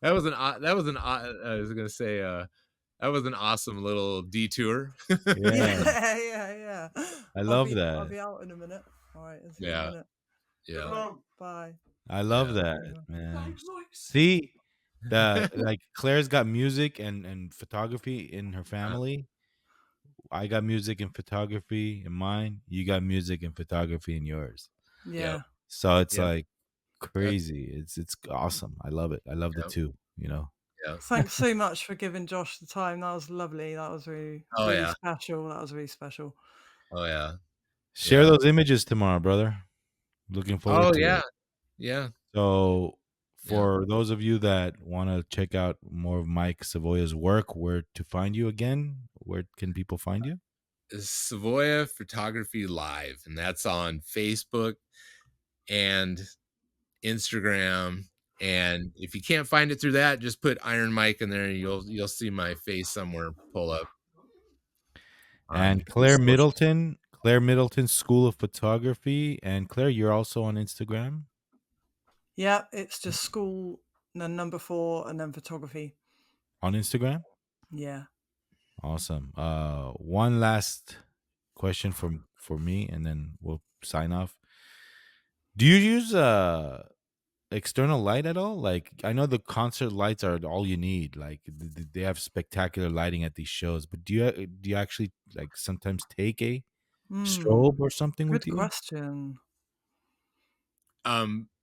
That was I was gonna say that was an awesome little detour. Yeah, Yeah. I love I'll that. be out in a minute. All right, see you in Yeah. a minute. Yeah. Bye. I love Yeah. that, Yeah. man. Thanks, Alex. See, like Claire's got music and photography in her family. I got music and photography in mine. You got music and photography in yours. Yeah. So it's Yep. like crazy. It's awesome. I love it. I love the Yep. two. Yeah. Thanks so much for giving Josh the time. That was lovely. That was really, Oh, really yeah. special. That was really special. Oh yeah. Share Yeah. those images tomorrow, brother. Looking forward Oh to yeah. it. Yeah. So for those of you that want to check out more of Mike Savoia's work, where to find you again? Where can people find you? Savoia Photography Live, and that's on Facebook and Instagram. And if you can't find it through that, just put Iron Mike in there, and you'll see my face somewhere pull up. And Claire Middleton, School of Photography. And Claire, you're also on Instagram? Yeah, it's just school, and then number 4, and then photography. On Instagram? Yeah. Awesome. One last question for me, and then we'll sign off. Do you use external light at all? Like, I know the concert lights are all you need. Like, they have spectacular lighting at these shows. But do you actually like sometimes take a strobe Hmm. or something with Good you? question.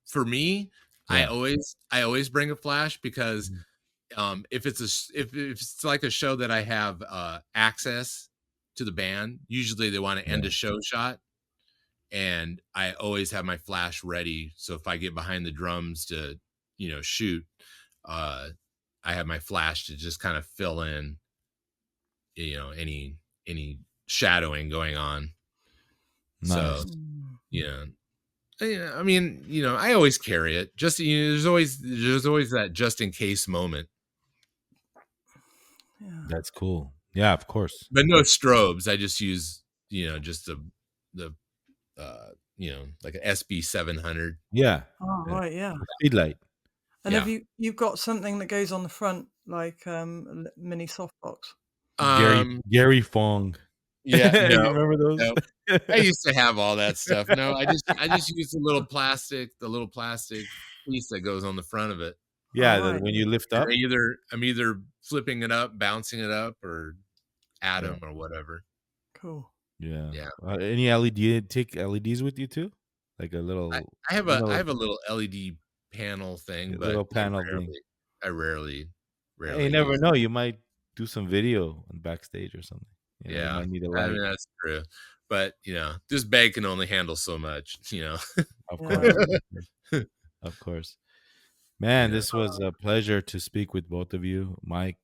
For me, Yeah. I always bring a flash because Mhm. if if it's like a show that I have access to the band, usually they want to end Yeah. a show shot, and I always have my flash ready. So if I get behind the drums to shoot, uh, I have my flash to just kind of fill in any shadowing going on. So Nice. Mm, yeah. Yeah, I mean, I always carry it. Just there's always that just in case moment. yeah. That's cool. Yeah, of course. But no strobes. I just use, just the like an SB 700. Yeah. Oh, Yeah. right, yeah. Speed light. And have Yeah. you've got something that goes on the front, like, mini softbox? Gary Fong. Yeah, You no, remember those? no. I used to have all that stuff. No, I just use the little plastic piece that goes on the front of it. Oh, Yeah, that right, when yeah. you lift And up. I'm either flipping it up, bouncing it up, or Yeah. atom or whatever. Cool. Yeah. Yeah. Any LED, take LEDs with you too? Like a I little, I have you a know, I have a little LED panel thing, but little panel thing. I rarely Hey, you rarely never use know. it. You might do some video on backstage or something. You Yeah, might need a I light. mean, that's true. But, this bag can only handle so much. Of course. Yeah. Of course. Of course. Man, Yeah. this was a pleasure to speak with both of you. Mike,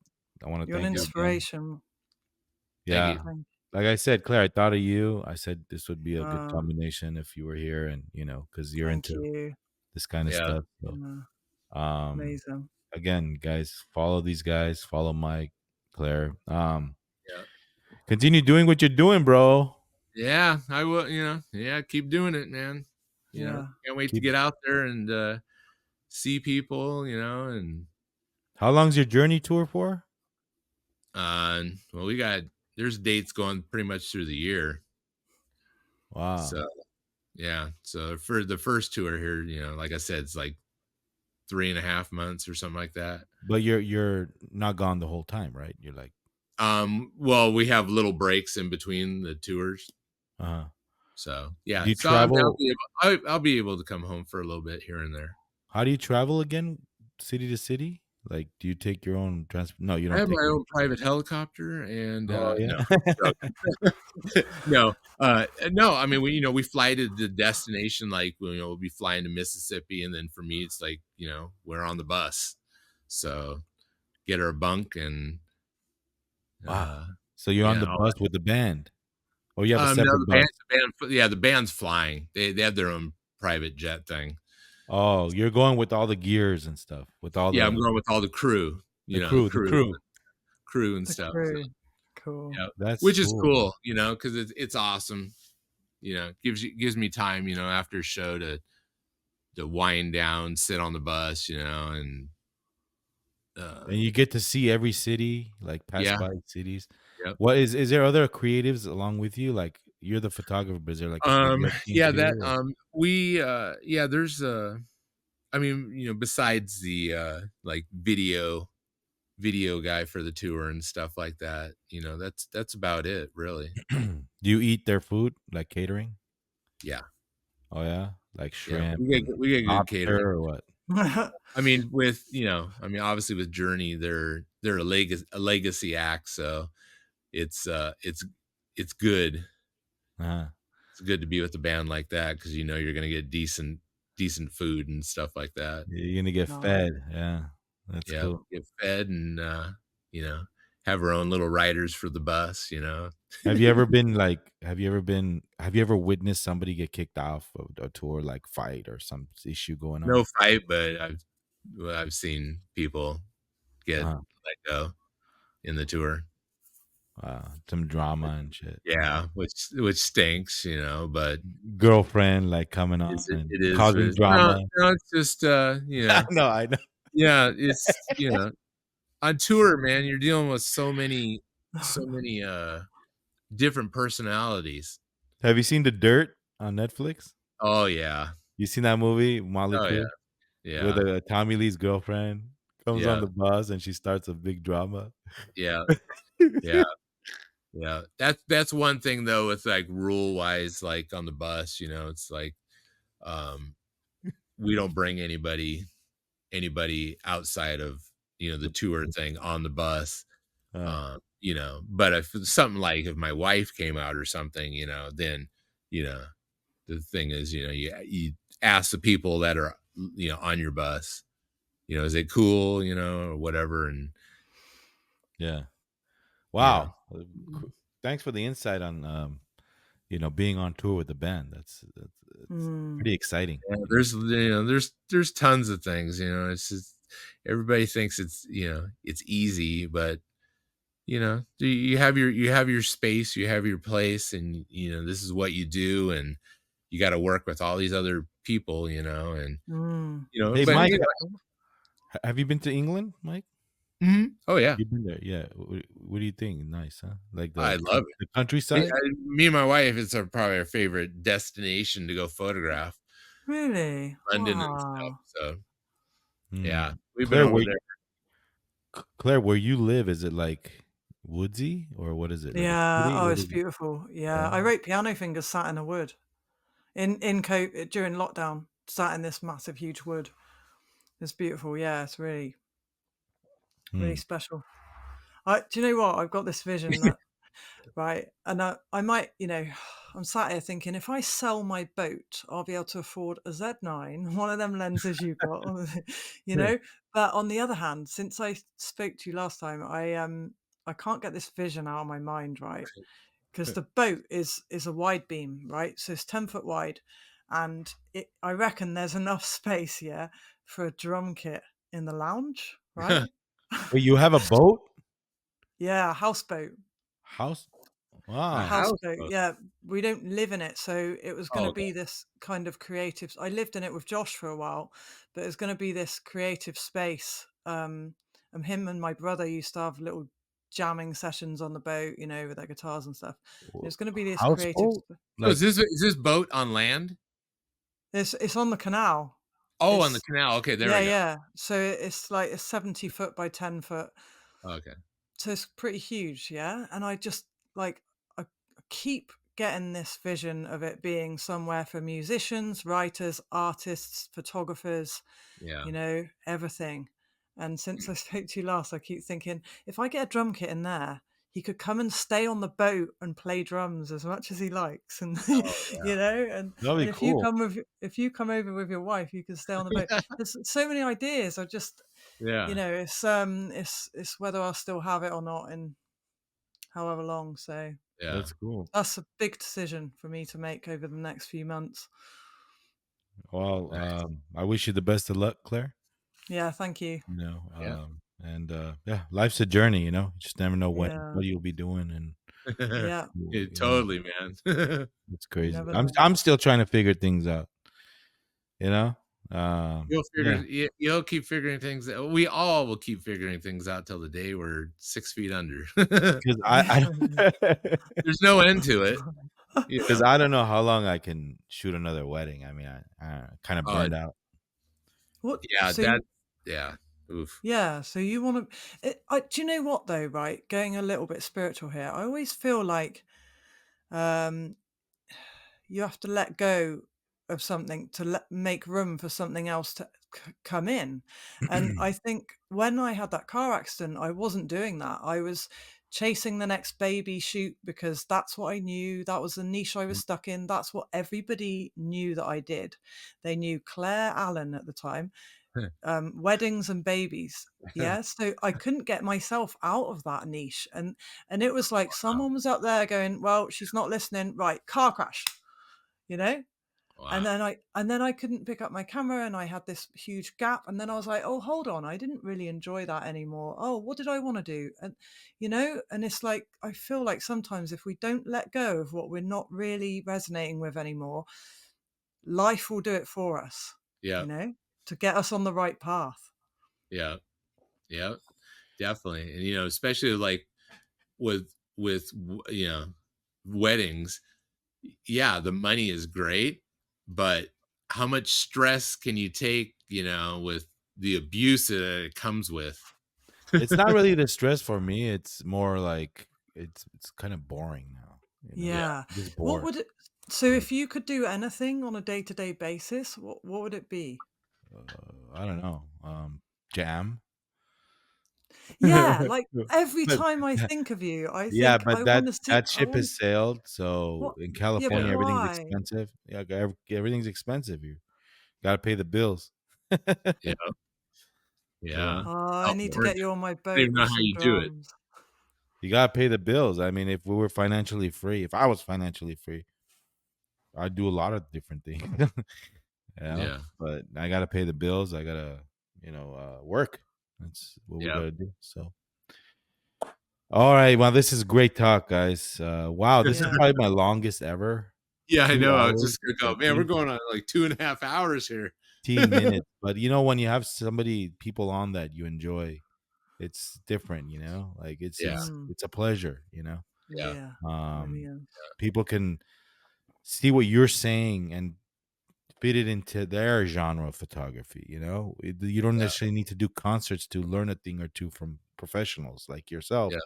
I want to You're an thank you again. inspiration. Thank Yeah. you. Thank Like I said, Claire, I thought of you. I said this would be a good uh, combination if you were here and, because you're thank into you. this kind of Yeah. stuff. So, Yeah, um, amazing. again, guys, follow these guys, follow Mike, Claire. Yeah. Continue doing what you're doing, bro. Yeah, I will, yeah, keep doing it, man. Yeah. Can't wait to Keep. get out there and, see people, and, How long's your journey tour for? well, there's dates going pretty much through the year. Wow. So, yeah. So for the first tour here, like I said, it's like 3.5 months or something like that. But you're not gone the whole time, right? You're like, Well, we have little breaks in between the tours. uh So do yeah. you So I mean, travel? I'll be able to come home for a little bit here and there. How do you travel again, city to city? Like, do you take your own transport? No, you I don't have take my your. own private helicopter and Oh no, yeah. no, no. I mean, we fly to the destination, like we'll be flying to Mississippi, and then for me, it's like we're on the bus, so get our bunk and Wow. uh, So you're on yeah. the bus with the band, or you have a No, separate bus? yeah, the band's flying. They have their own private jet thing. Oh, you're going with all the gears and stuff, with all Yeah, I'm the going with all the crew, the the crew, the crew, crew. crew and The stuff. So, crew. Cool. yeah, That's which is cool. cool, because it's awesome. Gives me time, after a show to wind down, sit on the bus, and And you get to see every city, like pass yeah, by cities. yep. What is there other creatives along with you? Like you're the photographer, but is there like a video team Yeah, too? we yeah, there's I mean, besides the like video guy for the tour and stuff like that, that's about it, really. Do you eat their food, like catering? Yeah, Oh yeah, like yeah, shrimp we and get good catering. lobster or what? I mean, obviously with Journey, they're a legacy act, so it's it's good. Uh-huh. It's good to be with a band like that because you're gonna get decent food and stuff like that. You're gonna get Nice. fed. Yeah, that's Yeah, cool. get fed and you know have our own little riders for the bus. Have you ever been like? Have you ever witnessed somebody get kicked off of a tour, like fight or some issue going on? No fight, but I've seen people get Uh-huh. let go in the tour. Some drama and shit. Yeah, which stinks, but Girlfriend like coming on and it is what it causing is. No, drama. no, it's just No, I know. yeah, it's on tour, man, you're dealing with so many different personalities. Have you seen The Dirt on Netflix? Oh yeah. You seen that movie, Molly Oh yeah. Crew, with Yeah. Tommy Lee's girlfriend comes on Yeah. the bus and she starts a big drama. Yeah. Yeah. Yeah, that's one thing though with like rule wise, like on the bus, you know, it's like um we don't bring anybody outside of, you know, the tour thing on the bus. Uh, You know, but if it's something like if my wife came out or something, you know, then, you know, the thing is, you know, you ask the people that are, you know, on your bus, you know, is it cool, you know, or whatever, and yeah. you know, Wow. Thanks for the insight on being on tour with the band. That's Mm. pretty exciting. yeah, there's you know, there's tons of things, you know, it's just everybody thinks it's, you know, it's easy, but you know, you have your space, you have your place, and you know, this is what you do, and you got to work with all these other people, you know, and Mm. you know, Hey, but Mike, you know, have you been to England, Mike? oh yeah, You've been there, yeah. What do you think? Nice, huh? Like I love it. the Me, countryside. me and my wife, it's probably our favorite destination to go photograph, Really? London and stuff. Wow. So Hmm. yeah, we've been Claire, over there. Claire, where you live, is it like woodsy or what is it? Like a Yeah. city? Oh, What it's is it? beautiful. Yeah. Yeah. I wrote Piano Fingers sat in a wood during lockdown, sat in this massive, huge wood. It's beautiful. Yeah. It's really, really Hmm. special. Do you know what? I've got this vision that, right. And I might, I'm sat here thinking if I sell my boat, I'll be able to afford a Z9, one of them lenses you got, you know. But on the other hand, since I spoke to you last time, I can't get this vision out of my mind, right? Because the boat is a wide beam, right? So it's 10 foot wide, and I reckon there's enough space, yeah, for a drum kit in the lounge, right? Wait, you have a boat? Yeah, a houseboat. House? A A Wow. houseboat, houseboat. yeah. We don't live in it, so it was Oh, gonna okay. be this kind of creative. I lived in it with Josh for a while, but it was gonna be this creative space. And him and my brother used to have little jamming sessions on the boat, with their guitars and stuff. And it's gonna be this creative Houseboat? sp So Like, is this boat on land? It's on the canal. Oh, on the It's canal. Okay, there Yeah, we go. yeah. So it's like a 70 foot by 10 foot. Okay. So it's pretty huge, yeah. And I just like I keep getting this vision of it being somewhere for musicians, writers, artists, photographers, Yeah. everything. And since I spoke to you last, I keep thinking if I get a drum kit in there, he could come and stay on the boat and play drums as much as he likes, and Oh and that'll be and cool. if you come over with your wife, you can stay on the boat. yeah. There's so many ideas. I just Yeah. it's whether I'll still have it or not in however long. So Yeah. That's cool. that's a big decision for me to make over the next few months. Well, Nice. I wish you the best of luck, Claire. Yeah, thank you. Yeah. And yeah, life's a journey. You just never know Yeah, what you'll be doing, and yeah, Yeah, you know, totally, man. it's you crazy. never I'm know. I'm still trying to figure things out. You know, yeah, You'll keep figuring things out. We all will keep figuring things out till the day we're 6 feet under. because I There's no end to it, you because know? I don't know how long I can shoot another wedding. I mean, I kind of Uh, burned out. What? yeah, So that yeah. Oof. yeah, so you want to? Do you know what though? Right, going a little bit spiritual here. I always feel like um, you have to let go of something to make room for something else to come in. And I think when I had that car accident, I wasn't doing that. I was chasing the next baby shoot because that's what I knew. That was the niche I was stuck in. That's what everybody knew that I did. They knew Claire Allen at the time, weddings and babies. Yeah, so I couldn't get myself out of that niche, and it was like Wow. someone was up there going, "Well, she's not listening." Right, car crash, you know. And Wow. then I couldn't pick up my camera, and I had this huge gap. And then I was like, "Oh, hold on, I didn't really enjoy that anymore. Oh, what did I want to do?" And it's like I feel like sometimes if we don't let go of what we're not really resonating with anymore, life will do it for us. Yeah. You know, to get us on the right path. Yeah. Yeah. Definitely. And especially like with weddings, yeah, the money is great, but how much stress can you take, with the abuse that it comes with? It's not really the stress for me. It's more like it's kind of boring now. Yeah. Yeah. I'm just What bored. would it so if you could do anything on a day-to-day basis, what would it be? I don't know. Jam. Yeah, like every But time I think of you, I yeah, think but I want to see that I ship want has sailed. So what in yeah, but California, everything's why? expensive. Yeah, everything's expensive. You gotta pay the bills. Yeah. You Yeah. know, Oh, I Oh, need to Lord, get you on my I don't boat even know with how some you do it. drums. you gotta pay the bills. I mean, if we were financially free, if I was financially free, I'd do a lot of different things. Yeah. But I gotta pay the bills. I gotta, work. That's what we Yeah. gotta do. So, all right. Well, this is great talk, guys. Wow, this is Yeah. probably my longest ever. Yeah, I 2 know. I was hours just gonna go, and man, we're going on like 2.5 hours here. 18 minutes. But when you have people on that you enjoy, it's different. Like it's Yeah. it's Mm, it's a pleasure. Yeah. yeah. Really Um, is. People can see what you're saying and fit it into their genre of photography. You don't Yeah. necessarily need to do concerts to learn a thing or two from professionals like yourself. Yeah.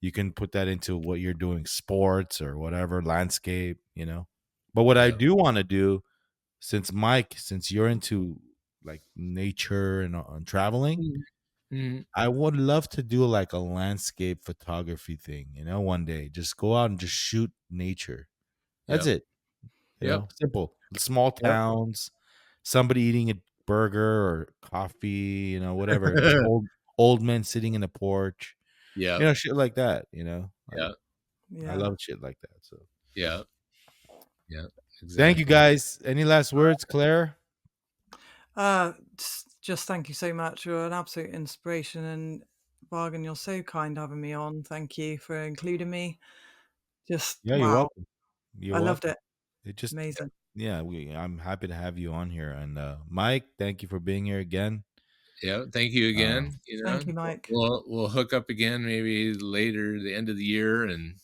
You can put that into what you're doing, sports or whatever, landscape. But what I Yeah. do want to do, since you're into like nature and traveling, Mhm. I would love to do like a landscape photography thing, one day. Just go out and just shoot nature. That's Yep. it. Yep. Simple. Small Yep. towns, somebody eating a burger or coffee, whatever. Just old men sitting in the porch, Yep. shit like that. Like Yep. I Yeah. love shit like that. So Yep. Yep. thank you Exactly. guys. Any last words, Claire? Just thank you so much. You're an absolute inspiration, and Bargain, you're so kind having me on. Thank you for including me. Just Yeah, you're wow. welcome. You're I loved welcome. it. It just Amazing. yeah, I'm happy to have you on here. And Mike, thank you for being here again. Yeah. Thank you Uh, again. Thank you, Mike. We'll hook up again maybe later, the end of the year, and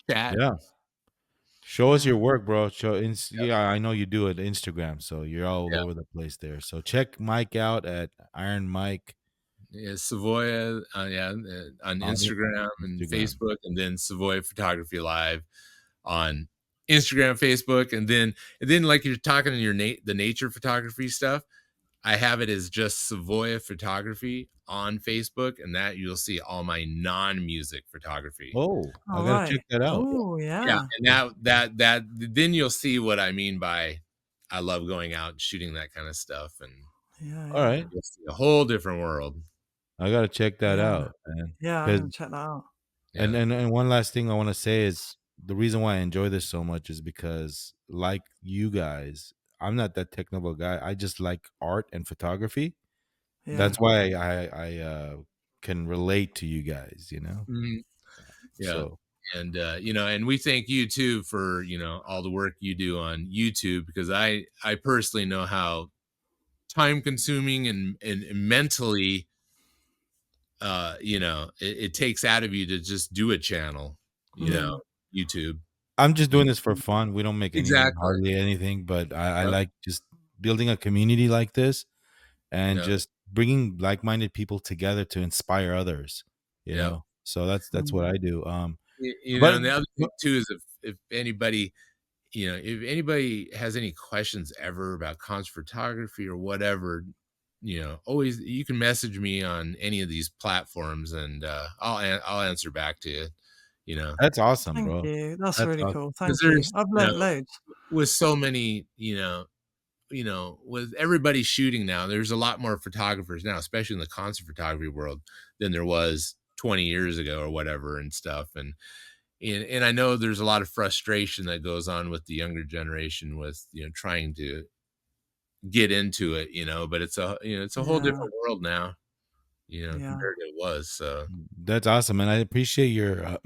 chat. yeah. Show us Yeah. your work, bro. Yep. Yeah, I know you do it Instagram, so you're all Yeah. over the place there. So check Mike out at Iron Mike Yeah, Savoia, on on Instagram and Instagram. Facebook, and then Savoia Photography Live on Instagram, Facebook, and then like you're talking in the nature photography stuff. I have it as just Savoia Photography on Facebook, and that you'll see all my non-music photography. Oh, I All gotta check right. that out. Oh, Yeah, yeah. and that then you'll see what I mean by I love going out and shooting that kind of stuff, and Yeah. All Yeah. right, you'll see a whole different world. I gotta check that Yeah. out, man. Yeah. I'm Because gonna check that out. and, Yeah. and and one last thing I want to say is the reason why I enjoy this so much is because, like you guys, I'm not that technical guy. I just like art and photography. Yeah. That's why I can relate to you guys. Mhm. Yeah. So And we thank you too for, all the work you do on YouTube, because I personally know how time consuming and mentally, it takes out of you to just do a channel, Mm. YouTube. I'm just You doing this for fun. We don't make Exactly. hardly anything, but I Yep. like just building a community like this and Yep. just bringing like-minded people together to inspire others. Yep. So that's what Mm. I do. But And the other thing too is if anybody has any questions ever about concert photography or whatever, always you can message me on any of these platforms, and I'll answer back to you. You know, that's awesome, Thank bro. you. That's That's really awesome. cool. because Thank you. there's I've learnt loads. with so many, with everybody shooting now, there's a lot more photographers now, especially in the concert photography world, than there was 20 years ago or whatever and stuff. And I know there's a lot of frustration that goes on with the younger generation with, trying to get into it, but it's a whole Yeah. different world now, Yeah. compared to it was. So That's awesome, and I appreciate your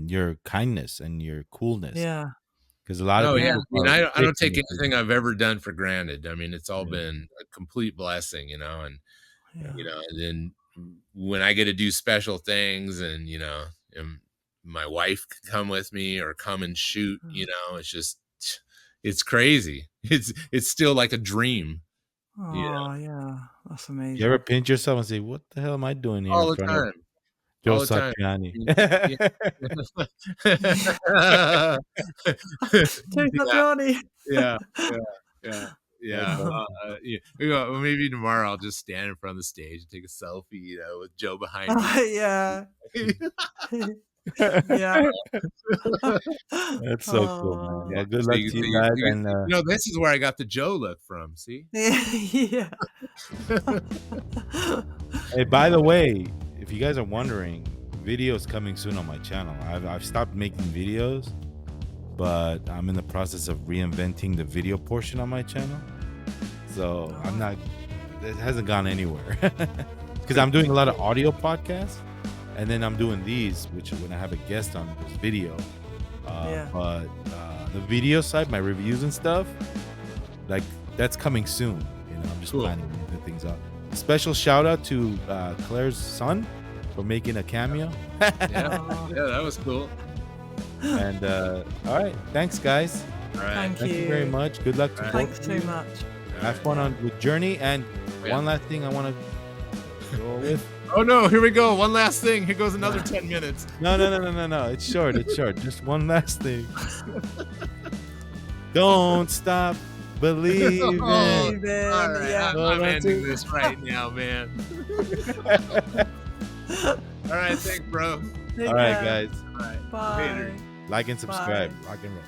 your kindness and your coolness Yeah. because a lot of oh yeah, Yeah. people I mean, are I fake don't when take they say anything I've ever done for granted. I mean, it's all yeah, been a complete blessing, and Yeah. and then when I get to do special things, and my wife can come with me or come and shoot, Mm. it's crazy. It's still like a dream, Oh, yeah. That's you ever amazing. pinch yourself and say, "What the hell am I doing here in all the front of time. Joe all the time. Satriani. Joe Satriani. Yeah, yeah, yeah, yeah. That's awesome. Maybe tomorrow I'll just stand in front of the stage and take a selfie, with Joe behind me. Yeah. Yeah. That's so cool, man. Yeah, good So luck you to you see, guys. And this is where I got the Joe look from. See? Yeah. hey, by the way, if you guys are wondering, videos coming soon on my channel. I've stopped making videos, but I'm in the process of reinventing the video portion on my channel. So I'm not. It hasn't gone anywhere because I'm doing a lot of audio podcasts, and then I'm doing these, which when I have a guest on, there's video. But the video side, my reviews and stuff, like that's coming soon. I'm just planning the things out. Special shout out to Claire's son for making a cameo. Yeah, that was cool. And all right, thanks guys. All right, Thank you very much. Good luck to both Thanks of so you. much. Have fun on with Journey. And one last thing I want to go with. Oh no, here we go. One last thing. Here goes another 10 minutes. No. It's short. Just one last thing. Don't stop believing. All right, Yeah. I'm ending this right now, man. All right, thanks, bro. Take All right, care. guys. All right, Bye. later. Like and subscribe. Bye. Rock and roll.